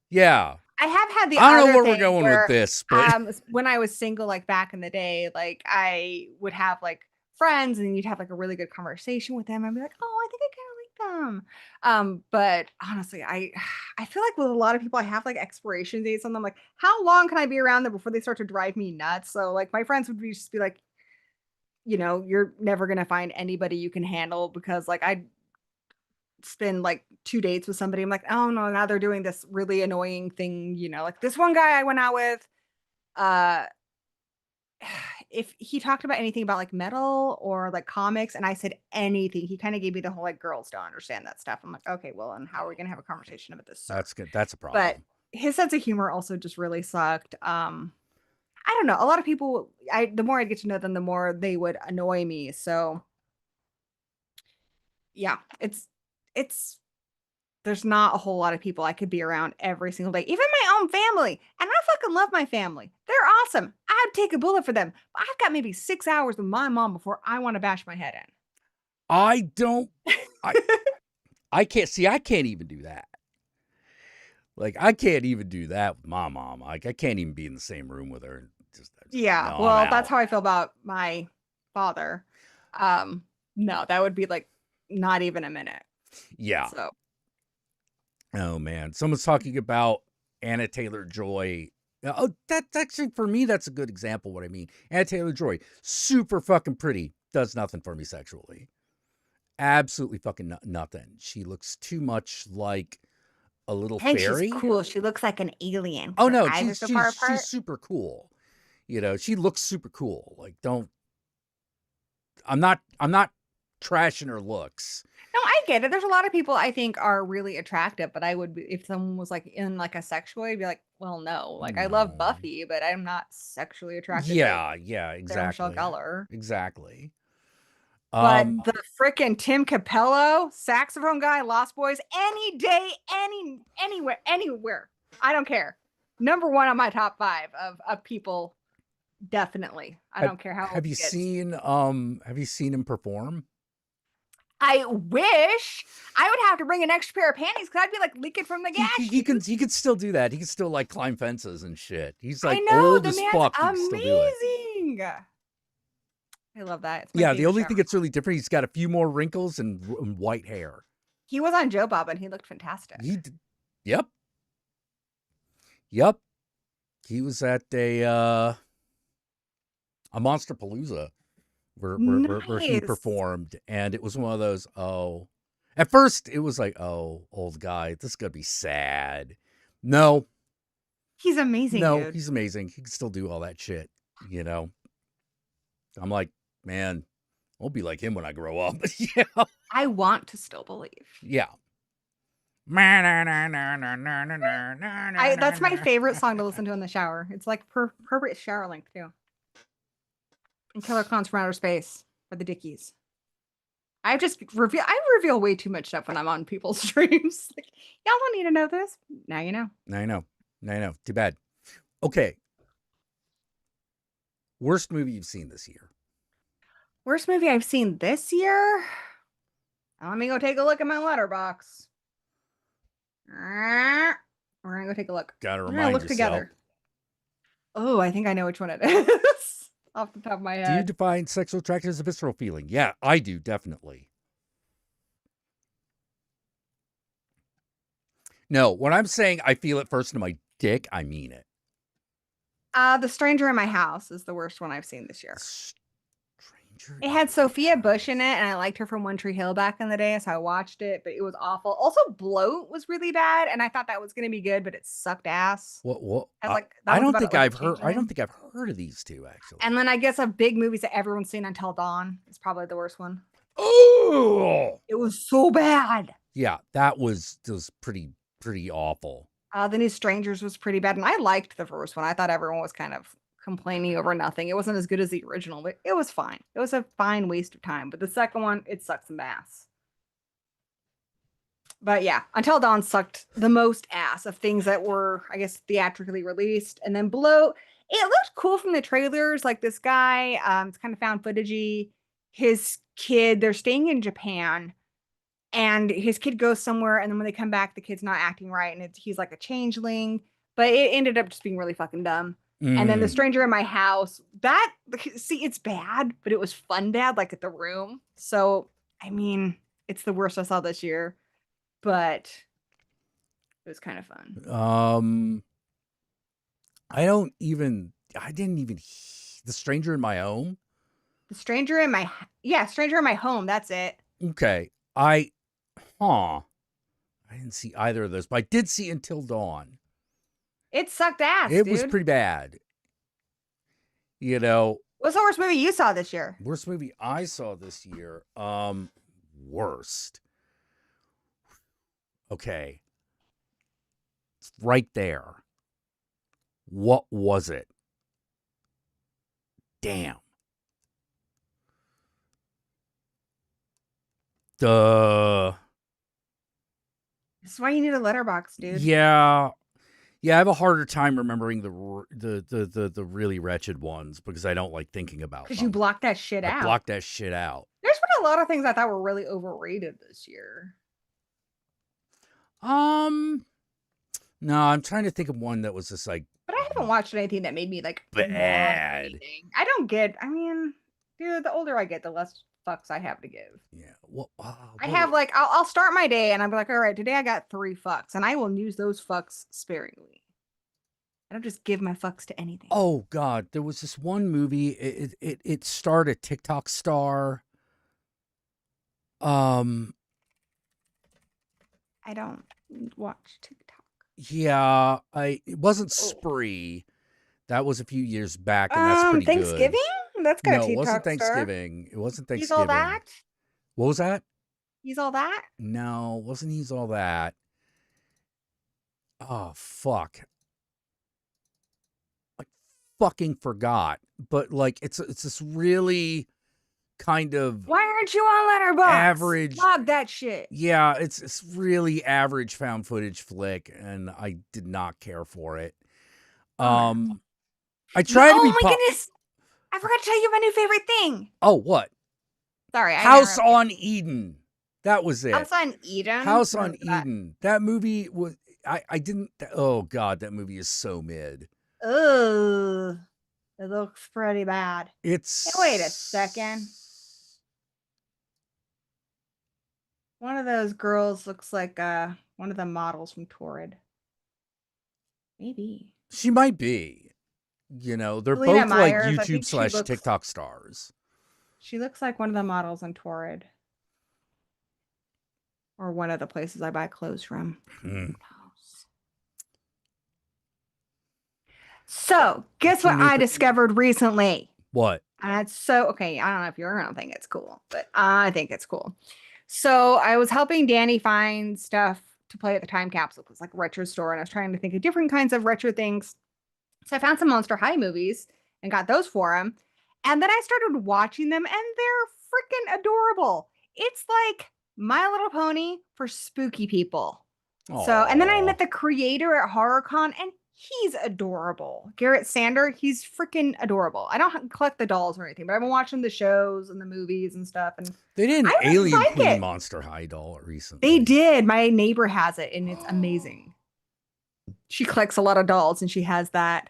Yeah. I have had the I don't know other where we're thing going where, with this, but when I was single, like back in the day, like I would have like friends and you'd have like a really good conversation with them. I'd be like, oh, I think I kind of like them. But honestly, I feel like with a lot of people, I have like expiration dates on them. Like, how long can I be around them before they start to drive me nuts? So like my friends would just be like, you know, you're never gonna find anybody you can handle because like I spend like 2 dates with somebody. I'm like, oh no, now they're doing this really annoying thing, you know, like this one guy I went out with, uh, if he talked about anything about like metal or like comics and I said anything, he kind of gave me the whole like girls don't understand that stuff. I'm like, okay, well, and how are we gonna have a conversation about this, sir? that's good. That's a problem. But his sense of humor also just really sucked. I don't know. A lot of people, the more I get to know them, the more they would annoy me. So yeah, it's there's not a whole lot of people I could be around every single day, even my own family. And I fucking love my family. They're awesome. I'd take a bullet for them. But I've got maybe 6 hours with my mom before I want to bash my head in. I don't, I can't see, I can't even do that. Like, I can't even do that with my mom. Like, I can't even be in the same room with her. Yeah. no, Well, I'm that's out. how I feel about my father. No, that would be like not even a minute. Yeah. So Oh man, someone's talking about Anna Taylor-Joy. Oh, that's actually, for me, that's a good example of what I mean. Anna Taylor-Joy, super fucking pretty, does nothing for me sexually. Absolutely fucking nothing. She looks too much like a little I think fairy. she's cool. She looks like an alien. Oh Her no, eyes are so far apart. she's super cool. You know, she looks super cool. Like, I'm not trashing her looks. No, I get it. There's a lot of people I think are really attractive, but I would be, if someone was like in like a sexual way, I'd be like, well, no. Like I love No. Buffy, but I'm not sexually attracted Yeah, to Sarah Michelle exactly. Gellar. Exactly. But the frickin' Tim Capello, saxophone guy, Lost Boys, any day, anywhere. I don't care. Number one on my top 5 of people, definitely. I don't care how have old you he gets. have you seen him perform? I wish I would have to bring an extra pair of panties because I'd be like leaking from the gash. He can still do that. He can still like climb fences and shit. He's like I know, old the as man's fuck. He can still do it. amazing. I love that. It's my Yeah, the favorite only show. thing that's really different, he's got a few more wrinkles and white hair. He was on Joe Bob and he looked fantastic. Yep. He was at a Monster Palooza where he Nice. performed, and it was one of those. Oh, at first it was like, oh, old guy, this is gonna be sad. No, He's amazing, dude. he's amazing. He can still do all that shit. You know, I'm like, man, I'll be like him when I grow up. Yeah. I want to still believe. Yeah. That's my favorite song to listen to in the shower. It's like appropriate shower length too. And Killer Clowns from Outer Space for the Dickies. I reveal way too much stuff when I'm on people's streams. Like, y'all don't need to know this. Now you know. Now you know. Now you know. Too bad. Okay. Worst movie you've seen this year? Worst movie I've seen this year? Let me go take a look at my letterbox. We're gonna go take a look. Gotta We're gonna remind look yourself. together. Oh, I think I know which one it is. Off the top of my Do you head. define sexual attraction as a visceral feeling? Yeah, I do, definitely. No, when I'm saying I feel it first in my dick, I mean it. The Stranger in My House is the worst one I've seen this year. Stranger. It had Sophia Bush in it, and I liked her from One Tree Hill back in the day, so I watched it, but it was awful. Also, Bloat was really bad, and I thought that was going to be good, but it sucked ass. What? I was like, I that was don't about think it, like, I've heard. I don't changeling. think I've heard of these two actually. And then I guess of big movies that everyone's seen, Until Dawn is probably the worst one. Oh, It was so bad. yeah, that was pretty awful. The New Strangers was pretty bad, and I liked the first one. I thought everyone was kind of complaining over nothing. It wasn't as good as the original, but it was fine. It was a fine waste of time. But the second one, it sucked some ass. But yeah, Until Dawn sucked the most ass of things that were, I guess, theatrically released. And then Blow, it looked cool from the trailers. Like this guy, it's kind of found footagey. His kid, they're staying in Japan, and his kid goes somewhere, and then when they come back, the kid's not acting right, and he's like a changeling. But it ended up just being really fucking dumb. And then The Stranger in My House, it's bad, but it was fun bad, like at The Room. So, I mean, it's the worst I saw this year, but it was kind of fun. I didn't even The Stranger in My Home. Stranger in My Home, that's it. Okay. I didn't see either of those, but I did see Until Dawn. It sucked ass, It dude. was pretty bad. You know, What's the worst movie you saw this year? worst movie I saw this year. Worst. Okay. It's right there. What was it? Damn. This is why you need a letterbox, dude. Yeah. Yeah, I have a harder time remembering the really wretched ones because I don't like thinking about them. Because you blocked that shit out. I blocked that shit out. There's been a lot of things I thought were really overrated this year. No, I'm trying to think of one that was just like But I haven't watched anything that made me like bad. mad anything. I mean, dude, the older I get, the less fucks I have to give. Yeah. Well, I have like, I'll start my day and I'll be like, all right, today I got 3 fucks, and I will use those fucks sparingly. I don't just give my fucks to anything. Oh God, there was this one movie. It starred a TikTok star. I don't watch TikTok. Yeah, it wasn't Spree. That was a few years back, and that's pretty Thanksgiving? good. That's got No, a it wasn't TikTok star. Thanksgiving. It wasn't Thanksgiving. He's all that? What was that? He's all that? No, wasn't He's All That. Oh fuck. I fucking forgot. But like it's this really kind of Why aren't you on Letterboxd? average. Log that shit. Yeah, it's really average found footage flick, and I did not care for it. I tried to be. Oh my goodness! I forgot to tell you my new favorite thing. Oh, what? Sorry, House on Eden. That was it. House on Eden. House on Eden. That movie was. I didn't. Oh God, that movie is so mid. Ugh, it looks pretty bad. It's. Hey, wait a second. One of those girls looks like one of the models from Torrid. Maybe. She might be. You know, they're Selena both Myers, I like think YouTube she slash looks- TikTok stars. She looks like one of the models in Torrid. Or one of the places I buy clothes from. Hmm. So, guess what I discovered recently? What? And it's so, okay, I don't know if you're going to think it's cool, but I think it's cool. So, I was helping Danny find stuff to play at the time capsule. It was like a retro store, and I was trying to think of different kinds of retro things. So I found some Monster High movies and got those for him. And then I started watching them, and they're freaking adorable. It's like My Little Pony for spooky people. So, and then I met the creator at HorrorCon, and he's adorable. Garrett Sander, he's freaking adorable. I don't collect the dolls or anything, but I've been watching the shows and the movies and stuff. And They did an I really Alien like Queen it. Monster High doll recently. They did. My neighbor has it, and it's amazing. She collects a lot of dolls, and she has that.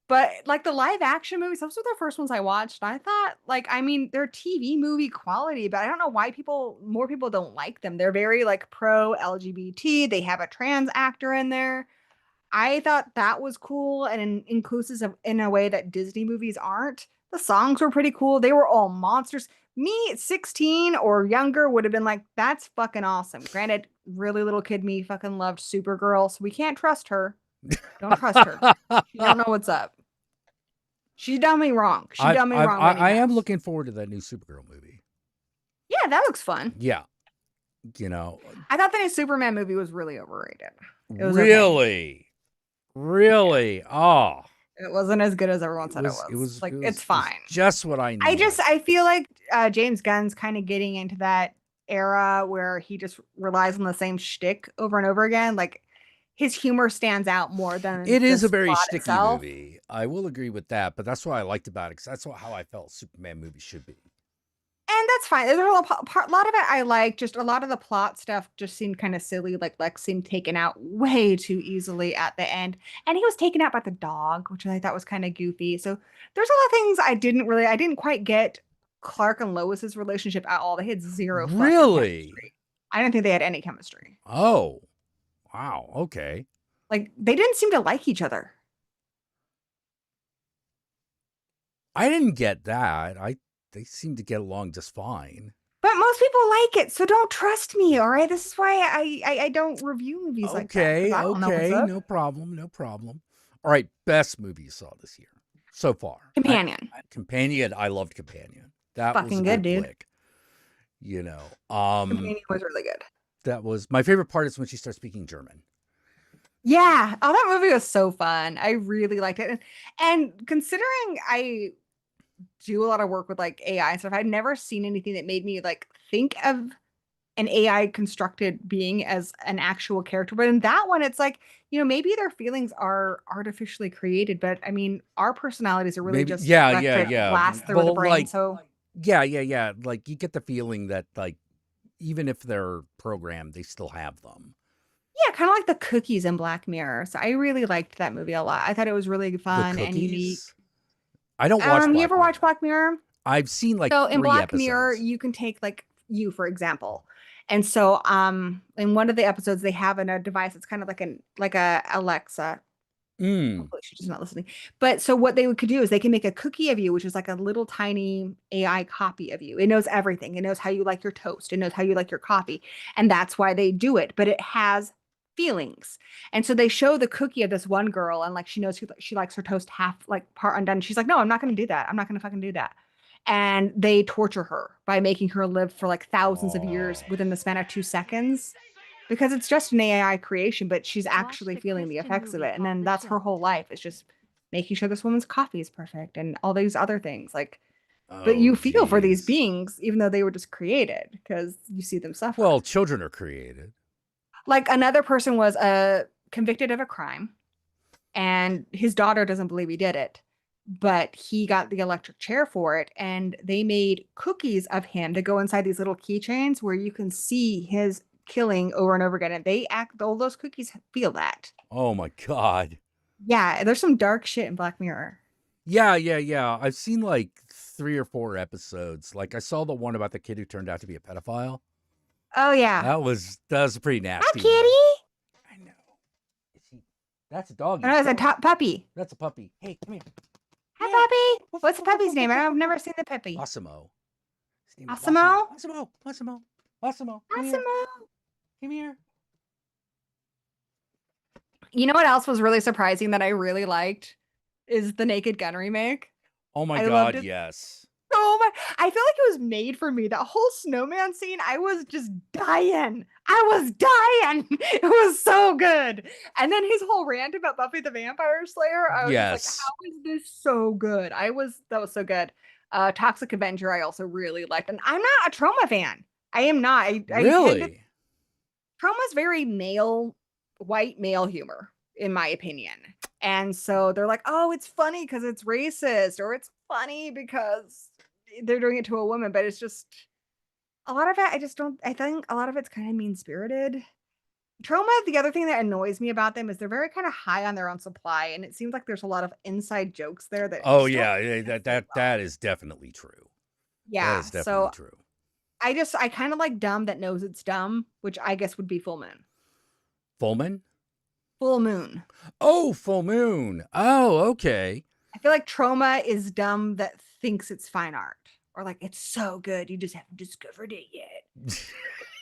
But like the live action movies, those were the first ones I watched. I thought, like, I mean, they're TV movie quality, but I don't know why more people don't like them. They're very like pro LGBT. They have a trans actor in there. I thought that was cool and inclusive in a way that Disney movies aren't. The songs were pretty cool. They were all monsters. Me at 16 or younger would have been like, that's fucking awesome. Granted, really little kid me fucking loved Supergirl, so we can't trust her. Don't trust her. She don't know what's up. She done me wrong. She done me wrong. I am looking forward to that new Supergirl movie. Yeah, that looks fun. Yeah. You know. I thought the new Superman movie was really overrated. It was really? Okay. Really? Oh. It wasn't as good as everyone said it was. It's fine. Just what I needed. I feel like James Gunn's kind of getting into that era where he just relies on the same shtick over and over again. Like his humor stands out more than it is a very sticky itself. Movie. I will agree with that, but that's what I liked about it, because that's how I felt Superman movies should be. And that's fine. There's a lot of it I like. Just a lot of the plot stuff just seemed kind of silly. Like Lex seemed taken out way too easily at the end. And he was taken out by the dog, which I thought was kind of goofy. So there's a lot of things I didn't quite get Clark and Lois's relationship at all. They had zero fucking chemistry. I didn't think they had any chemistry. Oh. Wow. Okay. Like they didn't seem to like each other. I didn't get that. They seem to get along just fine. But most people like it, so don't trust me, all right? This is why I don't review movies like that. Okay, no problem. All right, best movie you saw this year so far. Companion. Companion. I loved Companion. That fucking was good, dude. Flick. You know, Companion was really good. That was my favorite part is when she starts speaking German. Yeah. Oh, that movie was so fun. I really liked it. And considering I do a lot of work with like AI stuff, I'd never seen anything that made me like think of an AI constructed being as an actual character. But in that one, it's like, you know, maybe their feelings are artificially created, but I mean, our personalities are really just blast through the brain. Like, so yeah. Like you get the feeling that like even if they're programmed, they still have them. Yeah, kind of like the cookies in Black Mirror. So I really liked that movie a lot. I thought it was really fun and unique. I don't watch. You ever watch Black Mirror? I've seen like so in Black episodes. Mirror, you can take like you for example, and so in one of the episodes they have a device. It's kind of like a Alexa. Hopefully she's not listening. But so what they could do is they can make a cookie of you, which is like a little tiny AI copy of you. It knows everything. It knows how you like your toast. It knows how you like your coffee, and that's why they do it. But it has feelings. And so they show the cookie of this one girl, and like she knows she likes her toast half like part undone. She's like, no, I'm not going to do that. I'm not going to fucking do that. And they torture her by making her live for like thousands of years within the span of 2 seconds, because it's just an AI creation, but she's actually feeling the effects of it. And then that's her whole life. It's just making sure this woman's coffee is perfect and all these other things like. But you feel for these beings, even though they were just created, because you see them suffer. Well, children are created. Like another person was convicted of a crime, and his daughter doesn't believe he did it, but he got the electric chair for it, and they made cookies of him to go inside these little keychains where you can see his killing over and over again, and all those cookies feel that. Oh my God. Yeah, there's some dark shit in Black Mirror. Yeah. I've seen like 3 or 4 episodes. Like I saw the one about the kid who turned out to be a pedophile. Oh yeah, that was pretty nasty. Hi, kitty. I know. That's a dog. No, it's a puppy. That's a puppy. Hey, come here. Hi, puppy. What's the puppy's name? I've never seen the puppy. Osimo. Osimo. Come here. You know what else was really surprising that I really liked is the Naked Gun remake. Oh my God, yes. So so much. I feel like it was made for me. That whole snowman scene, I was just dying. I was dying. It was so good. And then his whole rant about Buffy the Vampire Slayer, I was just like, Yes. how is this so good? That was so good. Toxic Avenger, I also really liked. And I'm not a Trauma fan. I am not. I tend to, Really? Trauma's very white male humor, in my opinion. And so they're like, oh, it's funny because it's racist, or it's funny because they're doing it to a woman, but it's just a lot of it. I think a lot of it's kind of mean spirited. Trauma, the other thing that annoys me about them is they're very kind of high on their own supply. And it seems like there's a lot of inside jokes there that Oh just don't yeah, translate well. that is definitely true. That Yeah. is definitely So true. I kind of like dumb that knows it's dumb, which I guess would be Full Moon. Fullman? Full Moon. Oh, Full Moon. Oh, okay. I feel like Trauma is dumb that thinks it's fine art, or like it's so good you just haven't discovered it yet.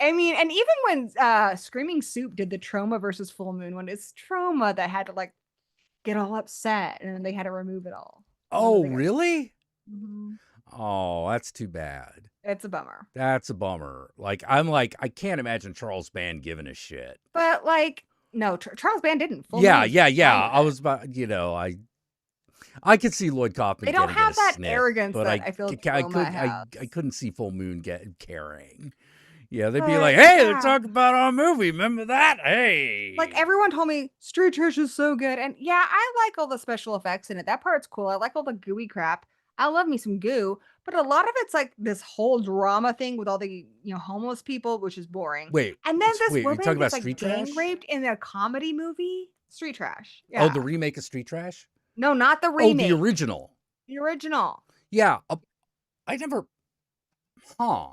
I mean, and even when Screaming Soup did the Trauma versus Full Moon one, it's Trauma that had to like get all upset and then they had to remove it all. Oh, really? Mm-hmm. Oh, that's too bad. It's a bummer. That's a bummer. I can't imagine Charles Band giving a shit. But like, no, Charles Band didn't. Full Yeah, Moon is yeah. fine I with was about, I could see Lloyd Kaufman They don't getting have a that sniff, arrogance but that I feel Trauma has. I couldn't see Full Moon caring. Yeah, they'd be But, like, "Hey, yeah. they're talking about our movie. Remember that? Hey!" Like everyone told me Street Trash is so good, and yeah, I like all the special effects in it. That part's cool. I like all the gooey crap. I love me some goo, but a lot of it's like this whole drama thing with all the homeless people, which is boring. Wait, And then this wait, you're woman talking about gets like Street gang Trash? raped in a comedy movie. Street Trash. Oh, Yeah. the remake of Street Trash? No, not the Oh, remake. the original. The original. Yeah, I never. Huh.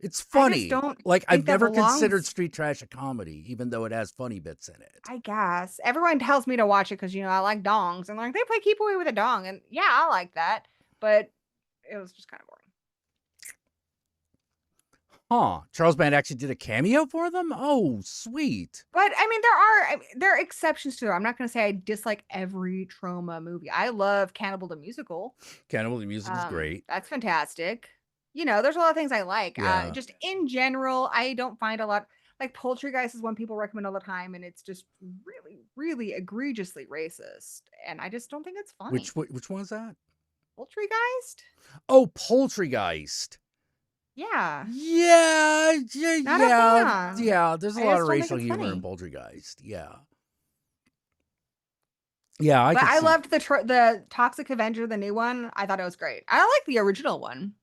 It's I just funny. don't Like think I've that never considered belongs. Street Trash a comedy, even though it has funny bits in it. I guess everyone tells me to watch it because I like dongs and like they play keep away with a dong, and yeah, I like that, but it was just kind of boring. Huh? Charles Band actually did a cameo for them? Oh, sweet. But I mean, there are exceptions to it. I'm not going to say I dislike every Trauma movie. I love Cannibal the Musical. Cannibal the Music is great. That's fantastic. There's a lot of things I like. Yeah. Just in general, I don't find a lot like Poultrygeist is one people recommend all the time, and it's just really, really egregiously racist, and I just don't think it's funny. Which one is that? Poultrygeist? Oh, Poultrygeist. Yeah. Yeah, Not a fan. yeah. There's a I lot just of don't think racial it's humor in funny. Poultrygeist. Yeah. Yeah, But could I see- loved the Toxic Avenger, the new one. I thought it was great. I like the original one.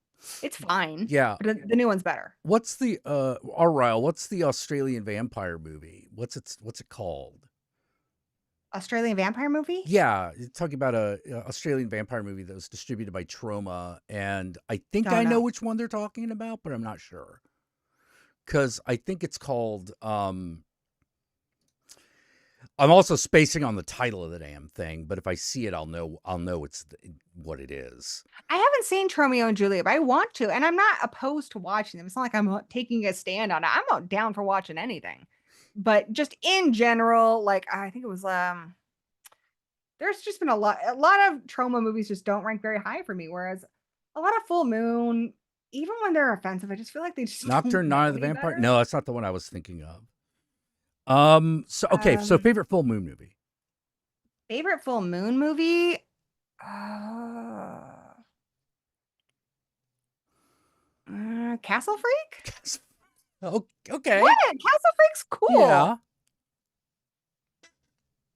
It's fine. Yeah. But the new one's better. What's the Ryle, what's the Australian vampire movie? What's it called? Australian vampire movie? Yeah, you're talking about a Australian vampire movie that was distributed by Troma, and I think Don't I know know. which one they're talking about, but I'm not sure. Cuz I think it's called I'm also spacing on the title of the damn thing, but if I see it I'll know what it is. I haven't seen Romeo and Juliet, but I want to, and I'm not opposed to watching them. It's not like I'm taking a stand on it. I'm not down for watching anything. But just in general, like I think it was there's just been a lot of Trauma movies just don't rank very high for me, whereas a lot of Full Moon, even when they're offensive, I just feel like they just Nocturne don't Night know of the any Vampire? better. No, that's not the one I was thinking of. So favorite full moon movie. Favorite Full Moon movie? Castle Freak? Oh, okay. What? Castle Freak's cool. Yeah.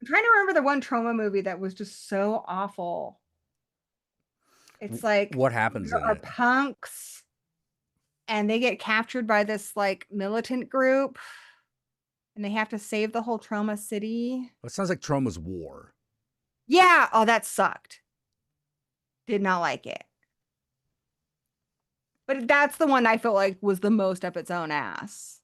I'm trying to remember the one Trauma movie that was just so awful. It's like What happens there in are it? punks and they get captured by this like militant group and they have to save the whole Trauma city. It sounds like Troma's War. Yeah. Oh, that sucked. Did not like it. But that's the one I felt like was the most up its own ass.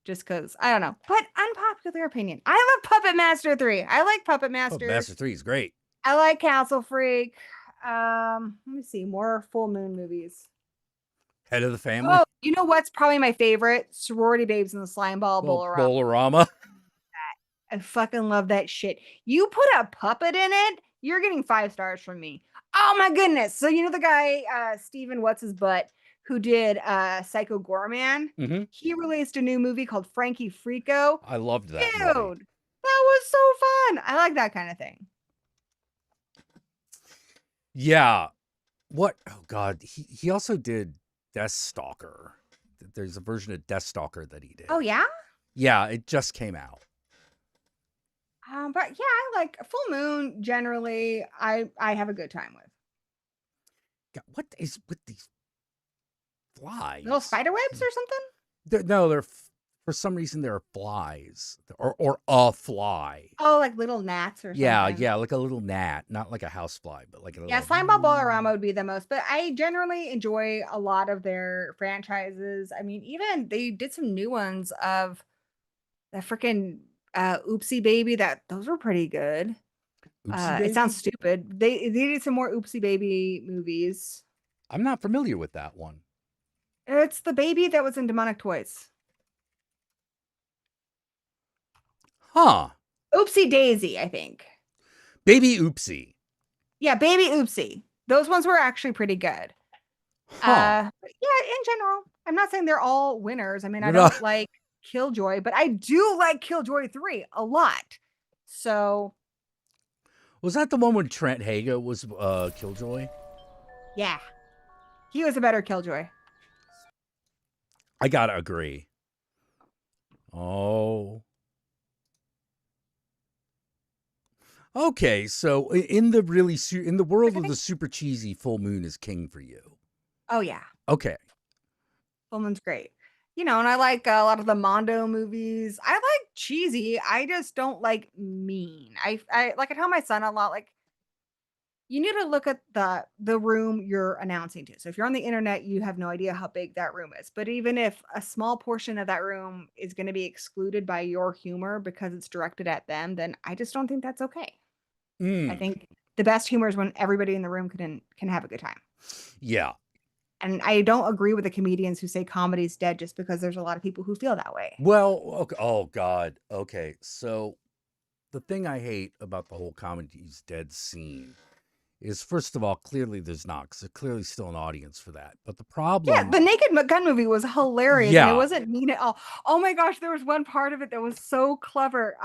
Just because, I don't know. But unpopular opinion. I love Puppet Master 3. I like Puppet Master. Master 3 is great. I like Castle Freak. Let me see. More Full Moon movies. Head of the Family. Oh, you know what's probably my favorite? Sorority Babes in the Slime Ball Bolorama. Bolorama. I fucking love that shit. You put a puppet in it, you're getting 5 stars from me. Oh my goodness. So you know the guy, Steven What's His Butt, who did Psycho Gorman? Hmm. He released a new movie called Frankie Frico. I loved that Dude, movie. that was so fun. I like that kind of thing. Yeah. What? Oh God. He also did Death Stalker. There's a version of Death Stalker that he did. Oh yeah? Yeah, it just came out. But yeah, I like Full Moon generally. I have a good time with. God, what is with these flies? Little spider webs or something? No, for some reason there are flies or a fly. Oh, like little gnats or something. Yeah, like a little gnat, not like a house fly, but like a little. Yeah, Slimeball Bolorama would be the most, but I generally enjoy a lot of their franchises. I mean, even they did some new ones of the freaking Oopsie Baby. Those were pretty good. Oopsie It sounds Baby? stupid. They did some more Oopsie Baby movies. I'm not familiar with that one. It's the baby that was in Demonic Toys. Huh. Oopsie Daisy, I think. Baby Oopsie. Yeah, Baby Oopsie. Those ones were actually pretty good. Huh. But yeah, in general, I'm not saying they're all winners. I mean, I You're don't not- like Killjoy, but I do like Killjoy 3 a lot. So, Was that the one when Trent Haga was Killjoy? yeah. He was a better Killjoy. I gotta agree. Oh. Okay, so in the in the world of the super cheesy, Full Moon is king for you. Oh, yeah. Okay. Full Moon's great. You know, and I like a lot of the Mondo movies. I like cheesy. I just don't like mean. I like I tell my son a lot, like, you need to look at the room you're announcing to. So if you're on the internet, you have no idea how big that room is. But even if a small portion of that room is going to be excluded by your humor because it's directed at them, then I just don't think that's okay. I Mm, think the best humor is when everybody in the room can have a good time. yeah. And I don't agree with the comedians who say comedy's dead just because there's a lot of people who feel that way. Well, okay. Oh God. Okay. So the thing I hate about the whole comedy's dead scene is, first of all, clearly there's not, because there's clearly still an audience for that. But the Yeah, problem, the Naked Gun movie was hilarious and Yeah. it wasn't mean at all. Oh my gosh, there was one part of it that was so clever.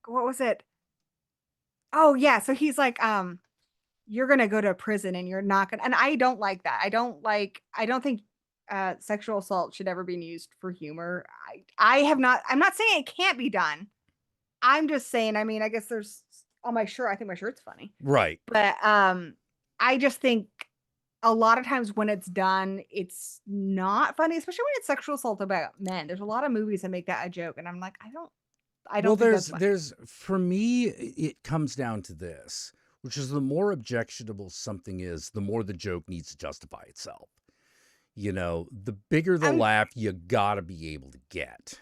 What was it? Oh yeah, so he's like, you're gonna go to prison and you're not gonna, and I don't like that. I don't think sexual assault should ever be used for humor. I'm not saying it can't be done. I'm just saying, I mean, I guess there's on my shirt, I think my shirt's funny. right? But I just think a lot of times when it's done, it's not funny, especially when it's sexual assault about men. There's a lot of movies that make that a joke, and I'm like, I don't Well, think that's funny. there's for me, it comes down to this, which is the more objectionable something is, the more the joke needs to justify itself. You know, the bigger the I'm- laugh you gotta be able to get.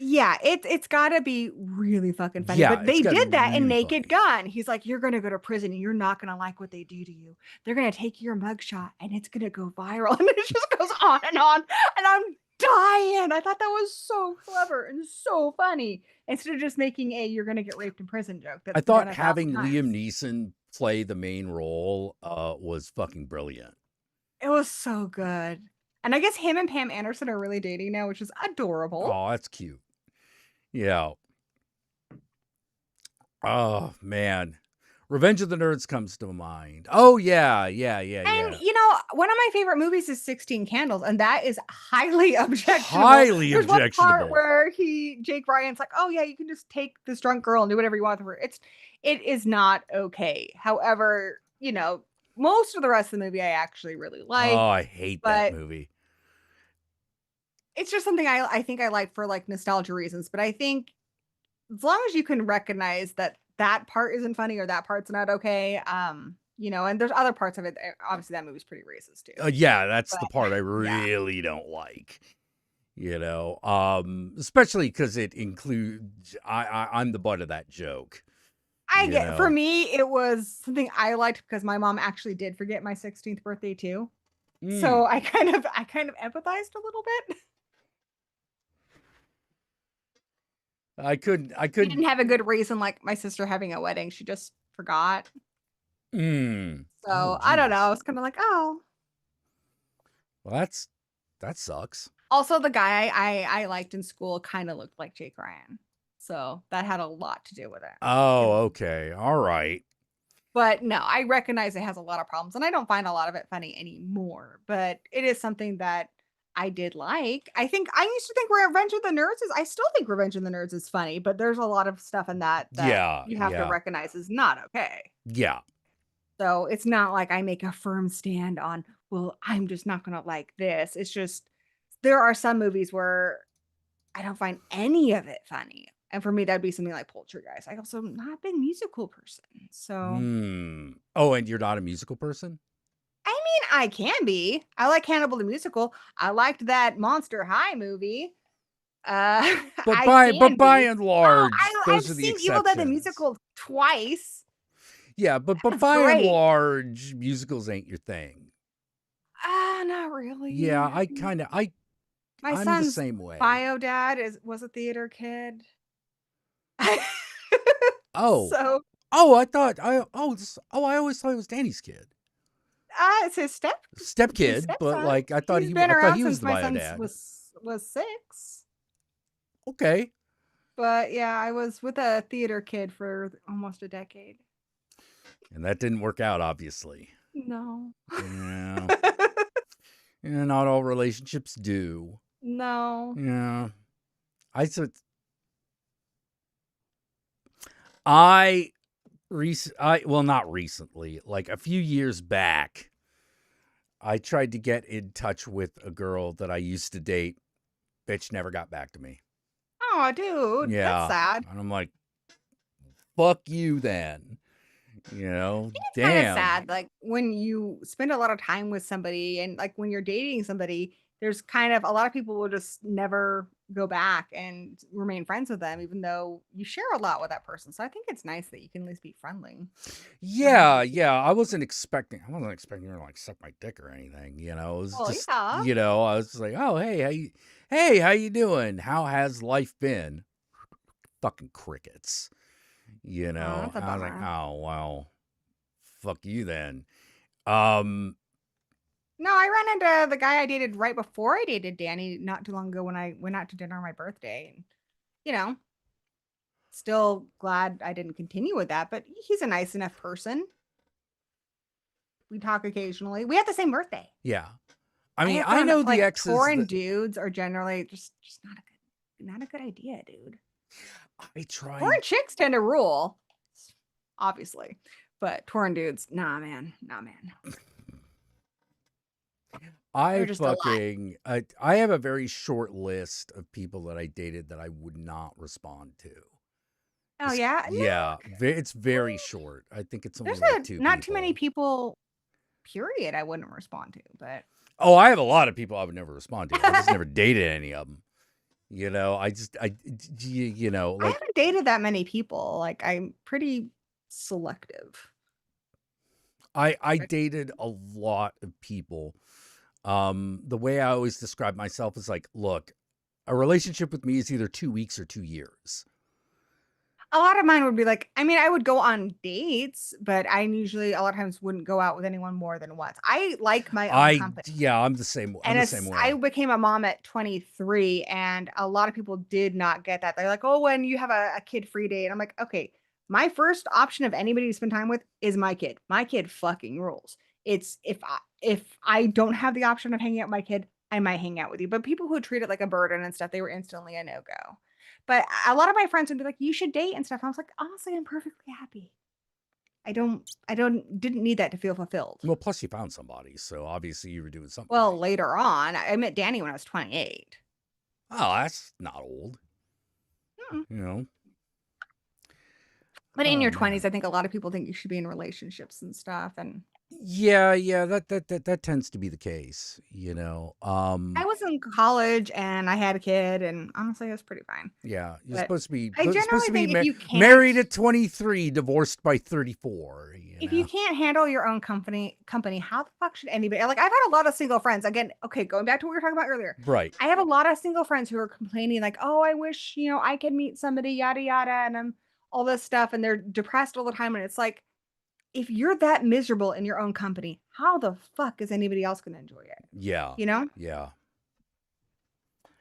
Yeah, it's gotta be really fucking funny. Yeah, But they it's gotta did be that in really Naked funny. Gun. He's like, you're gonna go to prison and you're not gonna like what they do to you. They're gonna take your mugshot and it's gonna go viral. And it just goes on. And I'm dying. I thought that was so clever and so funny. Instead of just making a you're gonna get raped in prison joke. I That's thought done 1,000 having times. Liam Neeson play the main role was fucking brilliant. It was so good. And I guess him and Pam Anderson are really dating now, which is adorable. Oh, that's cute. Yeah. Oh man, Revenge of the Nerds comes to mind. Oh yeah. And Yeah. you know, one of my favorite movies is 16 Candles, and that is highly objectionable. Highly There's one part objectionable. where Jake Ryan's like, "Oh yeah, you can just take this drunk girl and do whatever you want with her." It is not okay. However, you know, most of the rest of the movie I actually really like. Oh, I hate that but- movie. It's just something I think I like for like nostalgia reasons. But I think as long as you can recognize that that part isn't funny or that part's not okay, you know, and there's other parts of it. Obviously, that movie's pretty racist too. Yeah, that's the But, part I really don't like. You know, especially because it includes I'm the butt of that joke. I you get for know. me, it was something I liked because my mom actually did forget my 16th birthday too. Mm. So I kind of empathized a little bit. I couldn't. She didn't have a good reason, like my sister having a wedding. She just forgot. Mm. So I don't know. I geez. was kind of like, oh. Well, that sucks. Also, the guy I liked in school kind of looked like Jake Ryan, so that had a lot to do with it. Oh, okay. All right. But no, I recognize it has a lot of problems, and I don't find a lot of it funny anymore. But it is something that I did like. I think I used to think Revenge of the Nerds is. I still think Revenge of the Nerds is funny, but there's a lot of stuff in that Yeah, you have to yeah, recognize is not okay. yeah. So it's not like I make a firm stand on, well, I'm just not gonna like this. It's just there are some movies where I don't find any of it funny. And for me, that'd be something like Poltergeist. I also am not a big musical person. So Oh, and you're not a musical person? I mean, I can be. I like Hannibal the Musical. I liked that Monster High movie. But I by can be. and large, I've those are the seen Evil Dead the exceptions. Musical twice. Yeah, but That's by and great. large, musicals ain't your thing. Not really. Yeah, My I'm the son's same way. bio dad was a theater kid. Oh, So I always thought it was Danny's kid, it's his stepkid. But stepson. like, I thought He's been around he was since the my bio son dad. was 6. Okay, But yeah, I was with a theater kid for almost a decade. and that didn't work out, obviously. No. Yeah, yeah. Not all relationships do. No. Yeah, well, not recently, like a few years back, I tried to get in touch with a girl that I used to date. Bitch never got back to me. Oh, dude, Yeah. that's sad. And I'm like, fuck you then. You know, It's kind of damn. sad, like when you spend a lot of time with somebody, and like when you're dating somebody, there's kind of a lot of people will just never go back and remain friends with them, even though you share a lot with that person. So I think it's nice that you can at least be friendly. Yeah, yeah. I wasn't expecting her to like suck my dick or anything, you know. It was Well, just, yeah. you know, I was just like, oh, hey, how you doing? How has life been? Fucking crickets. You know. That's a I was like, bummer. oh well, fuck you then. No, I ran into the guy I dated right before I dated Danny not too long ago when I went out to dinner on my birthday. And, you know, still glad I didn't continue with that, but he's a nice enough person. We talk occasionally. We have the same birthday. Yeah. I mean, have I found, know the like, exes. touring dudes are generally just not a good idea, dude. I try. Touring chicks tend to rule, obviously, but touring dudes, nah, man. I just a lot. I have a very short list of people that I dated that I would not respond to. Oh yeah, no, Yeah, it's very short. I think it's only there's like 2 not too many people. people. Period. I wouldn't respond to, but Oh, I have a lot of people I would never respond to. I just never dated any of them. You know, you know, I like haven't dated that many people. Like I'm pretty selective. I dated a lot of people. The way I always describe myself is like, look, a relationship with me is either 2 weeks or 2 years. A lot of mine would be like, I mean, I would go on dates, but I usually a lot of times wouldn't go out with anyone more than once. I like my own company. Yeah, I'm the same. I'm the same way. I became a mom at 23, and a lot of people did not get that. They're like, oh, when you have a kid-free day. And I'm like, okay, my first option of anybody to spend time with is my kid. My kid fucking rules. It's if I don't have the option of hanging out with my kid, I might hang out with you. But people who treat it like a burden and stuff, they were instantly a no-go. But a lot of my friends would be like, you should date and stuff. I was like, honestly, I'm perfectly happy. I didn't need that to feel fulfilled. Well, plus you found somebody, so obviously you were doing something. Well, right. later on, I met Danny when I was 28. Oh, that's not old. You know. But in your 20s, I think a lot of people think you should be in relationships and stuff. And yeah, that tends to be the case, you know. I was in college and I had a kid, and honestly, it was pretty fine. Yeah, you're But supposed to be I generally think if you can't, married at 23, divorced by 34. If you can't handle your own company, how the fuck should anybody? Like, I've had a lot of single friends. Again, okay, going back to what we were talking about earlier. Right. I have a lot of single friends who are complaining, like, oh, I wish, I could meet somebody, yada, yada, and I'm all this stuff. And they're depressed all the time. And it's like, if you're that miserable in your own company, how the fuck is anybody else going to enjoy it? Yeah. You know? Yeah.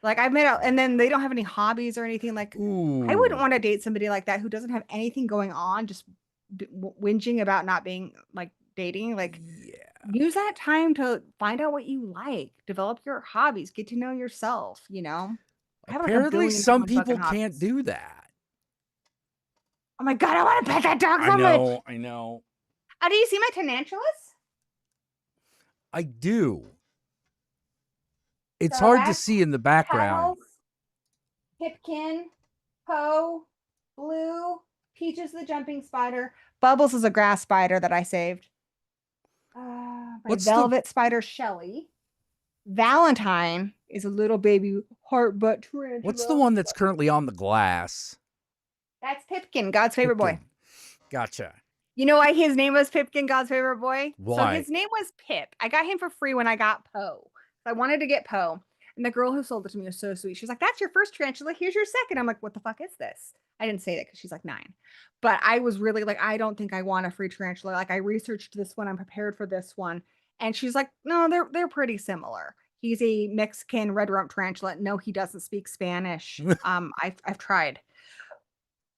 Like I've made out, and then they don't have any hobbies or anything. Like I wouldn't Ooh. want to date somebody like that who doesn't have anything going on, just whinging about not being like dating. Like Yeah. use that time to find out what you like, develop your hobbies, get to know yourself. You know, I have like a Apparently, billion some fucking people can't hobbies. do that. Oh my god, I want to pet that dog I so much. know. I know. Oh, do you see my tarantulas? I do. It's So hard to that's see in the background. Pals, Pipkin, Poe, Blue, Peaches the jumping spider. Bubbles is a grass spider that I saved. My What's the velvet spider Shelly. Valentine is a little baby heart butt tarantula. What's the one that's currently on the glass? That's Pipkin, God's favorite boy. Pipkin. Gotcha. You know why his name was Pipkin, God's favorite boy? So Why? his name was Pip. I got him for free when I got Poe. I wanted to get Poe. And the girl who sold it to me was so sweet. She's like, that's your first tarantula. Here's your second. I'm like, what the fuck is this? I didn't say that because she's like 9. But I was really like, I don't think I want a free tarantula. Like I researched this one. I'm prepared for this one. And she's like, no, they're pretty similar. He's a Mexican red rump tarantula. No, he doesn't speak Spanish. I've tried.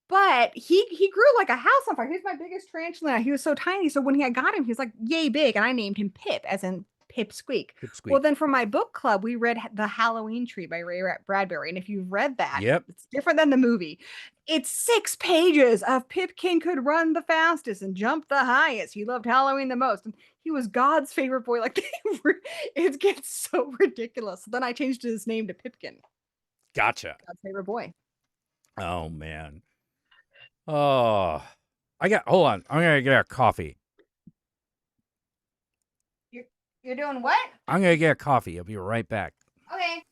But he grew like a house on fire. He was my biggest tarantula. He was so tiny. So when I got him, he was like yay big. And I named him Pip, as in Pip Squeak. Pip Squeak. Well, then for my book club, we read The Halloween Tree by Ray Bradbury. And if you've read that, Yep. it's different than the movie. It's 6 pages of Pipkin could run the fastest and jump the highest. He loved Halloween the most. And he was God's favorite boy. Like, it gets so ridiculous. Then I changed his name to Pipkin. Gotcha. God's favorite boy. Oh, man. Oh, hold on. I'm going to get a coffee. You're doing what? I'm going to get a coffee. I'll be right back. Okay.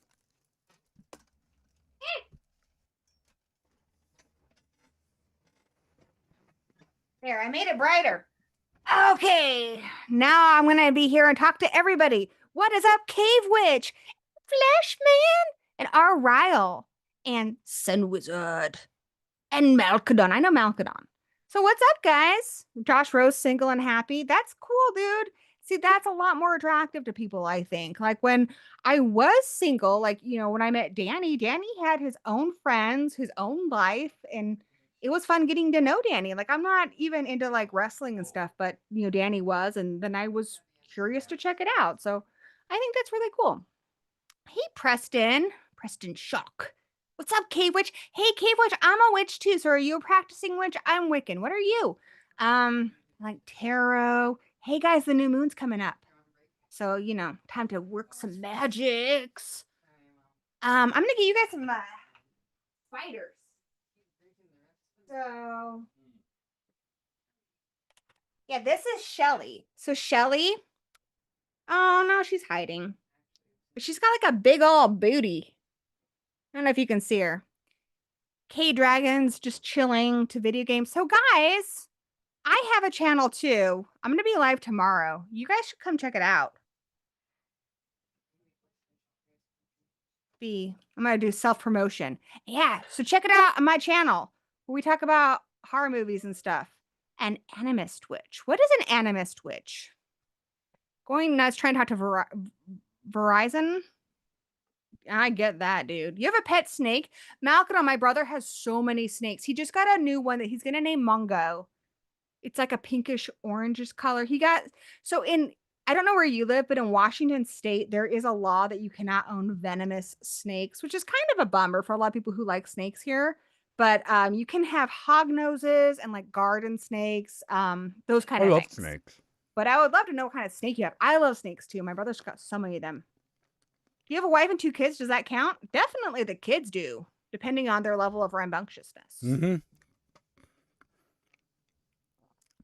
There, I made it brighter. Okay, now I'm going to be here and talk to everybody. What is up, Cave Witch, Flesh Man, and our Ryle, and Sun Wizard, and Malkadon. I know Malkadon. So what's up, guys? Josh Rose single and happy. That's cool, dude. See, that's a lot more attractive to people, I think. Like when I was single, like, you know, when I met Danny had his own friends, his own life, and it was fun getting to know Danny. Like, I'm not even into like wrestling and stuff, but, you know, Danny was, and then I was curious to check it out. So I think that's really cool. Hey, Preston Shock. What's up, Cave Witch? Hey, Cave Witch, I'm a witch too. So are you a practicing witch? I'm Wiccan. What are you? Like tarot. Hey guys, the new moon's coming up. So, you know, time to work some magics. I'm gonna get you guys some spiders. So yeah, this is Shelly. So Shelly, oh no, she's hiding. But she's got like a big old booty. I don't know if you can see her. K-Dragons just chilling to video games. So guys, I have a channel too. I'm going to be live tomorrow. You guys should come check it out. I'm going to do self-promotion. Yeah, so check it out on my channel where we talk about horror movies and stuff. An animist witch. What is an animist witch? Going nuts trying to talk to Verizon? I get that, dude. You have a pet snake? Malcolm, my brother, has so many snakes. He just got a new one that he's going to name Mungo. It's like a pinkish orangish color. I don't know where you live, but in Washington State, there is a law that you cannot own venomous snakes, which is kind of a bummer for a lot of people who like snakes here. But you can have hog noses and like garden snakes, those kind of I love things. snakes. But I would love to know what kind of snake you have. I love snakes too. My brother's got so many of them. Do you have a wife and 2 kids? Does that count? Definitely the kids do, depending on their level of rambunctiousness. Mm-hmm.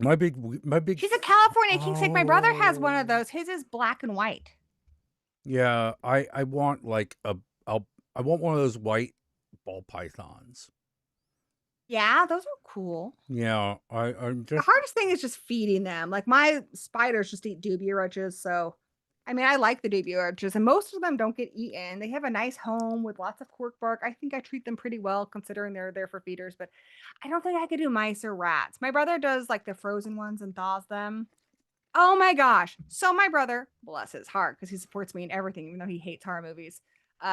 My big. She's a California king snake. My brother has one of those. His is black and white. Yeah, I want like I want one of those white ball pythons. Yeah, those are cool. Yeah, I'm The just. hardest thing is just feeding them. Like my spiders just eat dubia roaches, so I mean, I like the debut arches, and most of them don't get eaten. They have a nice home with lots of cork bark. I think I treat them pretty well considering they're there for feeders, but I don't think I could do mice or rats. My brother does like the frozen ones and thaws them. Oh my gosh. So my brother, bless his heart, because he supports me in everything, even though he hates horror movies.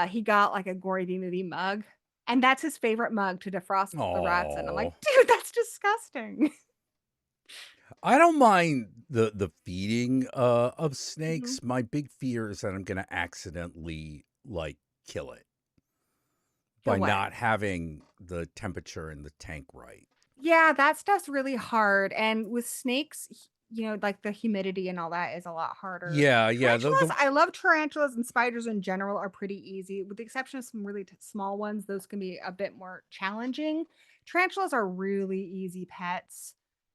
He got like a gory B movie mug, and that's his favorite mug to defrost the rats in. I'm like, Oh, dude, that's disgusting. I don't mind the feeding of Mhm. snakes. My big fear is that I'm gonna accidentally like kill it Kill by what? not having the temperature in the tank right. Yeah, that stuff's really hard. And with snakes, like the humidity and all that is a lot harder. Yeah, yeah. Tarantulas, I love tarantulas, and spiders in general are pretty easy, with the exception of some really small ones. Those can be a bit more challenging. Tarantulas are really easy pets.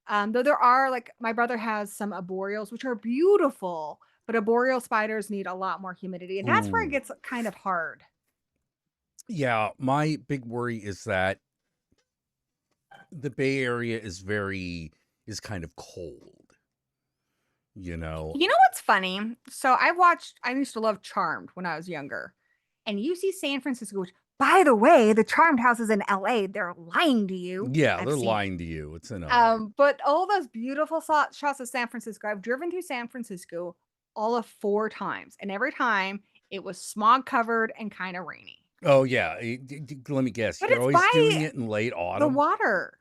Though there are, like, my brother has some arboreals, which are beautiful, but arboreal spiders need a lot more humidity. And that's where it Ooh. gets kind of hard. Yeah, my big worry is that the Bay Area is kind of cold, you know. You know what's funny? So I used to love Charmed when I was younger. And you see San Francisco, which, by the way, the Charmed houses in LA, they're lying to you. Yeah, I've they're seen lying to you. It's in LA. But all those beautiful shots of San Francisco, I've driven through San Francisco all of 4 times. And every time it was smog covered and kind of rainy. Oh yeah, let me guess. But You're it's always doing by it in late the autumn. water.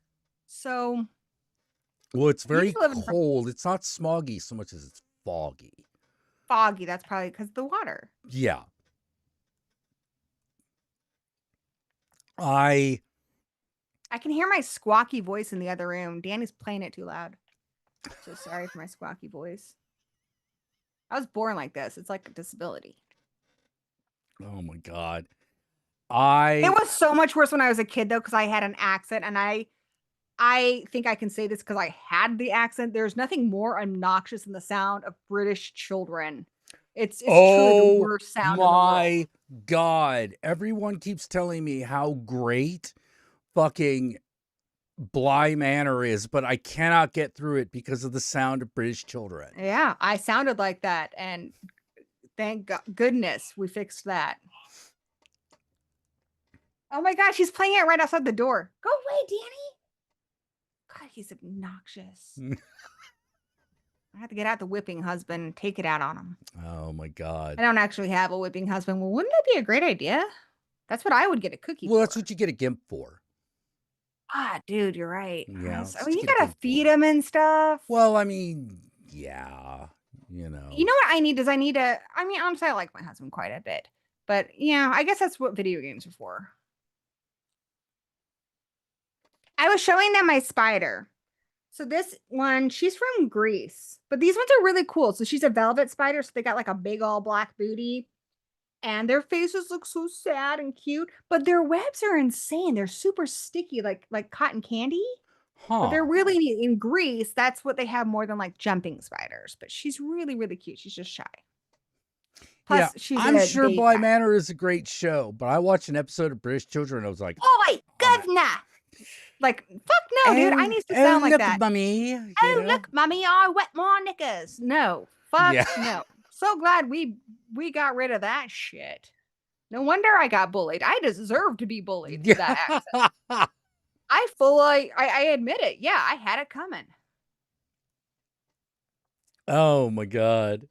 So Well, it's you very used to live in cold. It's not smoggy so much as it's foggy. foggy. That's probably because of the water. Yeah. I I can hear my squawky voice in the other room. Danny's playing it too loud. So sorry for my squawky voice. I was born like this. It's like a disability. oh my god. It I was so much worse when I was a kid, though, because I had an accent, and I think I can say this because I had the accent. There's nothing more obnoxious than the sound of British children. It's truly the Oh worst sound in the world. my god. Everyone keeps telling me how great fucking Bly Manor is, but I cannot get through it because of the sound of British children. Yeah, I sounded like that, and thank goodness we fixed that. Oh my gosh, he's playing it right outside the door. Go away, Danny. God, he's obnoxious. I have to get out the whipping husband and take it out on him. Oh my god. I don't actually have a whipping husband. Well, wouldn't that be a great idea? That's what I would get a cookie Well, for. that's what you get a GIMP for. Ah, dude, you're right. Yeah, I that's mean, what you get a gotta GIMP feed for. him and stuff. Well, I mean, yeah, you know. You know what I need is I mean, honestly, I like my husband quite a bit. But yeah, I guess that's what video games are for. I was showing them my spider. So this one, she's from Greece, but these ones are really cool. So she's a velvet spider. So they got like a big all black booty, and their faces look so sad and cute, but their webs are insane. They're super sticky, like cotton candy. But they're Huh. really neat. In Greece, that's what they have more than like jumping spiders. But she's really, really cute. She's just shy. Yeah, Plus, she's I'm a sure day Bly cat. Manor is a great show, but I watched an episode of British Children and I was like, Oi, governor! Like, fuck no, dude. I need to sound like look, that. mummy. You Oh, know? look, mummy, I wet my knickers. No, fuck Yeah. no. So glad we got rid of that shit. No wonder I got bullied. I deserve to be bullied for that accent. I admit it. Yeah, I had it coming. Oh my god.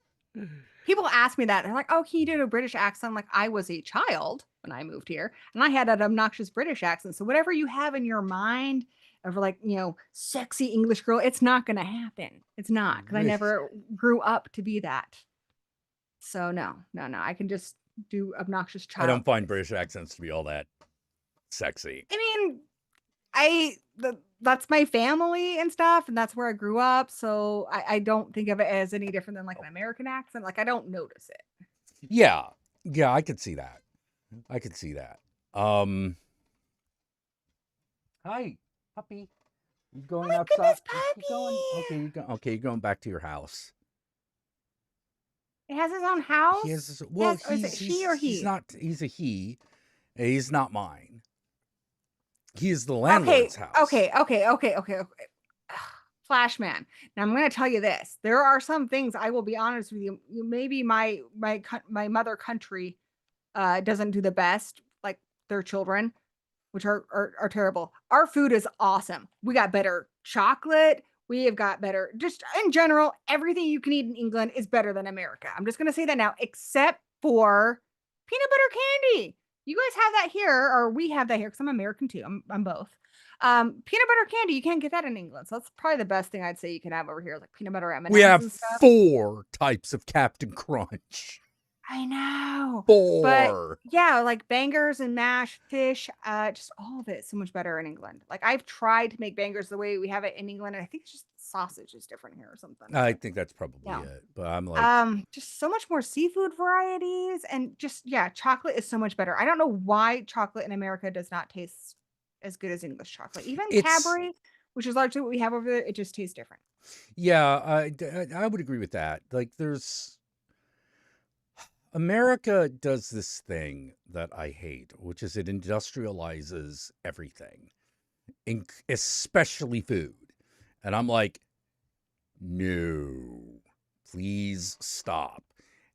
People ask me that. They're like, oh, can you do a British accent? I'm like, I was a child when I moved here, and I had an obnoxious British accent. So whatever you have in your mind of like, sexy English girl, it's not going to happen. It's not, because I never grew up to be that. So no. I can just do obnoxious child. I don't find voice. British accents to be all that sexy. I mean, that's my family and stuff, and that's where I grew up. So I don't think of it as any different than like an American accent. Like, I don't notice it. Yeah, I could see that. Hi, puppy. You going my outside? goodness, You going? puppy. Okay, you're going back to your house. It has his own house. He has his, well, Yes, or is it she or he? He's not. He's a he. He's not mine. He is the landlord's house. Okay. Ugh, Flash Man. Now I'm going to tell you this. There are some things, I will be honest with you. Maybe my mother country doesn't do the best, like their children, which are terrible. Our food is awesome. We got better chocolate. We have got better, just in general, everything you can eat in England is better than America. I'm just going to say that now, except for peanut butter candy. You guys have that here, or we have that here, because I'm American too. I'm both. Peanut butter candy, you can't get that in England. So that's probably the best thing I'd say you can have over here, like peanut butter M&Ms We have and stuff. 4 types of Captain Crunch. I know. 4. But yeah, like bangers and mash, fish, just all of it so much better in England. Like I've tried to make bangers the way we have it in England, and I think it's just sausage is different here or something. I But think that's probably yeah. it. But I'm like, just so much more seafood varieties, and just chocolate is so much better. I don't know why chocolate in America does not taste as good as English chocolate. Even It's- Cadbury, which is largely what we have over there, it just tastes different. yeah, I would agree with that. Like America does this thing that I hate, which is it industrializes everything, especially food. And I'm like, no, please stop.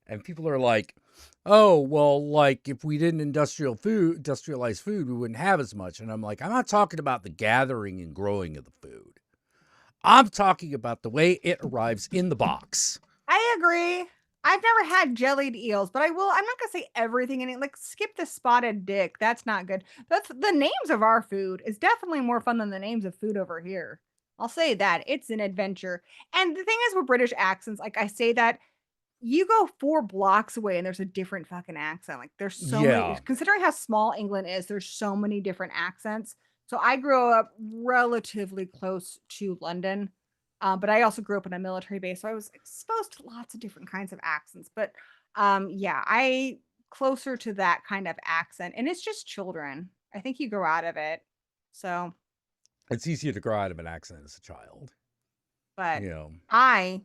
And people are like, oh, well, like if we didn't industrialize food, we wouldn't have as much. And I'm like, I'm not talking about the gathering and growing of the food. I'm talking about the way it arrives in the box. I agree. I've never had jellied eels, but I will. I'm not gonna say everything in it. Like skip the spotted dick. That's not good. That's the names of our food is definitely more fun than the names of food over here. I'll say that. It's an adventure. And the thing is with British accents, like I say that you go 4 blocks away and there's a different fucking accent. Like there's so many, considering how small England is, there's so many different accents. So I grew up relatively close to London. But I also grew up in a military base, so I was exposed to lots of different kinds of accents. But I closer to that kind of accent, and it's just children. I think you grow out of it. So It's easier to grow out of an accent as a child. but You know. I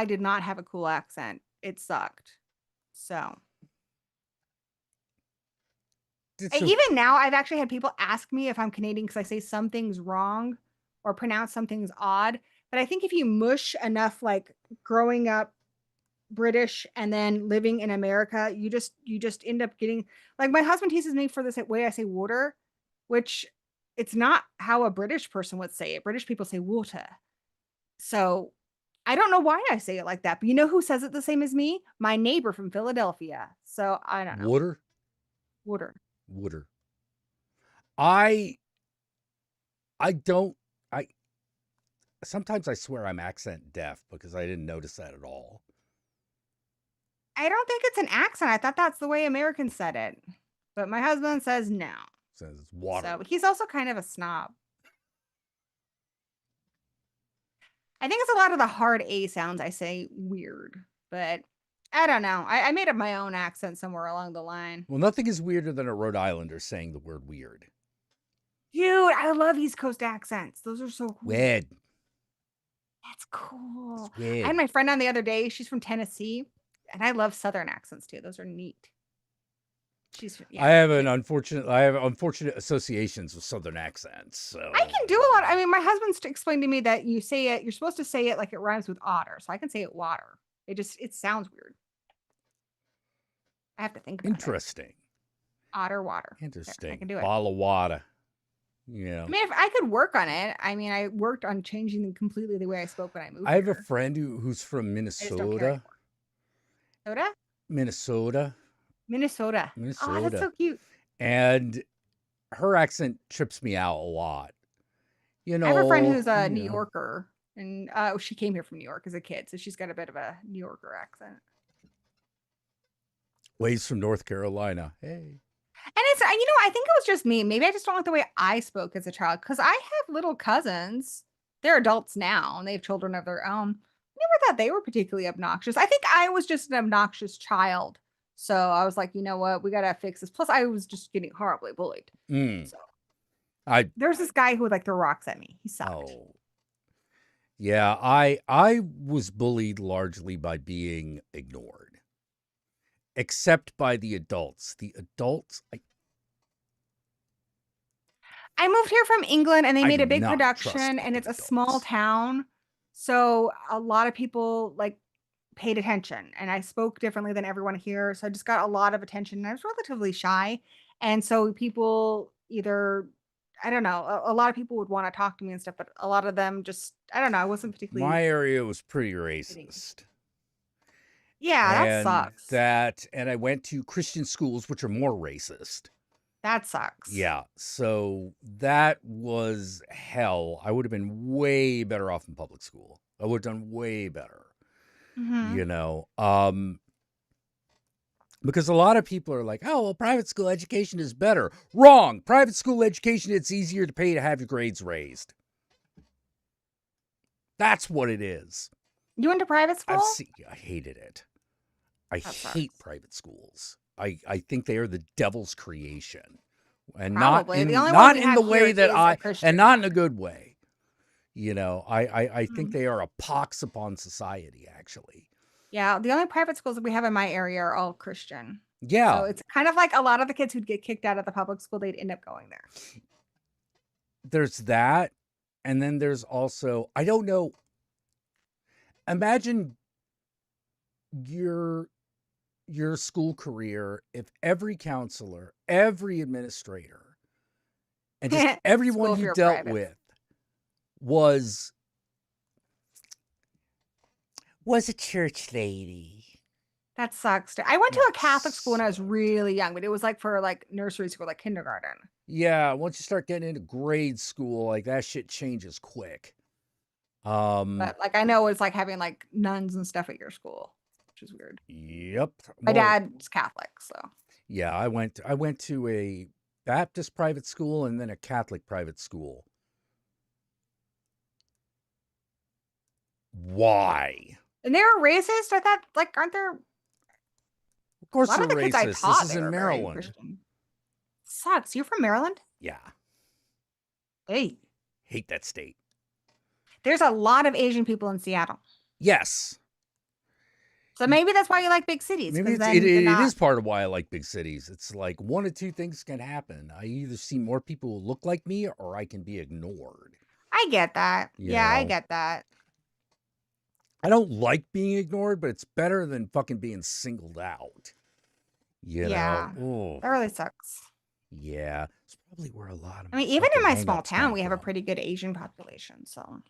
did not have a cool accent. It sucked. So It's and so- even now, I've actually had people ask me if I'm Canadian because I say some things wrong or pronounce some things odd. But I think if you mush enough, like growing up British and then living in America, you just end up getting, like, my husband teases me for this way I say water, which it's not how a British person would say it. British people say water. So I don't know why I say it like that, but you know who says it the same as me? My neighbor from Philadelphia. So I don't know. Water? Water. Sometimes I swear I'm accent deaf because I didn't notice that at all. I don't think it's an accent. I thought that's the way Americans said it. But my husband says no. Says it's water. So he's also kind of a snob. I think it's a lot of the hard A sounds I say weird, but I don't know. I made up my own accent somewhere along the line. Well, nothing is weirder than a Rhode Islander saying the word weird. Dude, I love East Coast accents. Those are so cool. Weird. That's cool. It's weird. I had my friend on the other day. She's from Tennessee, and I love Southern accents too. Those are neat. I have unfortunate associations with Southern accents. So I can do a lot. I mean, my husband's explained to me that you're supposed to say it like it rhymes with otter. So I can say it water. It sounds weird. I have to think about interesting. it. Otter water. Interesting. I can do it. Bottle of water. Yeah. I mean, if I could work on it. I mean, I worked on changing completely the way I spoke when I moved. I have here. a friend who's from I just don't care Minnesota. anymore. Minnesota. Oh, that's so cute. And her accent trips me out a lot. You know, I have a friend who's a you New know. Yorker, and she came here from New York as a kid, so she's got a bit of a New Yorker accent. Waves from North Carolina. Hey. And it's, I think it was just me. Maybe I just don't like the way I spoke as a child because I have little cousins. They're adults now and they have children of their own. I never thought they were particularly obnoxious. I think I was just an obnoxious child. So I was like, you know what? We got to fix this. Plus, I was just getting horribly bullied. Mm. So I there's this guy who would like throw rocks at me. He sucked. Oh. Yeah, I was bullied largely by being ignored. Except by the adults. The adults, I moved here from England and they I made do a big not trust production and it's a adults. small town. So a lot of people like paid attention, and I spoke differently than everyone here. So I just got a lot of attention, and I was relatively shy. And so people either, I don't know, a lot of people would want to talk to me and stuff, but a lot of them just, I don't know, I wasn't particularly My area was pretty fitting. racist. Yeah, that sucks. And I went to Christian schools, which are more racist. That sucks. Yeah, so that was hell. I would have been way better off in public school. I would have done way better, Hmm. you know. Because a lot of people are like, oh, well, private school education is better. Wrong. Private school education, it's easier to pay to have your grades raised. That's what it is. You went to private school? I hated it. I That hate sucks. private schools. I think they are the devil's creation. And Probably. The only one not we in have the here way that is a and Christian not in one. a good way. You know, I think Mhm. they are a pox upon society, actually. Yeah, the only private schools that we have in my area are all Christian. So Yeah, it's kind of like a lot of the kids who'd get kicked out of the public school, they'd end up going there. there's that. And then there's also, I don't know, imagine your school career if every counselor, every administrator, and just School everyone if you you're dealt private. with was a church lady. That sucks. I went to That a Catholic school when I was sucked. really young, but it was like for like nursery school, like kindergarten. Yeah, once you start getting into grade school, like that shit changes quick. But like I know it's like having like nuns and stuff at your school, which is weird. Yep. My More, dad's Catholic, so yeah, I went to a Baptist private school and then a Catholic private school. Why? and they were racist. I thought like aren't there Of a course lot they're of the kids I racist. taught This is they in were very Maryland. Christian. Sucks. You're from Maryland? Yeah. Hey. Hate that state. There's a lot of Asian people in Seattle. Yes. So maybe that's why you like big cities. Maybe Because it then you're not is part of why I like big cities. It's like one of two things can happen. I either see more people who look like me or I can be ignored. I get that. You Yeah, I know? get that. I don't like being ignored, but it's better than fucking being singled out. You Yeah. know? That really sucks. Yeah. It's probably where a lot of I mean, even in fucking my small hang-ups town, come we have a from. pretty good Asian population. So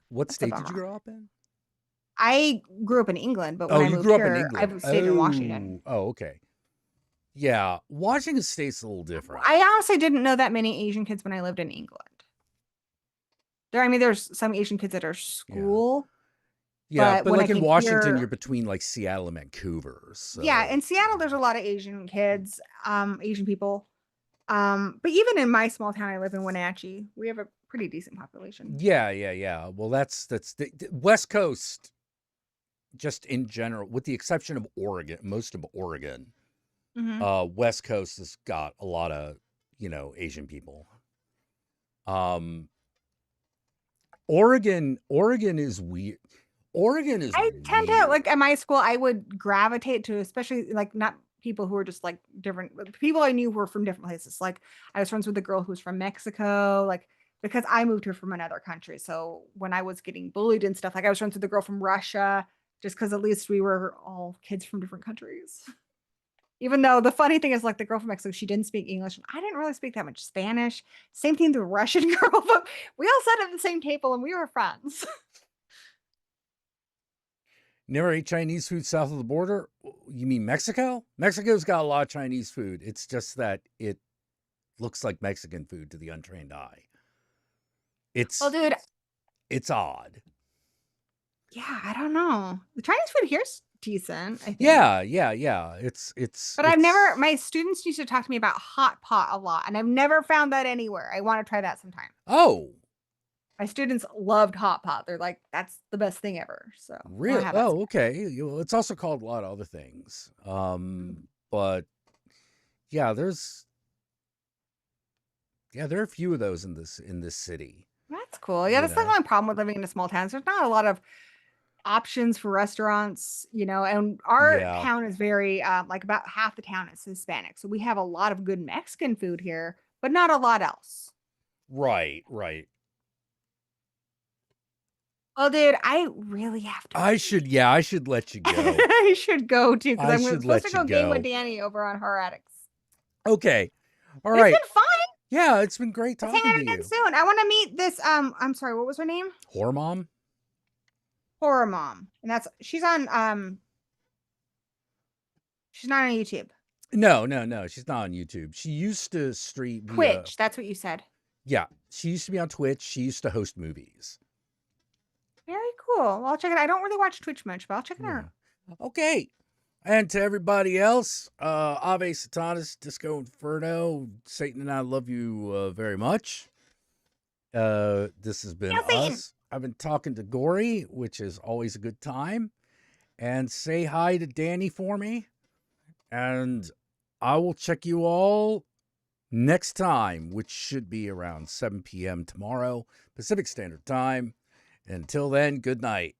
What that's a state did you bummer. grow up in? I grew up in England, but when Oh, I you moved grew up in here, England. I've stayed in Washington. Oh, okay. Yeah, Washington State's a little different. I honestly didn't know that many Asian kids when I lived in England. There's some Asian kids at our school. Yeah, But but when I like in came Washington, here, you're between like Seattle and Vancouver. yeah, So in Seattle, there's a lot of Asian kids, Asian people. But even in my small town, I live in Wenatchee, we have a pretty decent population. yeah. Well, that's the West Coast, just in general, with the exception of Oregon, most of Oregon. Hmm. West Coast has got a lot of, Asian people. Oregon is weird. Oregon is I tend to like weird. at my school, I would gravitate to especially like not people who were just like different people I knew who were from different places. Like I was friends with a girl who was from Mexico, like because I moved here from another country. So when I was getting bullied and stuff, like I was friends with a girl from Russia, just because at least we were all kids from different countries. Even though the funny thing is, like the girl from Mexico, she didn't speak English. And I didn't really speak that much Spanish. Same thing to the Russian girl, but we all sat at the same table and we were friends. Never ate Chinese food south of the border? You mean Mexico? Mexico's got a lot of Chinese food. It's just that it looks like Mexican food to the untrained eye. Well, dude, It's odd. yeah, I don't know. The Chinese food here's decent, I think. Yeah. But I've never, my students used to talk to me about hot pot a lot, and I've never found that anywhere. I want to try that sometime. Oh, My students loved hot pot. They're like, that's the best thing ever. So I wanna really? have that Oh, sometime. okay. It's also called a lot of other things. But yeah, there are a few of those in this city. That's cool. Yeah, You that's the know? only problem with living in a small town. There's not a lot of options for restaurants, and our Yeah. town is very like about half the town is Hispanic. So we have a lot of good Mexican food here, but not a lot else. Right. Well, dude, I really have to. I should let you go. I should go too because I I'm should supposed to let go you game with go. Danny over on Horror Addicts. Okay. All But right. it's been fun. Yeah, it's been great Let's talking hang out to again you. soon. I want to meet this. I'm sorry. What was her name? Horror Mom? Horror Mom, and she's on. She's not on YouTube. No. She's not on YouTube. She used to stream via Twitch. That's what you said. Yeah, she used to be on Twitch. She used to host movies. Very cool. Well, I'll check it. I don't really watch Twitch much, but I'll check it out. Okay. And to everybody else, Ave Satanas, Disco Inferno, Satan and I love you very much. This has been Yeah, Satan. us. I've been talking to Gory, which is always a good time. And say hi to Danny for me. And I will check you all next time, which should be around 7 p.m. tomorrow, Pacific Standard Time. Until then, good night.